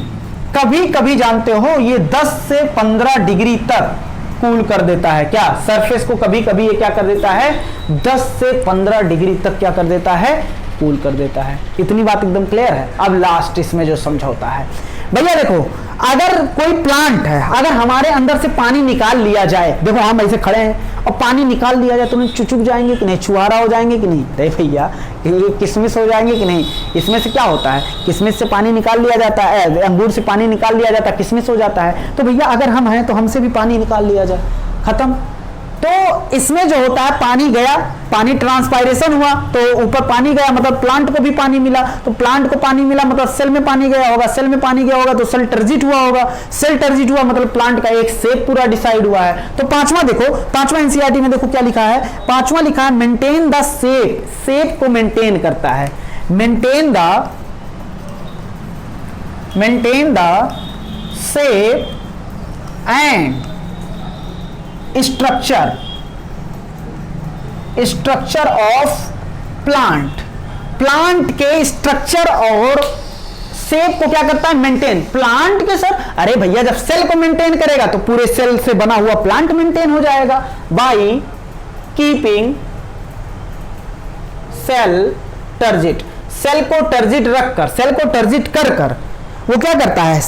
कभी जानते हो, ये 10 से 15 डिग्री तक कूल कर देता है। क्या, सरफेस को कभी ये क्या कर देता है, 10 से 15 डिग्री तक क्या कर देता है, कूल कर देता है। इतनी बात एकदम क्लियर है। अब लास्ट इसमें जो समझौता है, भैया देखो, अगर कोई प्लांट है, अगर हमारे अंदर से पानी निकाल लिया जाए, देखो हम ऐसे खड़े हैं और पानी निकाल लिया जाए तो नहीं चुचुक जाएंगे कि नहीं, छुहारा हो जाएंगे कि नहीं? अरे भैया किशमिश हो जाएंगे कि नहीं? इसमें से क्या होता है, किशमिश से पानी निकाल लिया जाता है, अंगूर से पानी निकाल लिया जाता है, किशमिश हो जाता है। तो भैया अगर हम हैं तो हमसे भी पानी निकाल लिया जाए, खत्म। तो इसमें जो होता है, पानी गया, पानी ट्रांसपायरेशन हुआ तो ऊपर पानी गया, मतलब प्लांट को भी पानी मिला, तो प्लांट को पानी मिला मतलब सेल में पानी गया होगा, सेल में पानी गया होगा तो सेल टर्जिट हुआ होगा, सेल टर्जिट हुआ मतलब प्लांट का एक शेप पूरा डिसाइड हुआ है। तो पांचवा देखो, पांचवा एनसीईआरटी में देखो क्या लिखा है, पांचवा लिखा है मेंटेन द शेप, शेप को मेंटेन करता है, maintain the shape and structure of plant, plant के स्ट्रक्चर और शेप को क्या करता है, मेंटेन। प्लांट के सर, अरे भैया जब सेल को मेंटेन करेगा तो पूरे सेल से बना हुआ प्लांट मेंटेन हो जाएगा, by keeping cell turgid, cell को टर्जिट रखकर, सेल को टर्जिट कर वो क्या करता है,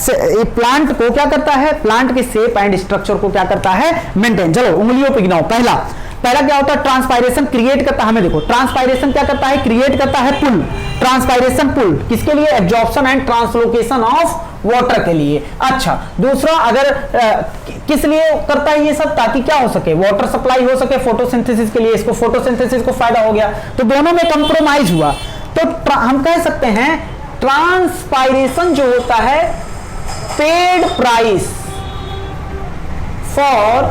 प्लांट को क्या करता है, प्लांट के शेप एंड स्ट्रक्चर को क्या करता है, मेंटेन। चलो उंगलियों पे गिनाओ। पहला क्या होता है, ट्रांसपायरेशन क्रिएट करता है, हमें देखो ट्रांसपायरेशन क्या करता है, क्रिएट करता है पुल, ट्रांसपायरेशन पुल किसके लिए, absorption and translocation of water के लिए। अच्छा, दूसरा अगर किस लिए करता है ये सब, ताकि क्या हो सके, वाटर सप्लाई हो सके फोटोसिंथेसिस के लिए, इसको फोटोसिंथेसिस को फायदा हो गया, तो दोनों में कंप्रोमाइज हुआ। तो हम कह सकते हैं ट्रांसपायरेशन जो होता है paid price for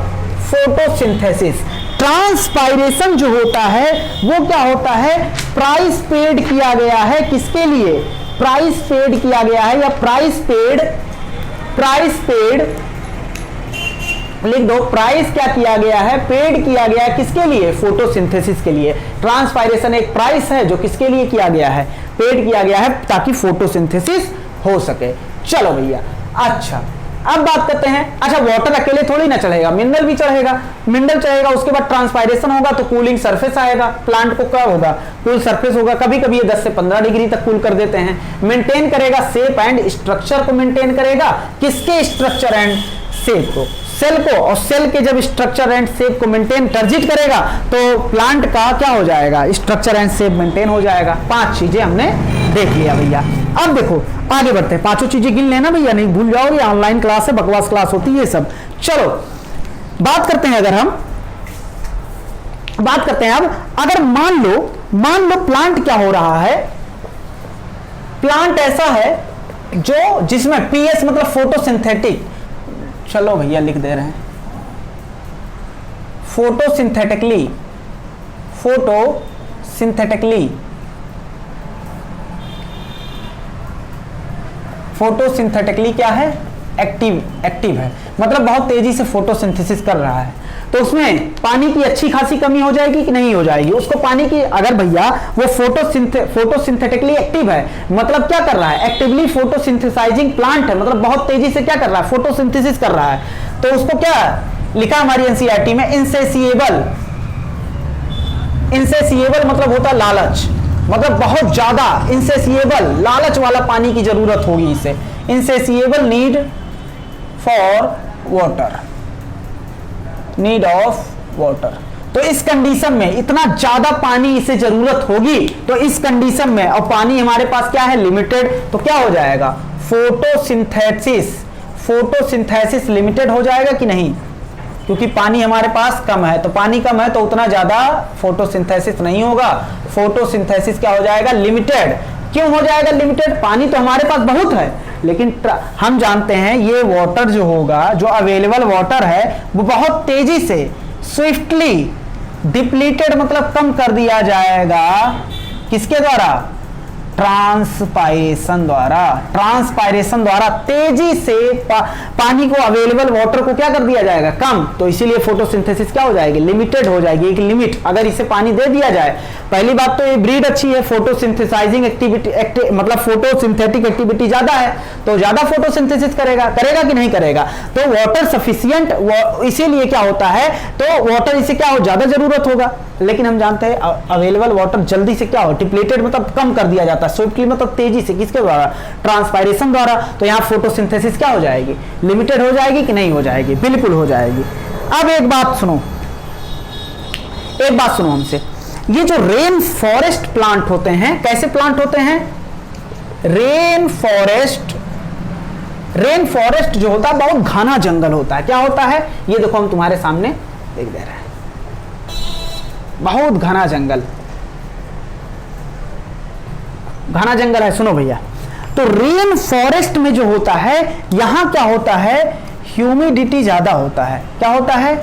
photosynthesis, transpiration जो होता है वो क्या होता है, प्राइस पेड किया गया है, किसके लिए, प्राइस पेड किया गया है, या प्राइस पेड लिख दो, प्राइस क्या किया गया है, पेड किया गया है, किसके लिए, फोटोसिंथेसिस के लिए। ट्रांसपायरेशन एक प्राइस है जो किसके लिए किया गया है, पेड किया गया है, ताकि फोटोसिंथेसिस हो सके। चलो भैया, अच्छा अब बात करते हैं, अच्छा वाटर अकेले थोड़ी ना चढ़ेगा, मिनरल भी चढ़ेगा, मिनरल चढ़ेगा, उसके बाद ट्रांसपायरेशन होगा तो कूलिंग सरफेस आएगा, प्लांट को क्या होगा, कूल सरफेस होगा, कभी कभी ये 10 से 15 डिग्री तक कूल कर देते हैं। मेंटेन करेगा शेप एंड स्ट्रक्चर को, मेंटेन करेगा किसके, स्ट्रक्चर एंड शेप को, सेल को, और सेल के जब स्ट्रक्चर एंड शेप को मेंटेन टर्जिट करेगा तो प्लांट का क्या हो जाएगा, स्ट्रक्चर एंड शेप मेंटेन हो जाएगा। 5 चीजें हमने देख लिया भैया। अब देखो आगे बढ़ते हैं, 5 चीजें गिन लेना भैया, नहीं भूल जाओगे, ऑनलाइन क्लास है, बकवास क्लास होती है ये सब। चलो बात करते हैं, अगर हम बात करते हैं अब, अगर मान लो प्लांट क्या हो रहा है, प्लांट ऐसा है जो जिसमें पीएस मतलब फोटोसिंथेटिक, चलो भैया लिख दे रहे हैं, फोटोसिंथेटिकली क्या है, एक्टिव है, मतलब बहुत तेजी से फोटोसिंथेसिस कर रहा है, तो उसमें पानी की अच्छी खासी कमी हो जाएगी कि नहीं हो जाएगी, उसको पानी की, अगर भैया वो फोटोसिंथेटिकली एक्टिव है, मतलब क्या कर रहा है, एक्टिवली फोटोसिंथेसाइजिंग प्लांट है, मतलब बहुत तेजी से क्या कर रहा है, फोटोसिंथेसिस कर रहा है, तो उसको क्या लिखा हमारी एनसीईआरटी में, इनसेसिएबल मतलब होता है लालच, मतलब बहुत ज्यादा, इनसेसिएबल लालच वाला पानी की जरूरत होगी इसे, इनसेसिएबल नीड ऑफ वाटर। तो इस कंडीशन में इतना ज्यादा पानी इसे जरूरत होगी, तो इस कंडीशन में, और पानी हमारे पास क्या है, लिमिटेड, तो क्या हो जाएगा, फोटोसिंथेसिस लिमिटेड हो जाएगा कि नहीं, क्योंकि पानी हमारे पास कम है, तो पानी कम है तो उतना ज्यादा फोटोसिंथेसिस नहीं होगा, फोटोसिंथेसिस क्या हो जाएगा, लिमिटेड। क्यों हो जाएगा लिमिटेड, पानी तो हमारे पास बहुत है, लेकिन हम जानते हैं ये वाटर जो होगा, जो अवेलेबल वाटर है, वो बहुत तेजी से स्विफ्टली डिप्लीटेड मतलब कम कर दिया जाएगा, किसके द्वारा, ट्रांसपायरेशन द्वारा तेजी से पानी को, अवेलेबल वाटर को क्या कर दिया जाएगा, कम, तो इसीलिए फोटोसिंथेसिस क्या हो जाएगी, लिमिटेड हो जाएगी, एक लिमिट, अगर इसे पानी दे दिया जाए। पहली बात तो ये ब्रीड अच्छी है, फोटोसिंथेसाइजिंग एक्टिविटी मतलब फोटोसिंथेटिक एक्टिविटी ज्यादा है, तो ज्यादा फोटोसिंथेसिस करेगा कि नहीं करेगा, तो वाटर सफिशिएंट, इसीलिए क्या होता है, तो वाटर इसे क्या हो, ज्यादा जरूरत होगा, लेकिन हम जानते हैं अवेलेबल वाटर जल्दी से क्या हो, डिप्लीटेड मतलब कम कर दिया जाता है, स्विफ्टली मतलब तेजी से, किसके द्वारा, ट्रांसपायरेशन द्वारा। तो यहाँ फोटोसिंथेसिस क्या हो जाएगी, लिमिटेड हो जाएगी कि नहीं हो जाएगी, बिल्कुल हो जाएगी। अब एक बात सुनो हमसे, ये जो रेन फॉरेस्ट प्लांट होते हैं, कैसे प्लांट होते हैं, रेन फॉरेस्ट जो होता है बहुत घना जंगल होता है। क्या होता है, ये देखो हम तुम्हारे सामने देख दे रहे हैं, बहुत घना जंगल है। सुनो भैया, तो रेन फॉरेस्ट में जो होता है, यहां क्या होता है, ह्यूमिडिटी ज्यादा होता है। क्या होता है,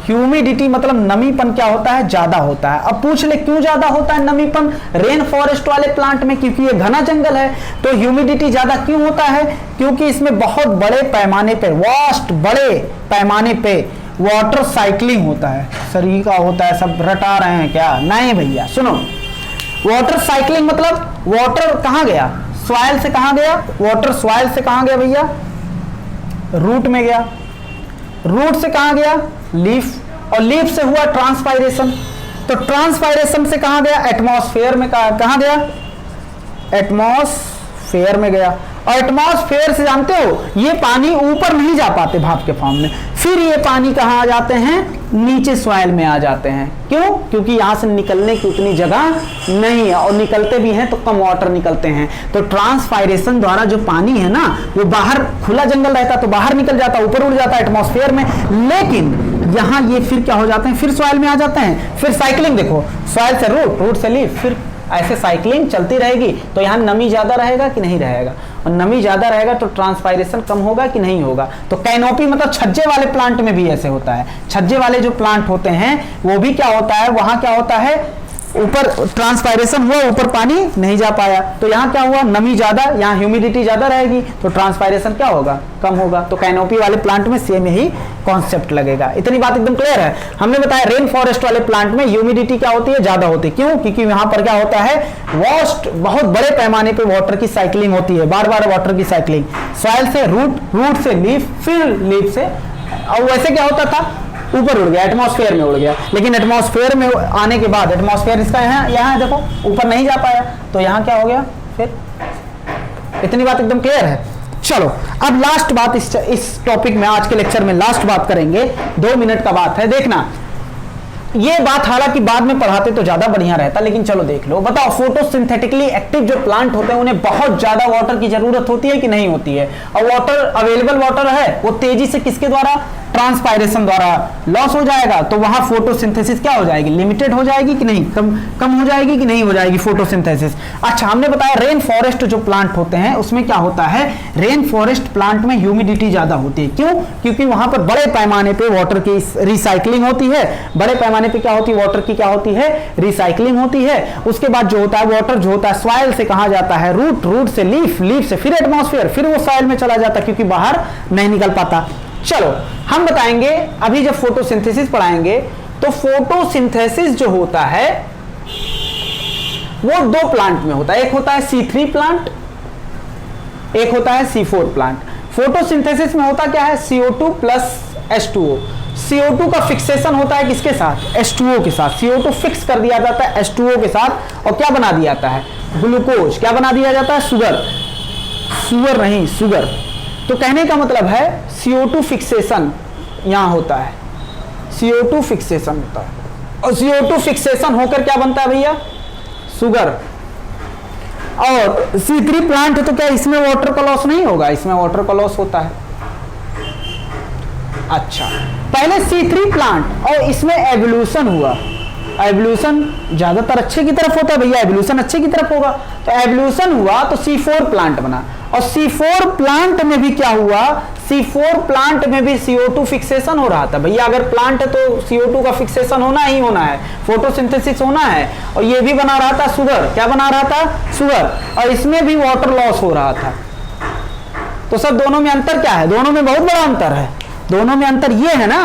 ह्यूमिडिटी मतलब नमीपन क्या होता है, ज्यादा होता है। अब पूछ ले क्यों ज्यादा होता है नमीपन रेन फॉरेस्ट वाले प्लांट में, क्योंकि ये घना जंगल है। तो ह्यूमिडिटी ज्यादा क्यों होता है, क्योंकि इसमें बहुत बड़े पैमाने पे, वास्ट बड़े पैमाने पे वाटर साइक्लिंग होता है। सही का होता है, सब रटा रहे हैं क्या, नहीं भैया सुनो, वाटर साइक्लिंग मतलब वाटर कहां गया, सॉइल से कहां गया, वाटर सॉइल से कहां गया भैया, रूट में गया, रूट से कहां गया, लीफ, और लीफ से हुआ ट्रांसपायरेशन। तो ट्रांसपायरेशन से कहां गया, एटमॉस्फेयर में, कहां गया, एटमॉस्फेयर में गया। और एटमॉस्फेयर से जानते हो ये पानी ऊपर नहीं जा पाते भाप के फॉर्म में, फिर ये पानी कहां आ जाते हैं, नीचे सॉइल में आ जाते हैं। क्यों, क्योंकि यहां से निकलने की उतनी जगह नहीं है, और निकलते भी हैं तो कम वाटर निकलते हैं। तो ट्रांसपायरेशन द्वारा जो पानी है ना, वो बाहर, खुला जंगल रहता तो बाहर निकल जाता, ऊपर उड़ जाता एटमॉस्फेयर में, लेकिन यहां ये फिर क्या हो जाते हैं, फिर सॉइल में आ जाते हैं। फिर साइक्लिंग देखो, सॉइल से रूट, रूट से लीफ, फिर ऐसे साइक्लिंग चलती रहेगी। तो यहाँ नमी ज्यादा रहेगा कि नहीं रहेगा, और नमी ज्यादा रहेगा तो ट्रांसपायरेशन कम होगा कि नहीं होगा। तो कैनोपी मतलब छज्जे वाले प्लांट में भी ऐसे होता है। छज्जे वाले जो प्लांट होते हैं वो भी क्या होता है, वहां क्या होता है, ऊपर ट्रांसपायरेशन हुआ, ऊपर पानी नहीं जा पाया, तो यहाँ क्या हुआ, नमी ज्यादा, यहाँ ह्यूमिडिटी ज्यादा रहेगी, तो ट्रांसपायरेशन क्या होगा, कम होगा। तो कैनोपी वाले प्लांट में सेम यही कॉन्सेप्ट लगेगा। इतनी बात एकदम क्लियर है। हमने बताया रेन फॉरेस्ट वाले प्लांट में ह्यूमिडिटी क्या होती है, ज्यादा होती है। क्यों, क्योंकि यहाँ पर क्या होता है, वास्ट, बहुत बड़े पैमाने पे वाटर की साइक्लिंग होती है, बार बार वाटर की साइक्लिंग, सॉइल से रूट, रूट से लीफ, फिर लीफ से, और वैसे क्या होता था, ऊपर उड़ गया, एटमॉस्फेयर में उड़ गया। लेकिन एटमॉस्फेयर में आने के बाद, एटमॉस्फेयर इसका यहाँ देखो ऊपर नहीं जा पाया, तो यहाँ क्या हो गया फिर। इतनी बात एकदम क्लियर है। चलो अब लास्ट बात इस टॉपिक में, आज के लेक्चर में लास्ट बात करेंगे, 2 मिनट का बात है, देखना। ये बात हालांकि बाद में पढ़ाते तो ज्यादा बढ़िया रहता, लेकिन चलो देख लो। बताओ, फोटोसिंथेटिकली एक्टिव जो प्लांट होते हैं उन्हें बहुत ज्यादा वाटर की जरूरत होती है कि नहीं होती है, और वाटर, अवेलेबल वाटर है, वो तेजी से किसके द्वारा, ट्रांसपायरेशन द्वारा लॉस हो जाएगा। तो वहां फोटोसिंथेसिस क्या हो जाएगी, लिमिटेड हो जाएगी कि नहीं, कम हो जाएगी कि नहीं हो जाएगी फोटोसिंथेसिस। अच्छा, हमने बताया रेन फॉरेस्ट जो प्लांट होते हैं उसमें क्या होता है, रेन फॉरेस्ट प्लांट में ह्यूमिडिटी ज्यादा होती है। क्यों, क्योंकि वहां पर बड़े पैमाने पे वाटर की रिसाइकलिंग होती है। बड़े पैमाने पे क्या होती है, वाटर की क्या होती है, रिसाइकलिंग होती है। उसके बाद जो होता है, वाटर जो होता है सॉइल से कहा जाता है रूट, रूट से लीफ, लीफ से फिर एटमॉस्फेयर, फिर वो सॉइल में चला जाता है, क्योंकि बाहर नहीं निकल पाता। चलो हम बताएंगे, अभी जब फोटोसिंथेसिस पढ़ाएंगे तो फोटोसिंथेसिस जो होता है वो 2 प्लांट में होता है, एक होता है C3 प्लांट, एक होता है C4 प्लांट। फोटोसिंथेसिस में होता क्या है, CO2 प्लस H2O। CO2 का फिक्सेशन होता है किसके साथ, H2O के साथ। CO2 फिक्स कर दिया जाता है H2O के साथ, और क्या बना दिया जाता है, ग्लूकोज। क्या बना दिया जाता है, शुगर, शुगर नहीं, शुगर। तो कहने का मतलब है CO2 फिक्सेशन यहां होता है, CO2 फिक्सेशन होता है, और CO2 फिक्सेशन होकर क्या बनता है भैया, शुगर। और C3 प्लांट है तो क्या इसमें वाटर का लॉस नहीं होगा, इसमें वाटर का लॉस होता है। अच्छा, पहले C3 प्लांट और इसमें एवोल्यूशन हुआ, एवोल्यूशन ज्यादातर अच्छे की तरफ होता है भैया, एवोल्यूशन अच्छे की तरफ होगा। तो एवोल्यूशन हुआ तो C4 प्लांट बना, और C4 प्लांट में भी क्या हुआ, C4 प्लांट में भी CO2 फिक्सेशन हो रहा था। भैया अगर प्लांट है तो CO2 का फिक्सेशन होना ही होना है, फोटोसिंथेसिस होना है। और ये भी बना रहा था शुगर, क्या बना रहा था, शुगर, और इसमें भी वाटर लॉस हो रहा था। तो सर दोनों में अंतर क्या है, दोनों में बहुत बड़ा अंतर है। दोनों में अंतर ये है ना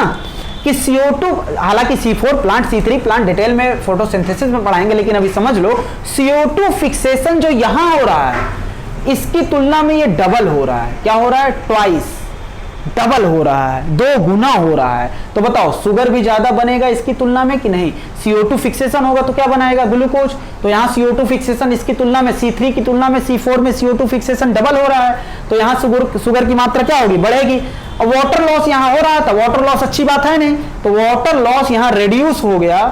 कि CO2, हालांकि C4 plant, C3 plant detail में फोटोसिंथेसिस में पढ़ाएंगे, लेकिन अभी समझ लो CO2 फिक्सेशन जो यहां हो रहा है इसकी तुलना में ये डबल हो रहा है। क्या हो रहा है, ट्वाइस। डबल हो रहा है, 2 गुना हो रहा है। तो बताओ शुगर भी ज्यादा बनेगा इसकी तुलना में कि नहीं? CO2 फिक्सेशन होगा तो क्या बनाएगा? ग्लूकोज। तो यहाँ CO2 फिक्सेशन इसकी तुलना में C3 की तुलना में C4 में CO2 फिक्सेशन डबल हो रहा है, तो यहाँ शुगर की मात्रा क्या होगी? बढ़ेगी। और वाटर लॉस यहाँ हो रहा था, वाटर लॉस अच्छी बात है नहीं, तो वाटर लॉस यहाँ रिड्यूस हो गया,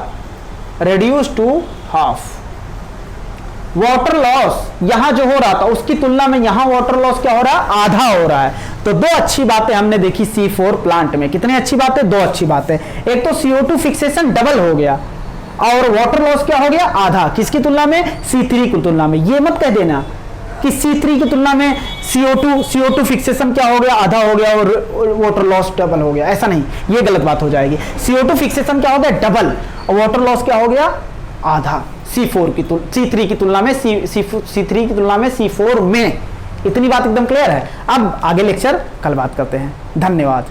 reduce to half. Water loss यहां जो हो रहा था उसकी तुलना में यहां वाटर लॉस क्या हो रहा है? आधा हो रहा है। तो 2 अच्छी बातें हमने देखी C4 प्लांट में। कितनी अच्छी बातें? 2 अच्छी बातें। एक तो CO2 फिक्सेशन डबल हो गया और वाटर लॉस क्या हो गया? आधा। किसकी तुलना में? C3 की तुलना में। ये मत कह देना कि C3 की तुलना में CO2 फिक्सेशन क्या हो गया? आधा हो गया और वाटर लॉस डबल हो गया, ऐसा नहीं, ये गलत बात हो जाएगी। CO2 फिक्सेशन क्या हो गया? डबल, और वाटर लॉस क्या हो गया? आधा। C3 की तुलना में C3 की तुलना में C4 में। इतनी बात एकदम क्लियर है। अब आगे लेक्चर कल बात करते हैं। धन्यवाद।